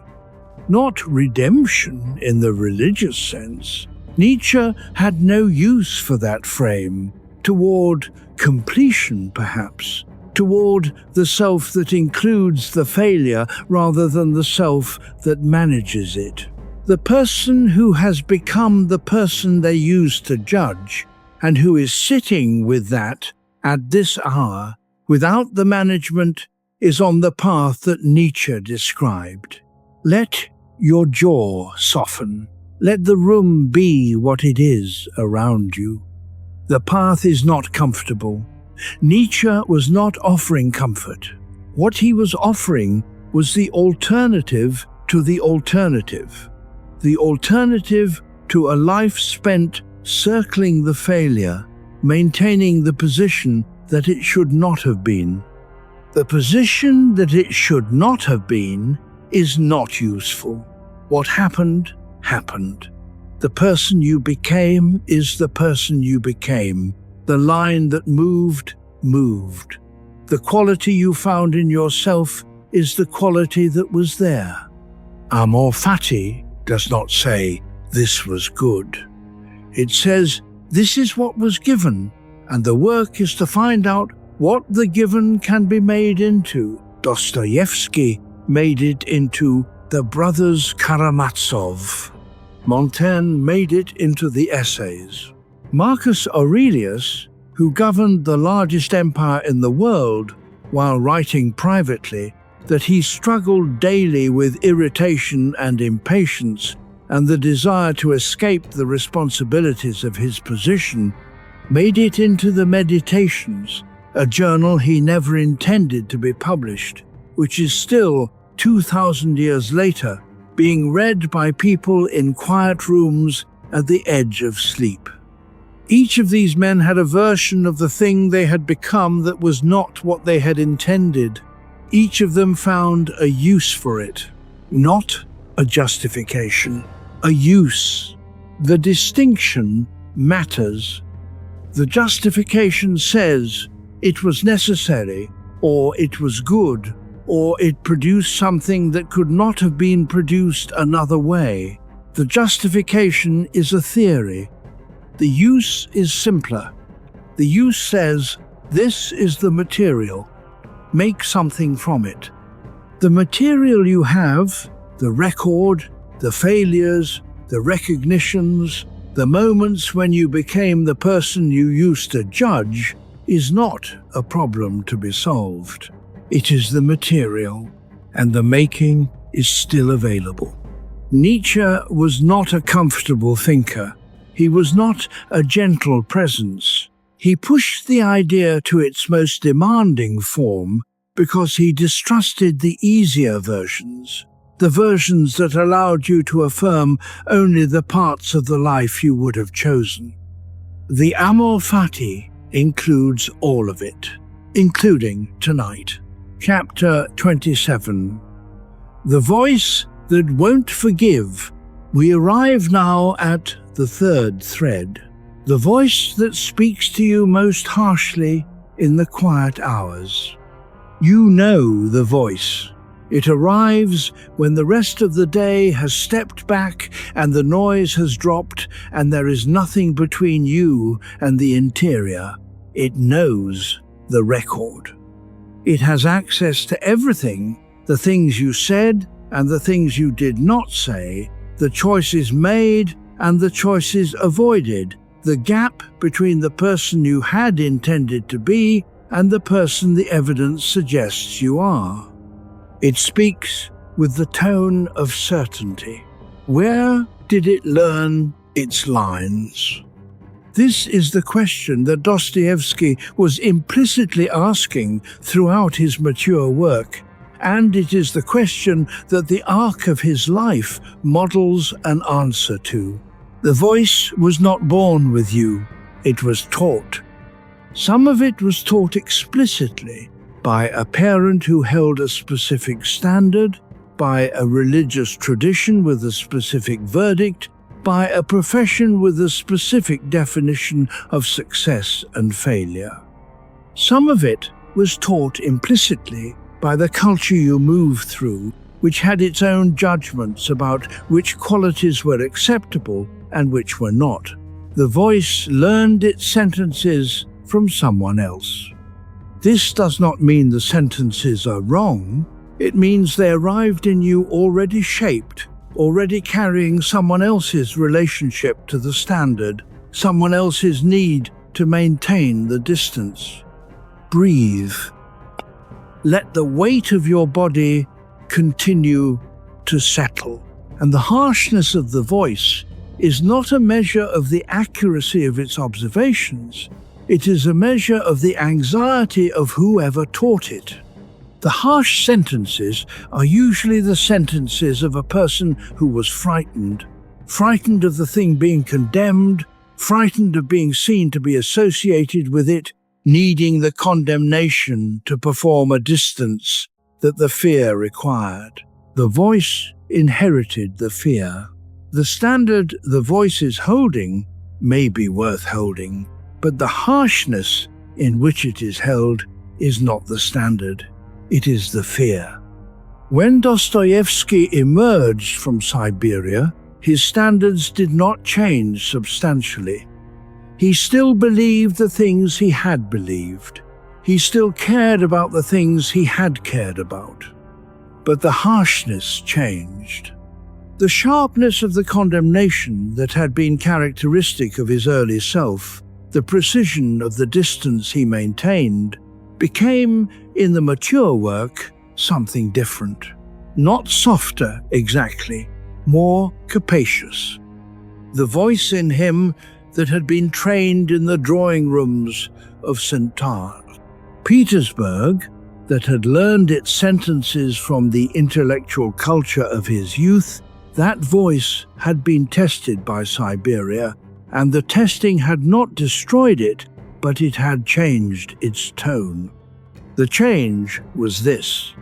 Speaker 1: Not redemption in the religious sense. Nietzsche had no use for that frame. Toward completion, perhaps. Toward the self that includes the failure rather than the self that manages it. The person who has become the person they used to judge, and who is sitting with that at this hour, without the management, is on the path that Nietzsche described. Let your jaw soften. Let the room be what it is around you. The path is not comfortable. Nietzsche was not offering comfort. What he was offering was the alternative to the alternative. The alternative to a life spent circling the failure, maintaining the position that it should not have been. The position that it should not have been is not useful. What happened, happened. The person you became is the person you became. The line that moved, moved. The quality you found in yourself is the quality that was there. Amor fati does not say, "This was good." It says, "This is what was given, and the work is to find out what the given can be made into." Dostoevsky made it into the Brothers Karamazov. Montaigne made it into the essays. Marcus Aurelius, who governed the largest empire in the world while writing privately, that he struggled daily with irritation and impatience and the desire to escape the responsibilities of his position, made it into the Meditations, a journal he never intended to be published, which is still, 2,000 years later, being read by people in quiet rooms at the edge of sleep. Each of these men had a version of the thing they had become that was not what they had intended. Each of them found a use for it, not a justification, a use. The distinction matters. The justification says it was necessary, or it was good, or it produced something that could not have been produced another way. The justification is a theory. The use is simpler. The use says, this is the material. Make something from it. The material you have, the record, the failures, the recognitions, the moments when you became the person you used to judge, is not a problem to be solved. It is the material, and the making is still available. Nietzsche was not a comfortable thinker. He was not a gentle presence. He pushed the idea to its most demanding form because he distrusted the easier versions, the versions that allowed you to affirm only the parts of the life you would have chosen. The Amor Fati includes all of it, including tonight. Chapter 27. The Voice That Won't Forgive. We arrive now at the third thread. The voice that speaks to you most harshly in the quiet hours. You know the voice. It arrives when the rest of the day has stepped back and the noise has dropped and there is nothing between you and the interior. It knows the record. It has access to everything, the things you said and the things you did not say, the choices made and the choices avoided, the gap between the person you had intended to be and the person the evidence suggests you are. It speaks with the tone of certainty. Where did it learn its lines? This is the question that Dostoevsky was implicitly asking throughout his mature work, and it is the question that the arc of his life models an answer to. The voice was not born with you, it was taught. Some of it was taught explicitly by a parent who held a specific standard, by a religious tradition with a specific verdict, by a profession with a specific definition of success and failure. Some of it was taught implicitly by the culture you moved through, which had its own judgments about which qualities were acceptable and which were not. The voice learned its sentences from someone else. This does not mean the sentences are wrong. It means they arrived in you already shaped, already carrying someone else's relationship to the standard, someone else's need to maintain the distance. Breathe. Let the weight of your body continue to settle. And the harshness of the voice is not a measure of the accuracy of its observations. It is a measure of the anxiety of whoever taught it. The harsh sentences are usually the sentences of a person who was frightened of the thing being condemned, frightened of being seen to be associated with it, needing the condemnation to perform a distance that the fear required. The voice inherited the fear. The standard the voice is holding may be worth holding, but the harshness in which it is held is not the standard. It is the fear. When Dostoevsky emerged from Siberia, his standards did not change substantially. He still believed the things he had believed. He still cared about the things he had cared about. But the harshness changed. The sharpness of the condemnation that had been characteristic of his early self, the precision of the distance he maintained, became, in the mature work, something different. Not softer exactly, more capacious. The voice in him that had been trained in the drawing rooms of St. Petersburg, that had learned its sentences from the intellectual culture of his youth, that voice had been tested by Siberia, and the testing had not destroyed it, but it had changed its tone. The change was this.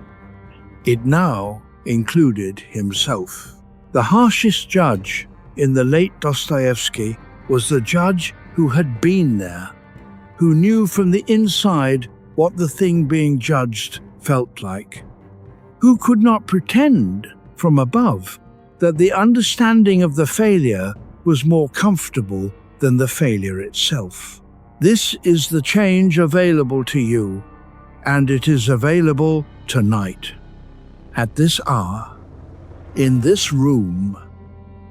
Speaker 1: It now included himself. The harshest judge in the late Dostoevsky was the judge who had been there, who knew from the inside what the thing being judged felt like, who could not pretend from above that the understanding of the failure was more comfortable than the failure itself. This is the change available to you, and it is available tonight, at this hour, in this room.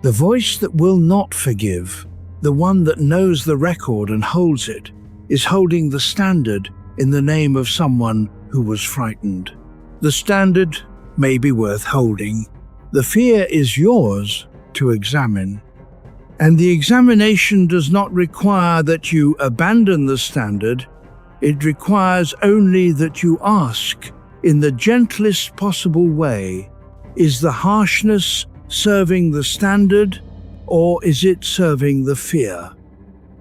Speaker 1: The voice that will not forgive, the one that knows the record and holds it, is holding the standard in the name of someone who was frightened. The standard may be worth holding. The fear is yours to examine. And the examination does not require that you abandon the standard. It requires only that you ask, in the gentlest possible way, is the harshness serving the standard, or is it serving the fear?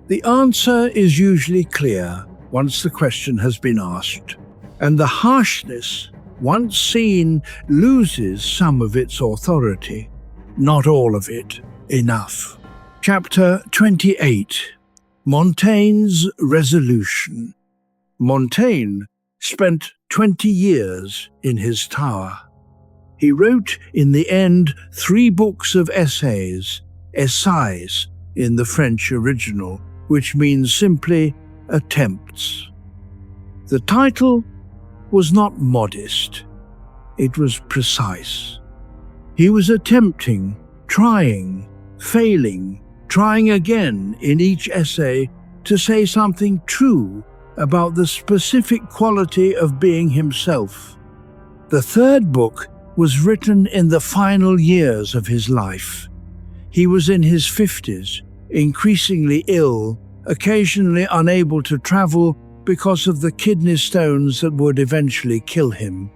Speaker 1: The answer is usually clear once the question has been asked, and the harshness, once seen, loses some of its authority. Not all of it. Enough. Chapter 28. Montaigne's Resolution. Montaigne spent 20 years in his tower. He wrote, in the end, 3 books of essays, essays in the French original, which means simply attempts. The title was not modest, it was precise. He was attempting, trying, failing, trying again in each essay to say something true about the specific quality of being himself. The 3rd book was written in the final years of his life. He was in his 50s, increasingly ill, occasionally unable to travel because of the kidney stones that would eventually kill him.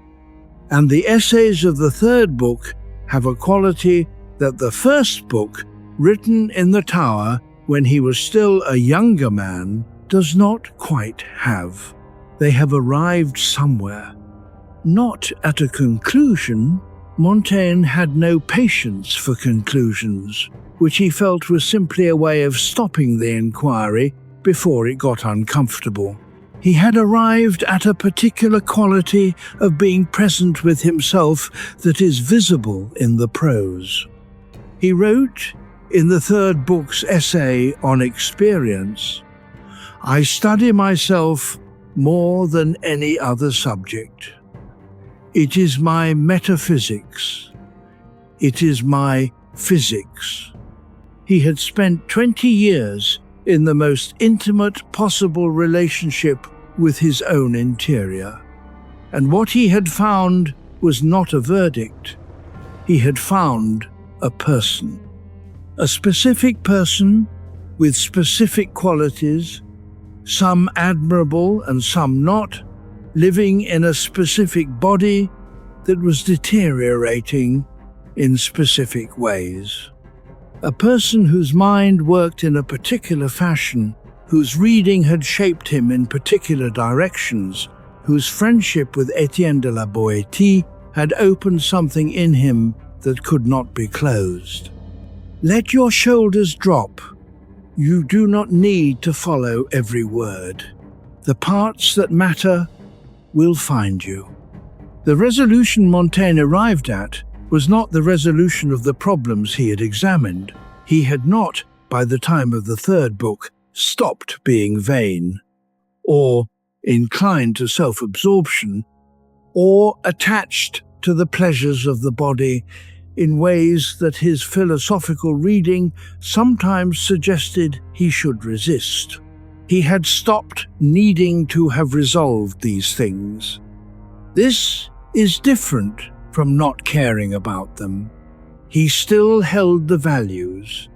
Speaker 1: And the essays of the 3rd book have a quality that the 1st book, written in the tower when he was still a younger man, does not quite have. They have arrived somewhere. Not at a conclusion. Montaigne had no patience for conclusions, which he felt was simply a way of stopping the inquiry before it got uncomfortable. He had arrived at a particular quality of being present with himself that is visible in the prose. He wrote, in the 3rd book's essay on experience, "I study myself more than any other subject. It is my metaphysics. It is my physics." He had spent 20 years in the most intimate possible relationship with his own interior. And what he had found was not a verdict. He had found a person. A specific person with specific qualities, some admirable and some not, living in a specific body that was deteriorating in specific ways. A person whose mind worked in a particular fashion, whose reading had shaped him in particular directions, whose friendship with Etienne de la Boétie had opened something in him that could not be closed. Let your shoulders drop. You do not need to follow every word. The parts that matter will find you. The resolution Montaigne arrived at was not the resolution of the problems he had examined. He had not, by the time of the 3rd book, stopped being vain, or inclined to self-absorption, or attached to the pleasures of the body in ways that his philosophical reading sometimes suggested he should resist. He had stopped needing to have resolved these things. This is different from not caring about them. He still held the values.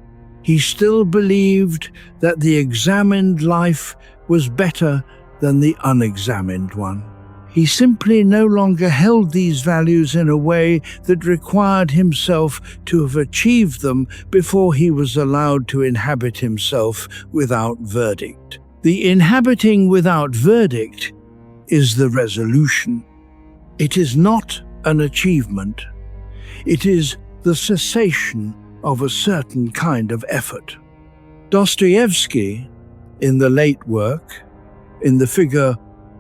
Speaker 1: He still believed that the examined life was better than the unexamined one. He simply no longer held these values in a way that required himself to have achieved them before he was allowed to inhabit himself without verdict. The inhabiting without verdict is the resolution. It is not an achievement. It is the cessation of a certain kind of effort. Dostoevsky, in the late work, in the figure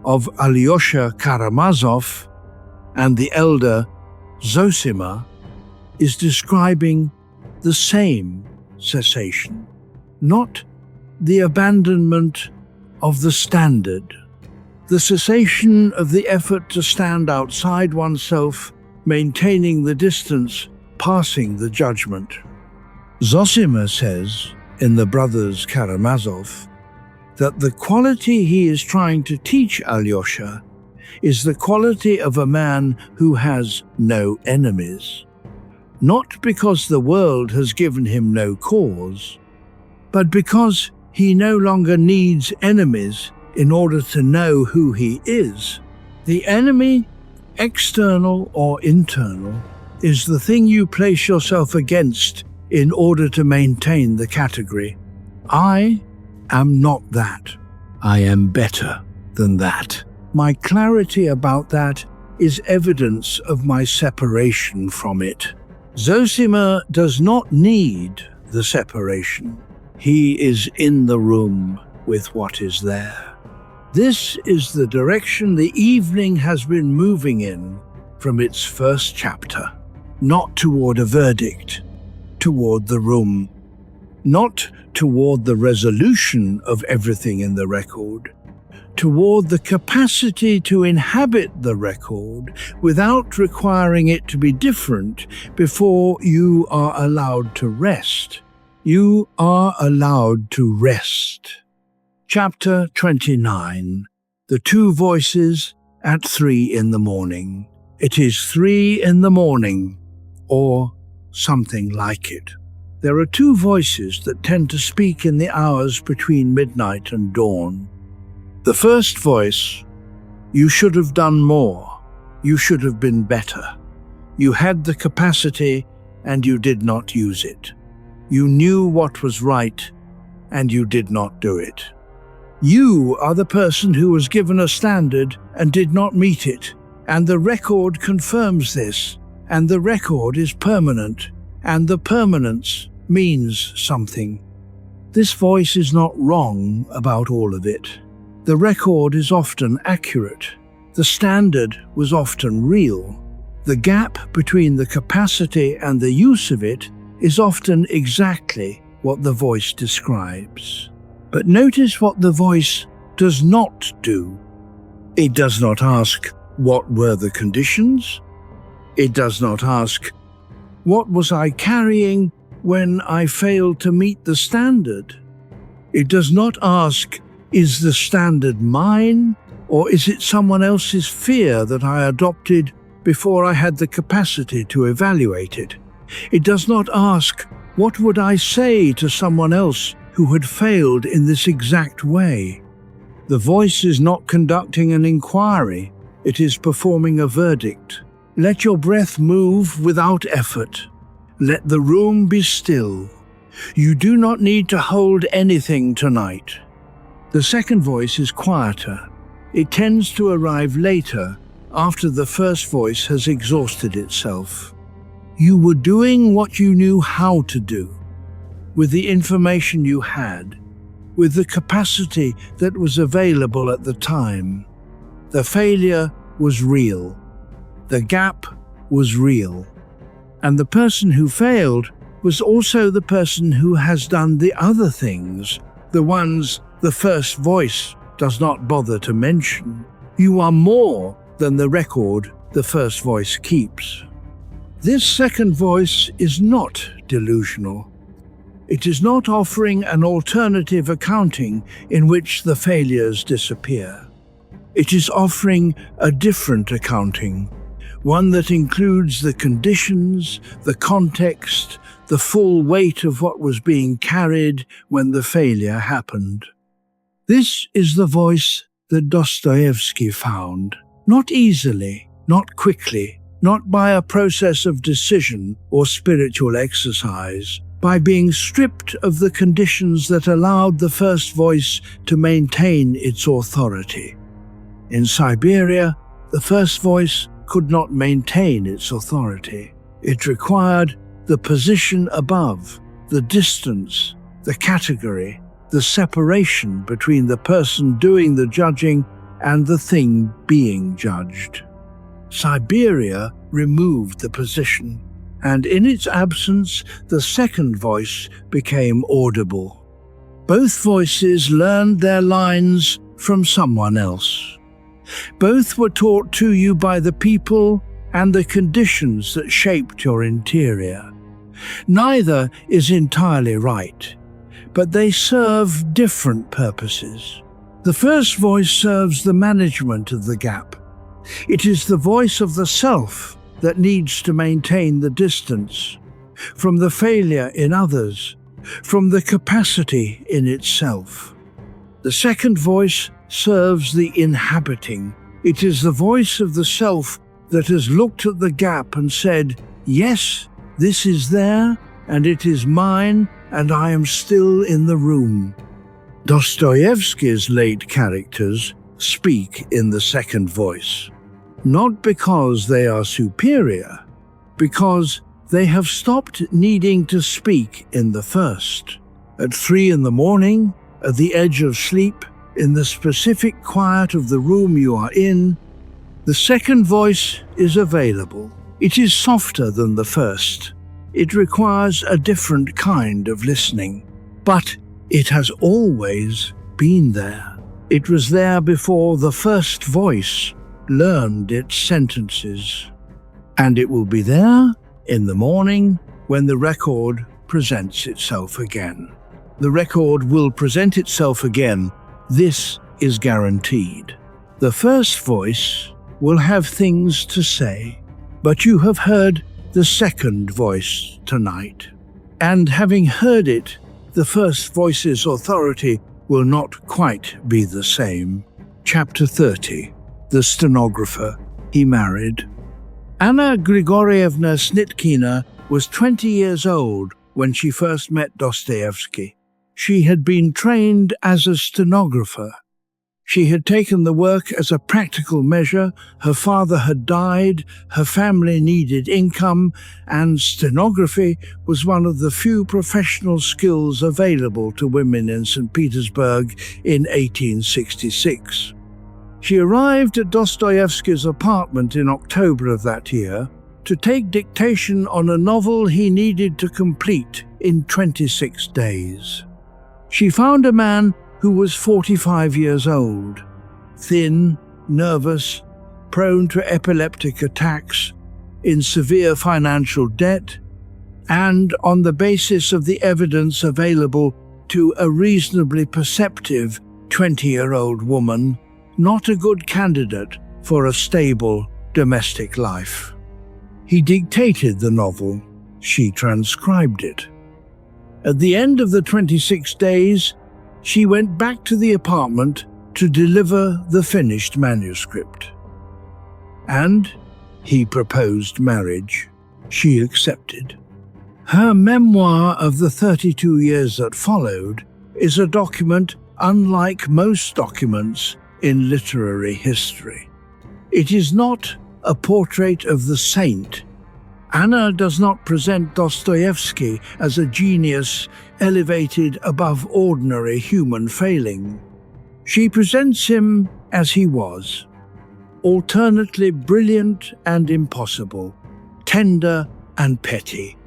Speaker 1: of Alyosha Karamazov and the elder Zosima, is describing the same cessation, not the abandonment of the standard, the cessation of the effort to stand outside oneself, maintaining the distance, passing the judgment. Zosima says, in the Brothers Karamazov, that the quality he is trying to teach Alyosha is the quality of a man who has no enemies. Not because the world has given him no cause, but because he no longer needs enemies in order to know who he is. The enemy, external or internal, is the thing you place yourself against in order to maintain the category. I am not that. I am better than that. My clarity about that is evidence of my separation from it. Zosima does not need the separation. He is in the room with what is there. This is the direction the evening has been moving in from its first chapter. Not toward a verdict, toward the room. Not toward the resolution of everything in the record, toward the capacity to inhabit the record without requiring it to be different before you are allowed to rest. You are allowed to rest. Chapter 29. The Two Voices at 3 in the morning. It is 3 in the morning, or something like it. There are two voices that tend to speak in the hours between midnight and dawn. The first voice: you should have done more. You should have been better. You had the capacity and you did not use it. You knew what was right and you did not do it. You are the person who was given a standard and did not meet it, and the record confirms this, and the record is permanent, and the permanence means something. This voice is not wrong about all of it. The record is often accurate. The standard was often real. The gap between the capacity and the use of it is often exactly what the voice describes. But notice what the voice does not do. It does not ask, what were the conditions? It does not ask, what was I carrying when I failed to meet the standard? It does not ask, is the standard mine, or is it someone else's fear that I adopted before I had the capacity to evaluate it? It does not ask, what would I say to someone else who had failed in this exact way? The voice is not conducting an inquiry, it is performing a verdict. Let your breath move without effort. Let the room be still. You do not need to hold anything tonight. The second voice is quieter. It tends to arrive later, after the first voice has exhausted itself. You were doing what you knew how to do, with the information you had, with the capacity that was available at the time. The failure was real. The gap was real. And the person who failed was also the person who has done the other things, the ones the first voice does not bother to mention. You are more than the record the first voice keeps. This second voice is not delusional. It is not offering an alternative accounting in which the failures disappear. It is offering a different accounting, one that includes the conditions, the context, the full weight of what was being carried when the failure happened. This is the voice that Dostoevsky found, not easily, not quickly, not by a process of decision or spiritual exercise, by being stripped of the conditions that allowed the first voice to maintain its authority. In Siberia, the first voice could not maintain its authority. It required the position above, the distance, the category, the separation between the person doing the judging and the thing being judged. Siberia removed the position, and in its absence, the second voice became audible. Both voices learned their lines from someone else. Both were taught to you by the people and the conditions that shaped your interior. Neither is entirely right, but they serve different purposes. The first voice serves the management of the gap. It is the voice of the self that needs to maintain the distance from the failure in others from the capacity in itself. The second voice serves the inhabiting. It is the voice of the self that has looked at the gap and said, yes, this is there, and it is mine, and I am still in the room. Dostoevsky's late characters speak in the second voice, not because they are superior, because they have stopped needing to speak in the first. At 3 a.m, at the edge of sleep, in the specific quiet of the room you are in, the second voice is available. It is softer than the first. It requires a different kind of listening, but it has always been there. It was there before the first voice learned its sentences. And it will be there in the morning when the record presents itself again. The record will present itself again. This is guaranteed. The first voice will have things to say, but you have heard the second voice tonight. And having heard it, the first voice's authority will not quite be the same. Chapter 30. The Stenographer He Married. Anna Grigorievna Snitkina was 20 years old when she first met Dostoevsky. She had been trained as a stenographer. She had taken the work as a practical measure. Her father had died, her family needed income, and stenography was one of the few professional skills available to women in St. Petersburg in 1866. She arrived at Dostoevsky's apartment in October of that year to take dictation on a novel he needed to complete in 26 days. She found a man who was 45 years old, thin, nervous, prone to epileptic attacks, in severe financial debt, and, on the basis of the evidence available to a reasonably perceptive 20-year-old woman, not a good candidate for a stable domestic life. He dictated the novel. She transcribed it. At the end of the 26 days, she went back to the apartment to deliver the finished manuscript. And he proposed marriage. She accepted. Her memoir of the 32 years that followed is a document unlike most documents in literary history. It is not a portrait of the saint. Anna does not present Dostoevsky as a genius elevated above ordinary human failing. She presents him as he was, alternately brilliant and impossible, tender and petty,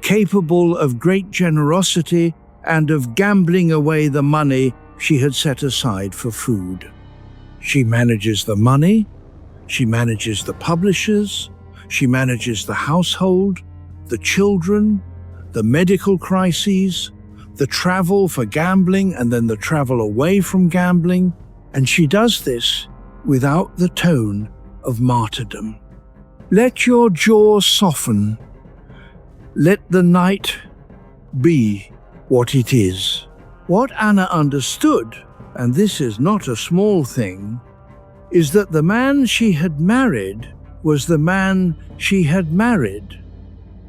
Speaker 1: capable of great generosity and of gambling away the money she had set aside for food. She manages the money, she manages the publishers, she manages the household, the children, the medical crises, the travel for gambling and then the travel away from gambling, and she does this without the tone of martyrdom. Let your jaw soften. Let the night be what it is. What Anna understood, and this is not a small thing, is that the man she had married was the man she had married.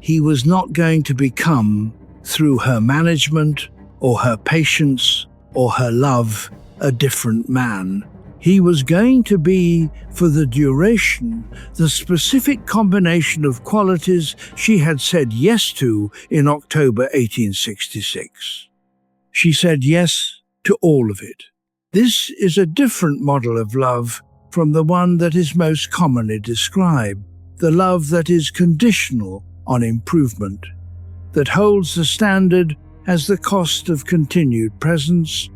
Speaker 1: He was not going to become, through her management or her patience or her love, a different man. He was going to be, for the duration, the specific combination of qualities she had said yes to in October 1866. She said yes to all of it. This is a different model of love from the one that is most commonly described, the love that is conditional on improvement, that holds the standard as the cost of continued presence,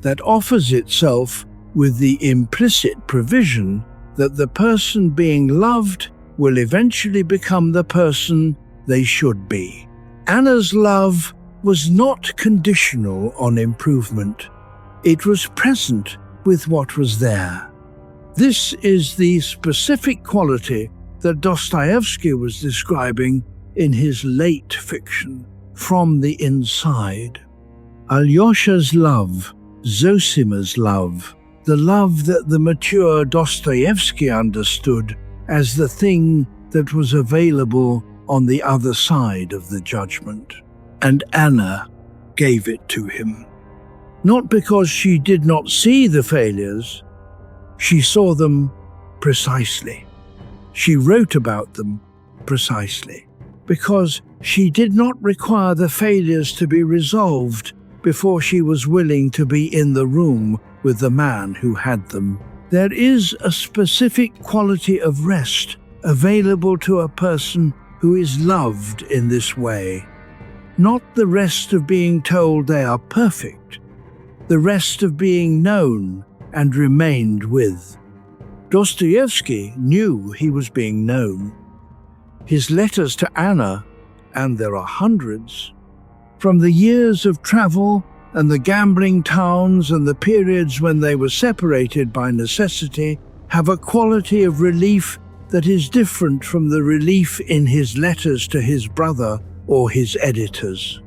Speaker 1: that offers itself with the implicit provision that the person being loved will eventually become the person they should be. Anna's love was not conditional on improvement. It was present with what was there. This is the specific quality that Dostoevsky was describing in his late fiction, from the inside. Alyosha's love, Zosima's love, the love that the mature Dostoevsky understood as the thing that was available on the other side of the judgment. And Anna gave it to him. Not because she did not see the failures, she saw them precisely. She wrote about them precisely, because she did not require the failures to be resolved before she was willing to be in the room with the man who had them. There is a specific quality of rest available to a person who is loved in this way. Not the rest of being told they are perfect, the rest of being known and remained with. Dostoevsky knew he was being known. His letters to Anna, and there are hundreds, from the years of travel and the gambling towns and the periods when they were separated by necessity, have a quality of relief that is different from the relief in his letters to his brother or his editors.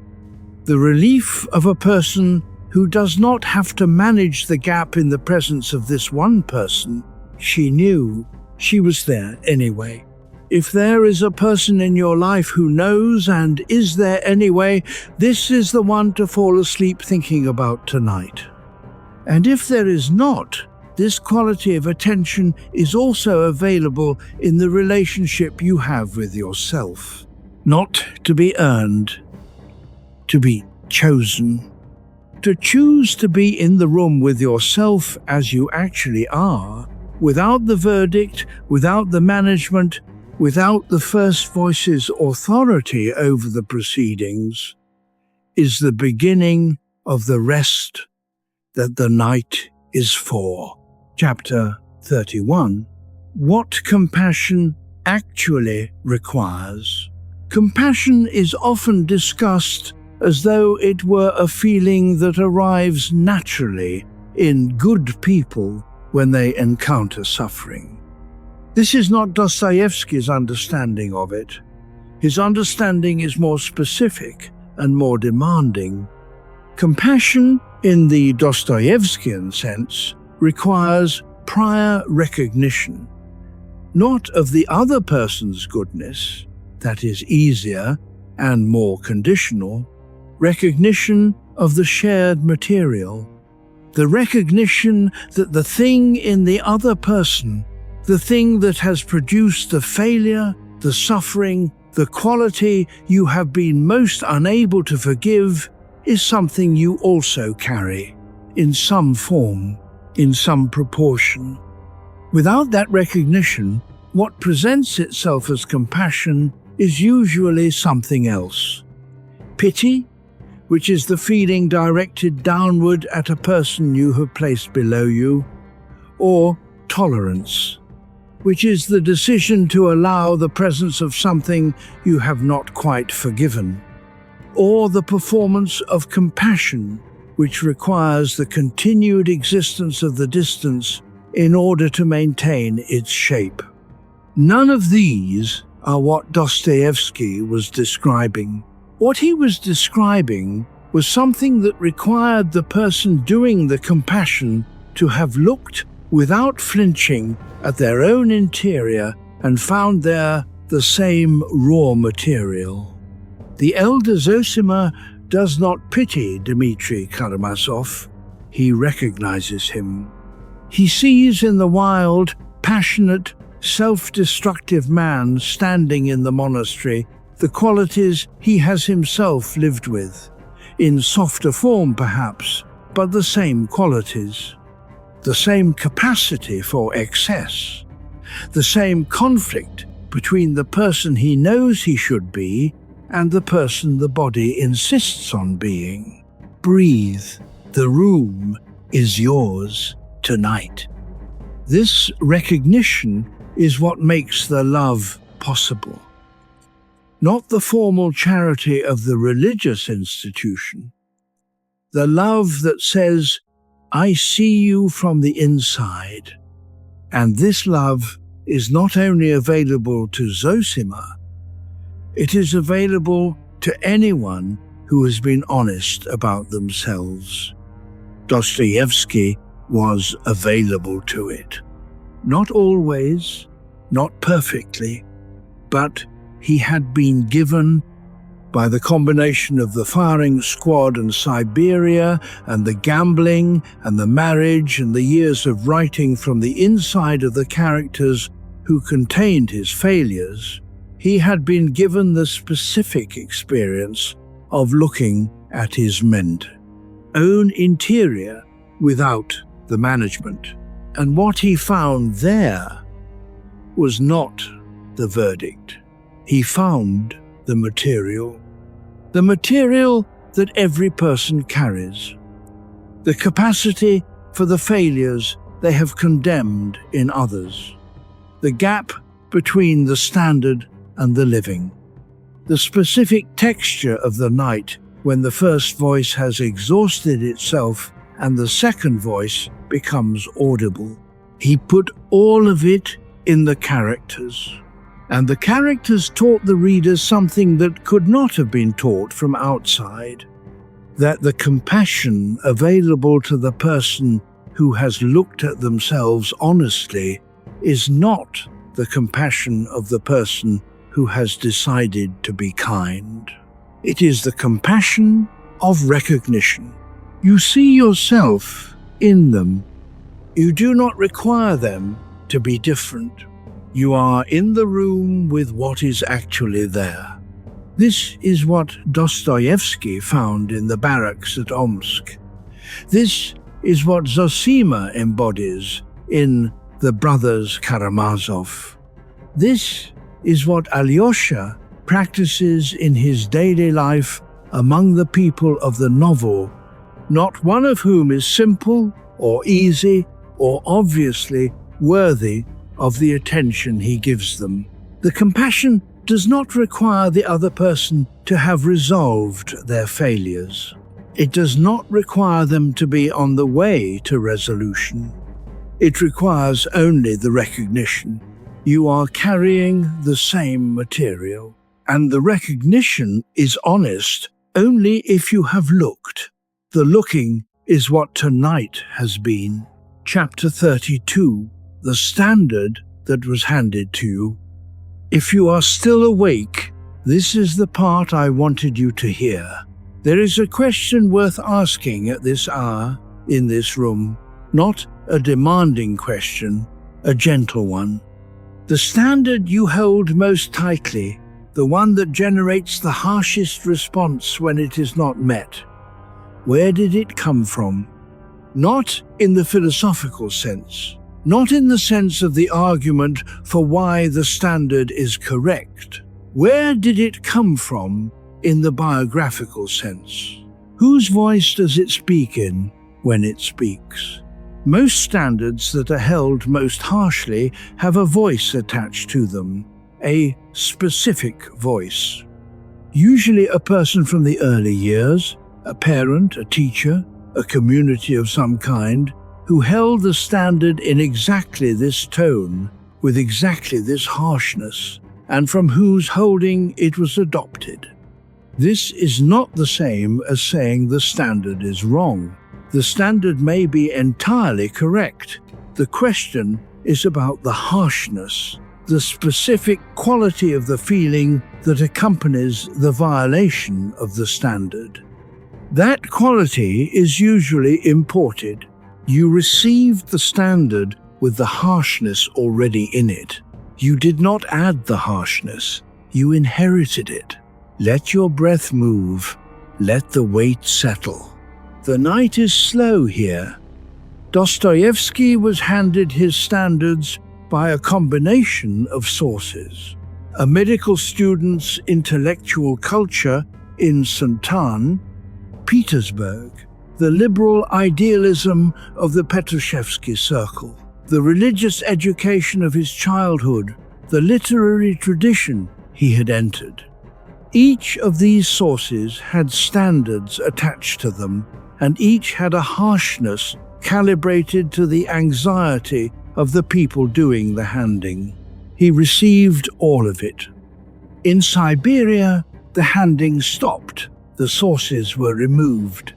Speaker 1: The relief of a person who does not have to manage the gap in the presence of this one person. She knew she was there anyway. If there is a person in your life who knows and is there anyway, this is the one to fall asleep thinking about tonight. And if there is not, this quality of attention is also available in the relationship you have with yourself. Not to be earned, to be chosen. To choose to be in the room with yourself as you actually are, without the verdict, without the management, without the first voice's authority over the proceedings, is the beginning of the rest that the night is for. Chapter 31. What compassion actually requires. Compassion is often discussed as though it were a feeling that arrives naturally in good people when they encounter suffering. This is not Dostoevsky's understanding of it. His understanding is more specific and more demanding. Compassion, in the Dostoevskian sense, requires prior recognition, not of the other person's goodness, that is easier and more conditional, recognition of the shared material, the recognition that the thing in the other person, the thing that has produced the failure, the suffering, the quality you have been most unable to forgive, is something you also carry, in some form, in some proportion. Without that recognition, what presents itself as compassion is usually something else. Pity, which is the feeling directed downward at a person you have placed below you, or tolerance, which is the decision to allow the presence of something you have not quite forgiven, or the performance of compassion, which requires the continued existence of the distance in order to maintain its shape. None of these are what Dostoevsky was describing. What he was describing was something that required the person doing the compassion to have looked without flinching at their own interior and found there the same raw material. The elder Zosima does not pity Dmitri Karamazov. He recognizes him. He sees in the wild, passionate, self-destructive man standing in the monastery the qualities he has himself lived with, in softer form perhaps, but the same qualities, the same capacity for excess, the same conflict between the person he knows he should be and the person the body insists on being. Breathe. The room is yours tonight. This recognition is what makes the love possible. Not the formal charity of the religious institution. The love that says, I see you from the inside. And this love is not only available to Zosima, it is available to anyone who has been honest about themselves. Dostoevsky was available to it. Not always, not perfectly, but he had been given, by the combination of the firing squad and Siberia and the gambling and the marriage and the years of writing from the inside of the characters who contained his failures, he had been given the specific experience of looking at his own interior without the management. And what he found there was not the verdict. He found the material that every person carries, the capacity for the failures they have condemned in others, the gap between the standard and the living, the specific texture of the night when the first voice has exhausted itself and the second voice becomes audible. He put all of it in the characters. And the characters taught the reader something that could not have been taught from outside, that the compassion available to the person who has looked at themselves honestly is not the compassion of the person who has decided to be kind. It is the compassion of recognition. You see yourself in them. You do not require them to be different. You are in the room with what is actually there. This is what Dostoevsky found in the barracks at Omsk. This is what Zosima embodies in the Brothers Karamazov. This is what Alyosha practices in his daily life among the people of the novel, not one of whom is simple or easy or obviously worthy of the attention he gives them. The compassion does not require the other person to have resolved their failures. It does not require them to be on the way to resolution. It requires only the recognition. You are carrying the same material, and the recognition is honest only if you have looked. The looking is what tonight has been. Chapter 32. The standard that was handed to you. If you are still awake, this is the part I wanted you to hear. There is a question worth asking at this hour, in this room. Not a demanding question, a gentle one. The standard you hold most tightly, the one that generates the harshest response when it is not met. Where did it come from? Not in the philosophical sense. Not in the sense of the argument for why the standard is correct. Where did it come from in the biographical sense? Whose voice does it speak in when it speaks? Most standards that are held most harshly have a voice attached to them, a specific voice. Usually a person from the early years, a parent, a teacher, a community of some kind, who held the standard in exactly this tone, with exactly this harshness, and from whose holding it was adopted. This is not the same as saying the standard is wrong. The standard may be entirely correct. The question is about the harshness, the specific quality of the feeling that accompanies the violation of the standard. That quality is usually imported. You received the standard with the harshness already in it. You did not add the harshness, you inherited it. Let your breath move, let the weight settle. The night is slow here. Dostoevsky was handed his standards by a combination of sources. A medical student's intellectual culture in St. Petersburg, the liberal idealism of the Petrushevsky circle, the religious education of his childhood, the literary tradition he had entered. Each of these sources had standards attached to them, and each had a harshness calibrated to the anxiety of the people doing the handing. He received all of it. In Siberia, The handing stopped. The sources were removed.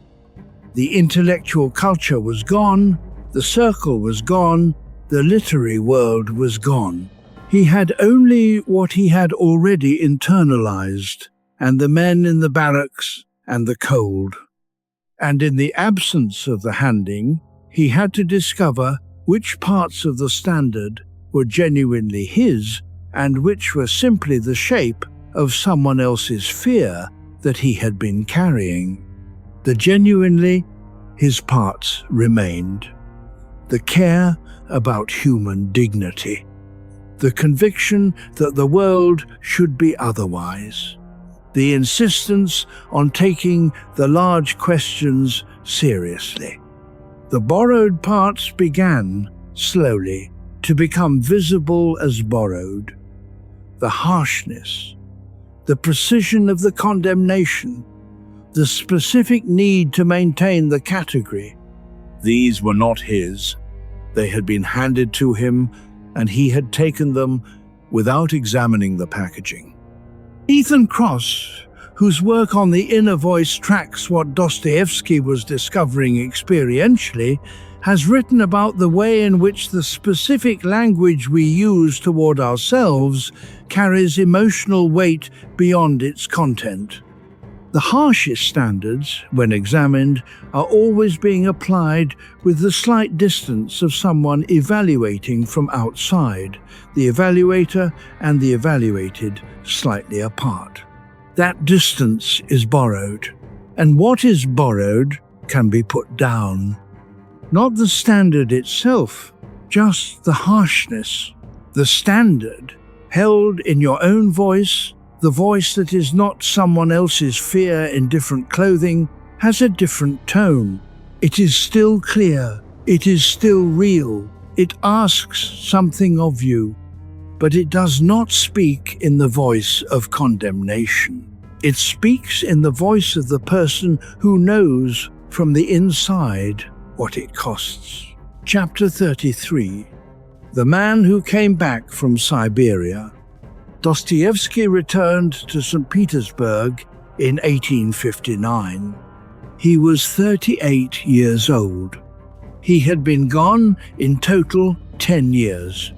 Speaker 1: The intellectual culture was gone. The circle was gone. The literary world was gone. He had only what he had already internalized, and the men in the barracks and the cold. And in the absence of the handing, he had to discover which parts of the standard were genuinely his and which were simply the shape of someone else's fear that he had been carrying. The genuinely his parts remained. The care about human dignity. The conviction that the world should be otherwise. The insistence on taking the large questions seriously. The borrowed parts began, slowly, to become visible as borrowed. The harshness, the precision of the condemnation, the specific need to maintain the category. These were not his. They had been handed to him, and he had taken them without examining the packaging. Ethan Kross, whose work on the inner voice tracks what Dostoevsky was discovering experientially, has written about the way in which the specific language we use toward ourselves carries emotional weight beyond its content. The harshest standards, when examined, are always being applied with the slight distance of someone evaluating from outside, the evaluator and the evaluated slightly apart. That distance is borrowed, and what is borrowed can be put down. Not the standard itself, just the harshness. The standard, held in your own voice, the voice that is not someone else's fear in different clothing, has a different tone. It is still clear. It is still real. It asks something of you, but it does not speak in the voice of condemnation. It speaks in the voice of the person who knows from the inside what it costs. Chapter 33. The Man Who Came Back from Siberia. Dostoevsky returned to St. Petersburg in 1859. He was 38 years old. He had been gone in total 10 years.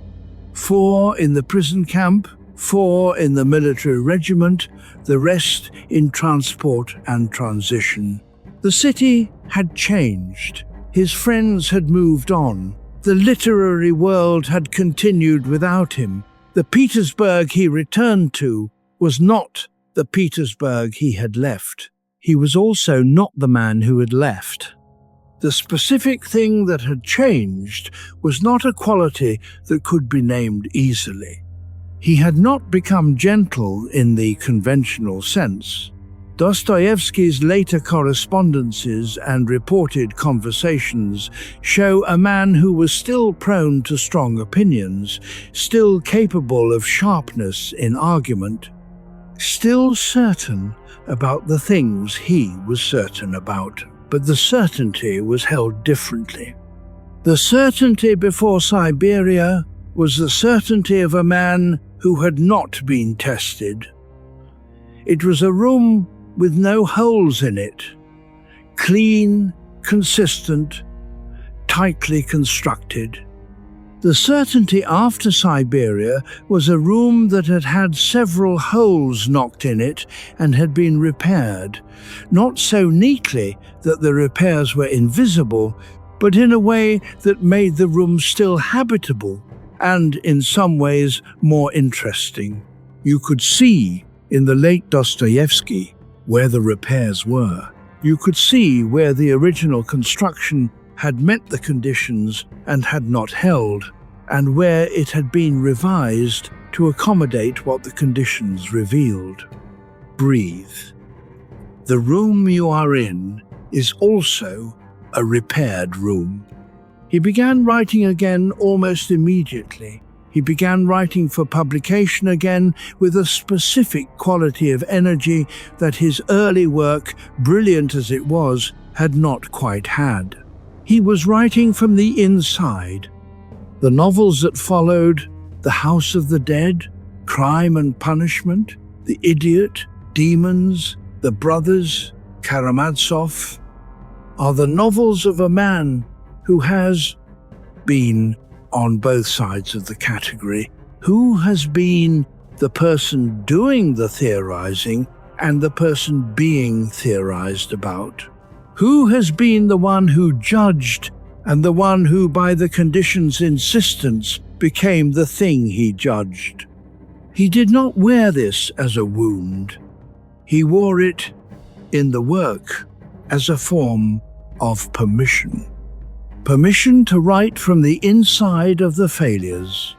Speaker 1: 4 in the prison camp, 4 in the military regiment, the rest in transport and transition. The city had changed. His friends had moved on. The literary world had continued without him. The Petersburg he returned to was not the Petersburg he had left. He was also not the man who had left. The specific thing that had changed was not a quality that could be named easily. He had not become gentle in the conventional sense. Dostoevsky's later correspondences and reported conversations show a man who was still prone to strong opinions, still capable of sharpness in argument, still certain about the things he was certain about. But the certainty was held differently. The certainty before Siberia was the certainty of a man who had not been tested. It was a room with no holes in it, clean, consistent, tightly constructed. The certainty after Siberia was a room that had had several holes knocked in it and had been repaired, not so neatly that the repairs were invisible, but in a way that made the room still habitable and, in some ways, more interesting. You could see, in the late Dostoevsky, where the repairs were. You could see where the original construction had met the conditions and had not held, and where it had been revised to accommodate what the conditions revealed. Breathe. The room you are in is also a repaired room. He began writing again almost immediately. He began writing for publication again with a specific quality of energy that his early work, brilliant as it was, had not quite had. He was writing from the inside. The novels that followed, The House of the Dead, Crime and Punishment, The Idiot, Demons, the Brothers Karamazov, are the novels of a man who has been on both sides of the category, who has been the person doing the theorizing and the person being theorized about, who has been the one who judged and the one who, by the condition's insistence, became the thing he judged. He did not wear this as a wound. He wore it in the work as a form of permission. Permission to write from the inside of the failures.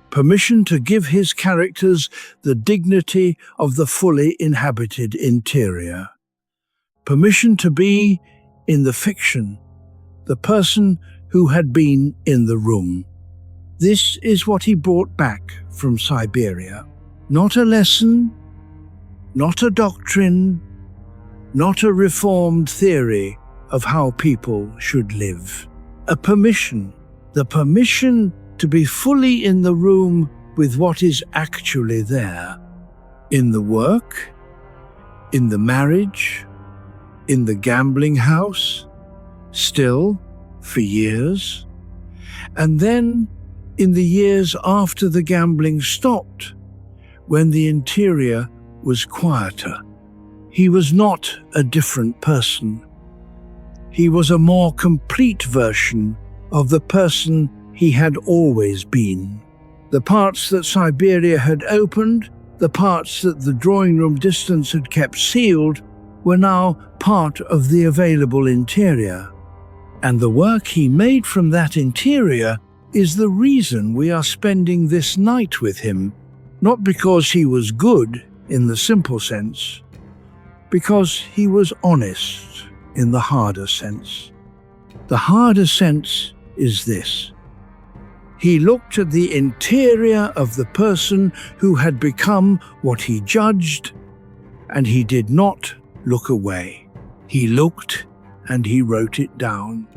Speaker 1: Permission to give his characters the dignity of the fully inhabited interior. Permission to be, in the fiction, the person who had been in the room. This is what he brought back from Siberia. Not a lesson, not a doctrine, not a reformed theory of how people should live. A permission, the permission to be fully in the room with what is actually there. In the work, in the marriage, in the gambling house, still for years, and then in the years after the gambling stopped, when the interior was quieter. He was not a different person. He was a more complete version of the person he had always been. The parts that Siberia had opened, the parts that the drawing room distance had kept sealed, were now part of the available interior. And the work he made from that interior is the reason we are spending this night with him, not because he was good in the simple sense, because he was honest in the harder sense. The harder sense is this. He looked at the interior of the person who had become what he judged, and he did not look away. He looked and he wrote it down.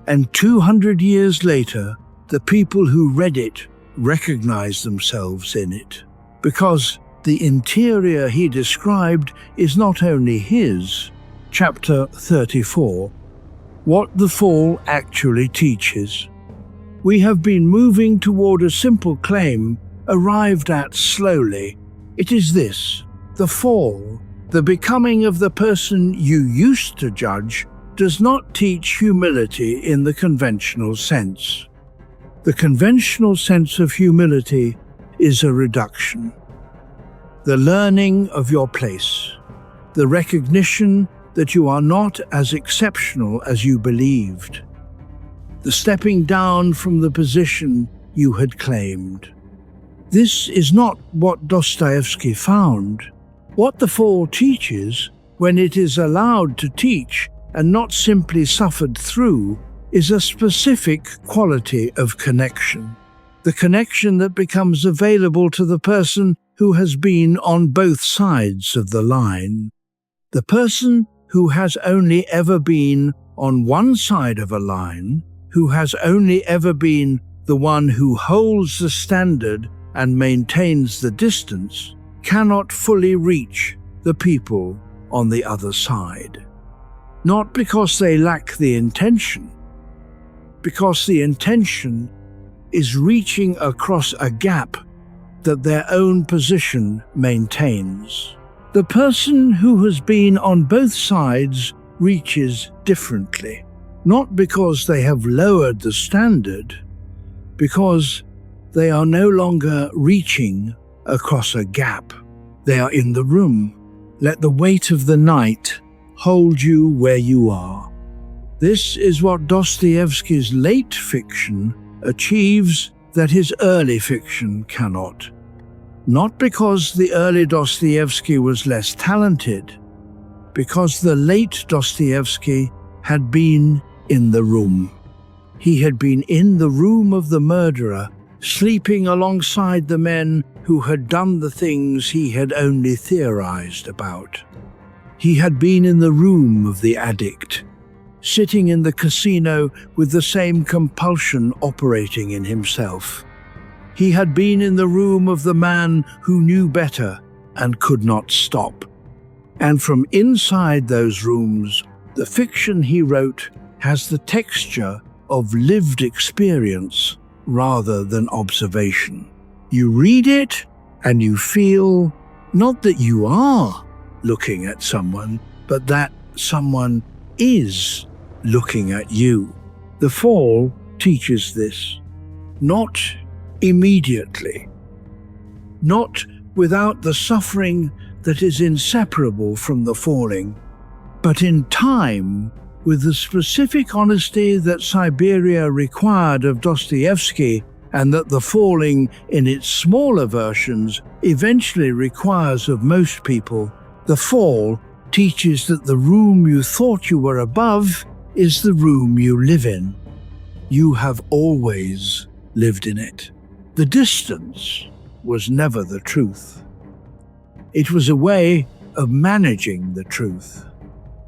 Speaker 1: And 200 years later, the people who read it recognized themselves in it, because the interior he described is not only his. Chapter 34. What the Fall Actually Teaches. We have been moving toward a simple claim, arrived at slowly. It is this: the fall, the becoming of the person you used to judge, does not teach humility in the conventional sense. The conventional sense of humility is a reduction. The learning of your place, the recognition that you are not as exceptional as you believed, the stepping down from the position you had claimed. This is not what Dostoevsky found. What the fall teaches, when it is allowed to teach and not simply suffered through, is a specific quality of connection. The connection that becomes available to the person who has been on both sides of the line. The person who has only ever been on one side of a line, who has only ever been the one who holds the standard and maintains the distance, cannot fully reach the people on the other side. Not because they lack the intention, because the intention is reaching across a gap that their own position maintains. The person who has been on both sides reaches differently, not because they have lowered the standard, because they are no longer reaching across a gap. They are in the room. Let the weight of the night hold you where you are. This is what Dostoevsky's late fiction achieves that his early fiction cannot. Not because the early Dostoevsky was less talented, because the late Dostoevsky had been in the room. He had been in the room of the murderer, sleeping alongside the men who had done the things he had only theorized about. He had been in the room of the addict, sitting in the casino with the same compulsion operating in himself. He had been in the room of the man who knew better and could not stop. And from inside those rooms, the fiction he wrote has the texture of lived experience rather than observation. You read it and you feel not that you are looking at someone, but that someone is looking at you. The Fall teaches this, not immediately, not without the suffering that is inseparable from the falling, but in time, with the specific honesty that Siberia required of Dostoevsky and that the falling in its smaller versions eventually requires of most people. The Fall teaches that the room you thought you were above is the room you live in. You have always lived in it. The distance was never the truth. It was a way of managing the truth.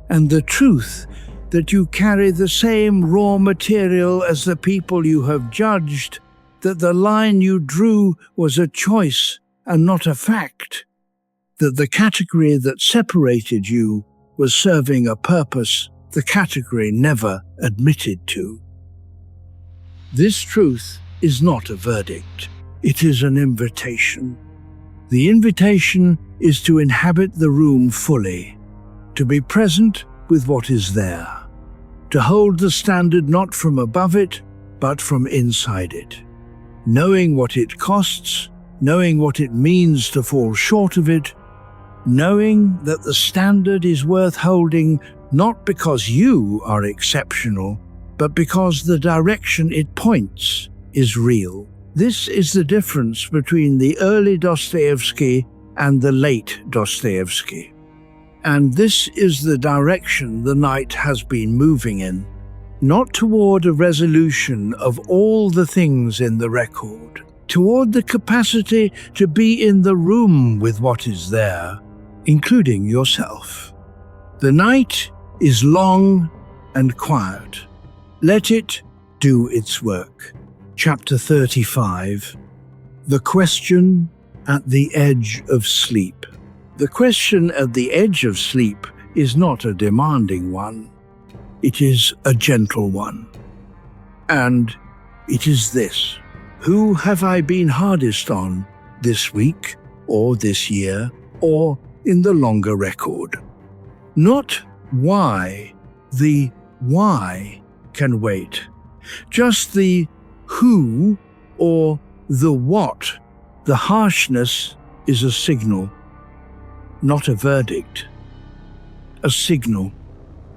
Speaker 1: And the truth that you carry the same raw material as the people you have judged, that the line you drew was a choice and not a fact, that the category that separated you was serving a purpose the category never admitted to. This truth is not a verdict, it is an invitation. The invitation is to inhabit the room fully, to be present with what is there, to hold the standard not from above it, but from inside it, knowing what it costs, knowing what it means to fall short of it, knowing that the standard is worth holding not because you are exceptional, but because the direction it points is real. This is the difference between the early Dostoevsky and the late Dostoevsky. And this is the direction the night has been moving in, not toward a resolution of all the things in the record, toward the capacity to be in the room with what is there, including yourself. The night is long and quiet. Let it do its work. Chapter 35. The Question at the Edge of Sleep. The question at the edge of sleep is not a demanding one. It is a gentle one. And it is this: who have I been hardest on this week, or this year, or in the longer record? Not why. The why can wait. Just the who or the what. The harshness is a signal, not a verdict. A signal.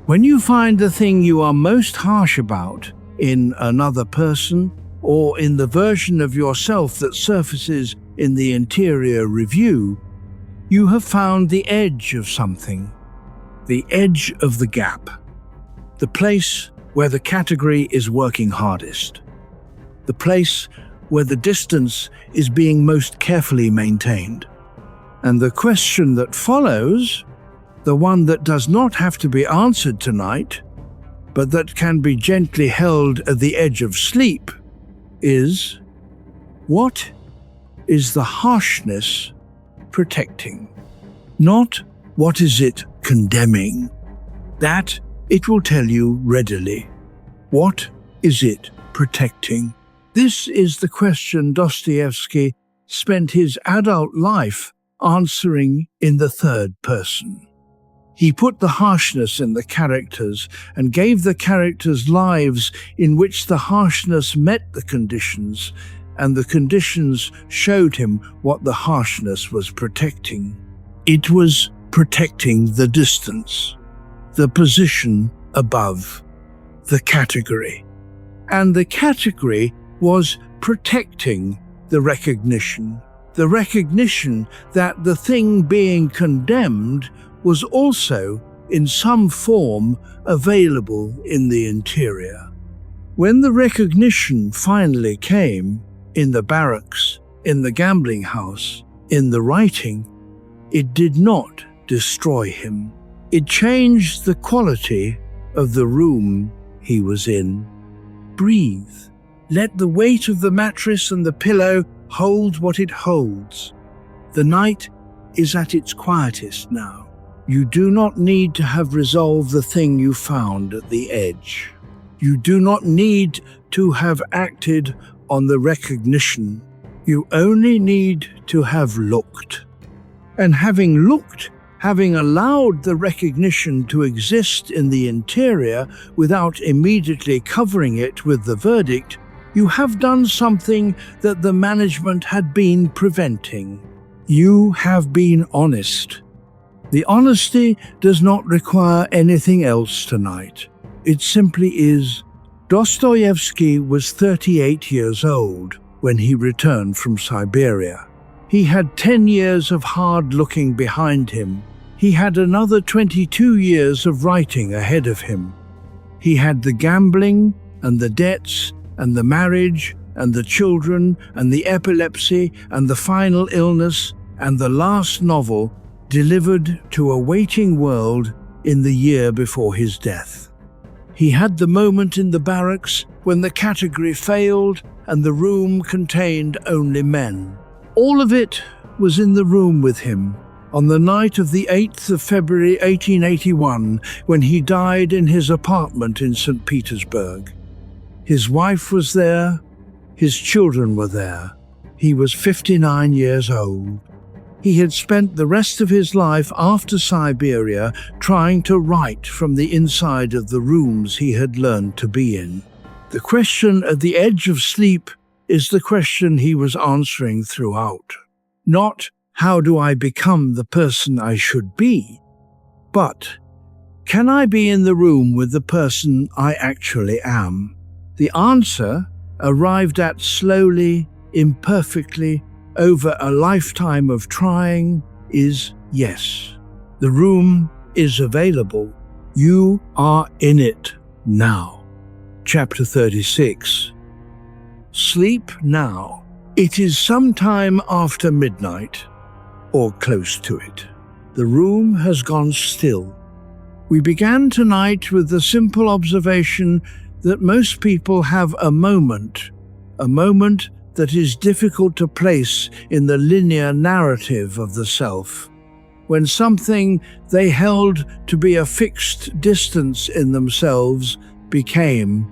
Speaker 1: When you find the thing you are most harsh about in another person, or in the version of yourself that surfaces in the interior review, you have found the edge of something, the edge of the gap, the place where the category is working hardest, the place where the distance is being most carefully maintained. And the question that follows, the one that does not have to be answered tonight, but that can be gently held at the edge of sleep, is: what is the harshness protecting? Not what is it condemning. That it will tell you readily. What is it protecting? This is the question Dostoevsky spent his adult life answering in the third person. He put the harshness in the characters and gave the characters lives in which the harshness met the conditions, and the conditions showed him what the harshness was protecting. It was protecting the distance, the position above, the category. And the category was protecting the recognition that the thing being condemned was also, in some form, available in the interior. When the recognition finally came, in the barracks, in the gambling house, in the writing, it did not destroy him. It changed the quality of the room he was in. Breathe. Let the weight of the mattress and the pillow hold what it holds. The night is at its quietest now. You do not need to have resolved the thing you found at the edge. You do not need to have acted on the recognition. You only need to have looked. And having looked, having allowed the recognition to exist in the interior without immediately covering it with the verdict, you have done something that the management had been preventing. You have been honest. The honesty does not require anything else tonight. It simply is. Dostoevsky was 38 years old when he returned from Siberia. He had 10 years of hard looking behind him. He had another 22 years of writing ahead of him. He had the gambling and the debts and the marriage and the children and the epilepsy and the final illness and the last novel delivered to a waiting world in the year before his death. He had the moment in the barracks when the category failed and the room contained only men. All of it was in the room with him on the night of the 8th of February 1881, when he died in his apartment in St. Petersburg. His wife was there, his children were there. He was 59 years old. He had spent the rest of his life after Siberia trying to write from the inside of the rooms he had learned to be in. The question at the edge of sleep is the question he was answering throughout. Not, how do I become the person I should be? But, can I be in the room with the person I actually am? The answer, arrived at slowly, imperfectly, over a lifetime of trying, is yes. The room is available. You are in it now. Chapter 36. Sleep now. It is sometime after midnight, or close to it. The room has gone still. We began tonight with the simple observation that most people have a moment that is difficult to place in the linear narrative of the self, when something they held to be a fixed distance in themselves became,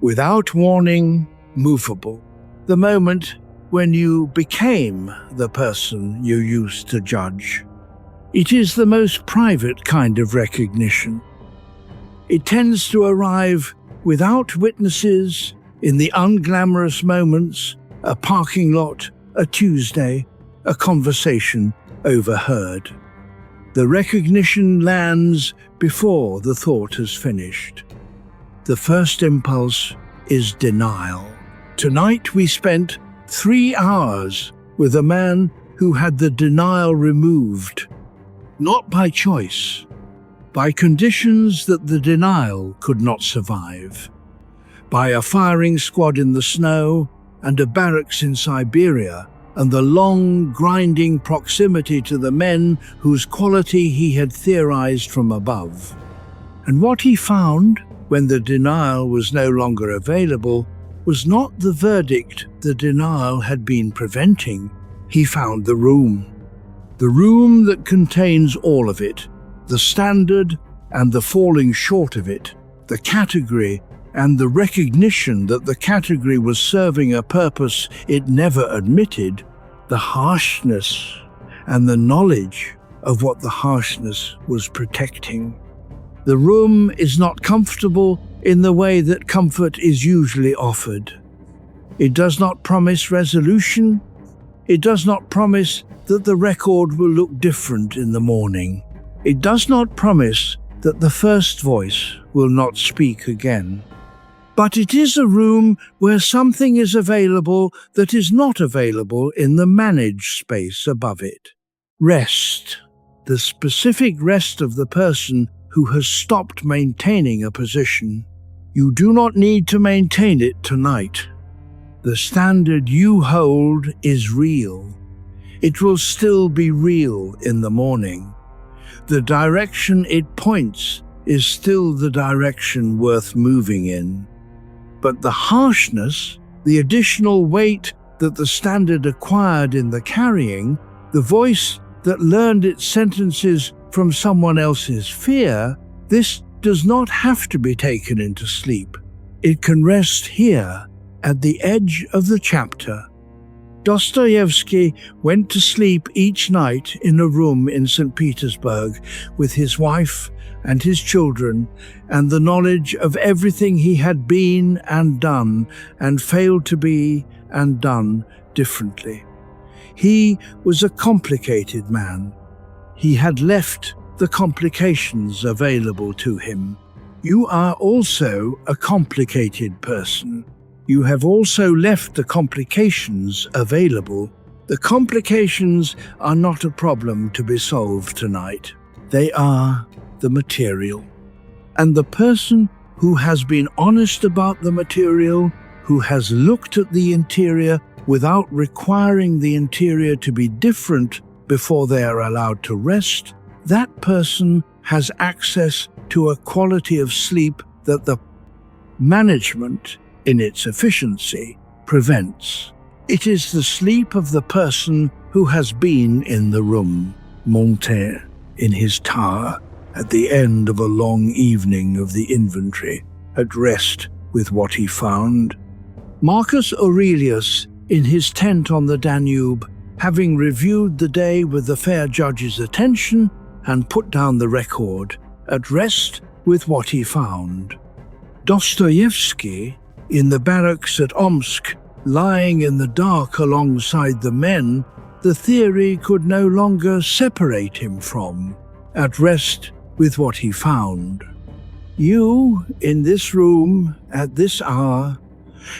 Speaker 1: without warning, movable. The moment when you became the person you used to judge. It is the most private kind of recognition. It tends to arrive without witnesses, in the unglamorous moments, a parking lot, a Tuesday, a conversation overheard. The recognition lands before the thought has finished. The first impulse is denial. Tonight we spent 3 hours with a man who had the denial removed, not by choice, by conditions that the denial could not survive, by a firing squad in the snow and a barracks in Siberia, and the long, grinding proximity to the men whose quality he had theorized from above. And what he found, when the denial was no longer available, was not the verdict the denial had been preventing. He found the room that contains all of it, the standard and the falling short of it, the category and the recognition that the category was serving a purpose it never admitted, the harshness and the knowledge of what the harshness was protecting. The room is not comfortable in the way that comfort is usually offered. It does not promise resolution. It does not promise that the record will look different in the morning. It does not promise that the first voice will not speak again. But it is a room where something is available that is not available in the managed space above it. Rest, the specific rest of the person who has stopped maintaining a position. You do not need to maintain it tonight. The standard you hold is real. It will still be real in the morning. The direction it points is still the direction worth moving in. But the harshness, the additional weight that the standard acquired in the carrying, the voice that learned its sentences from someone else's fear, this does not have to be taken into sleep. It can rest here, at the edge of the chapter. Dostoevsky went to sleep each night in a room in St. Petersburg with his wife and his children, and the knowledge of everything he had been and done and failed to be and done differently. He was a complicated man. He had left the complications available to him. You are also a complicated person. You have also left the complications available. The complications are not a problem to be solved tonight. They are the material. And the person who has been honest about the material, who has looked at the interior without requiring the interior to be different before they are allowed to rest, that person has access to a quality of sleep that the management, in its efficiency, prevents. It is the sleep of the person who has been in the room. Montaigne, in his tower, at the end of a long evening of the inventory, at rest with what he found. Marcus Aurelius, in his tent on the Danube, having reviewed the day with the fair judge's attention and put down the record, at rest with what he found. Dostoevsky, in the barracks at Omsk, lying in the dark alongside the men the theory could no longer separate him from, at rest with what he found. You, in this room, at this hour,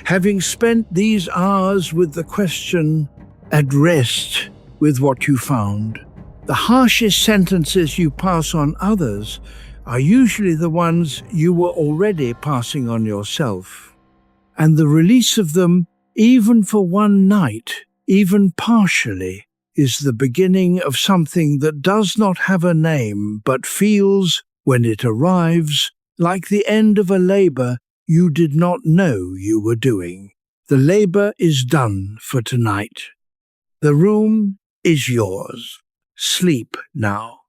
Speaker 1: having spent these hours with the question, at rest with what you found, the harshest sentences you pass on others are usually the ones you were already passing on yourself. And the release of them, even for one night, even partially, is the beginning of something that does not have a name but feels, when it arrives, like the end of a labor you did not know you were doing. The labor is done for tonight. The room is yours. Sleep now.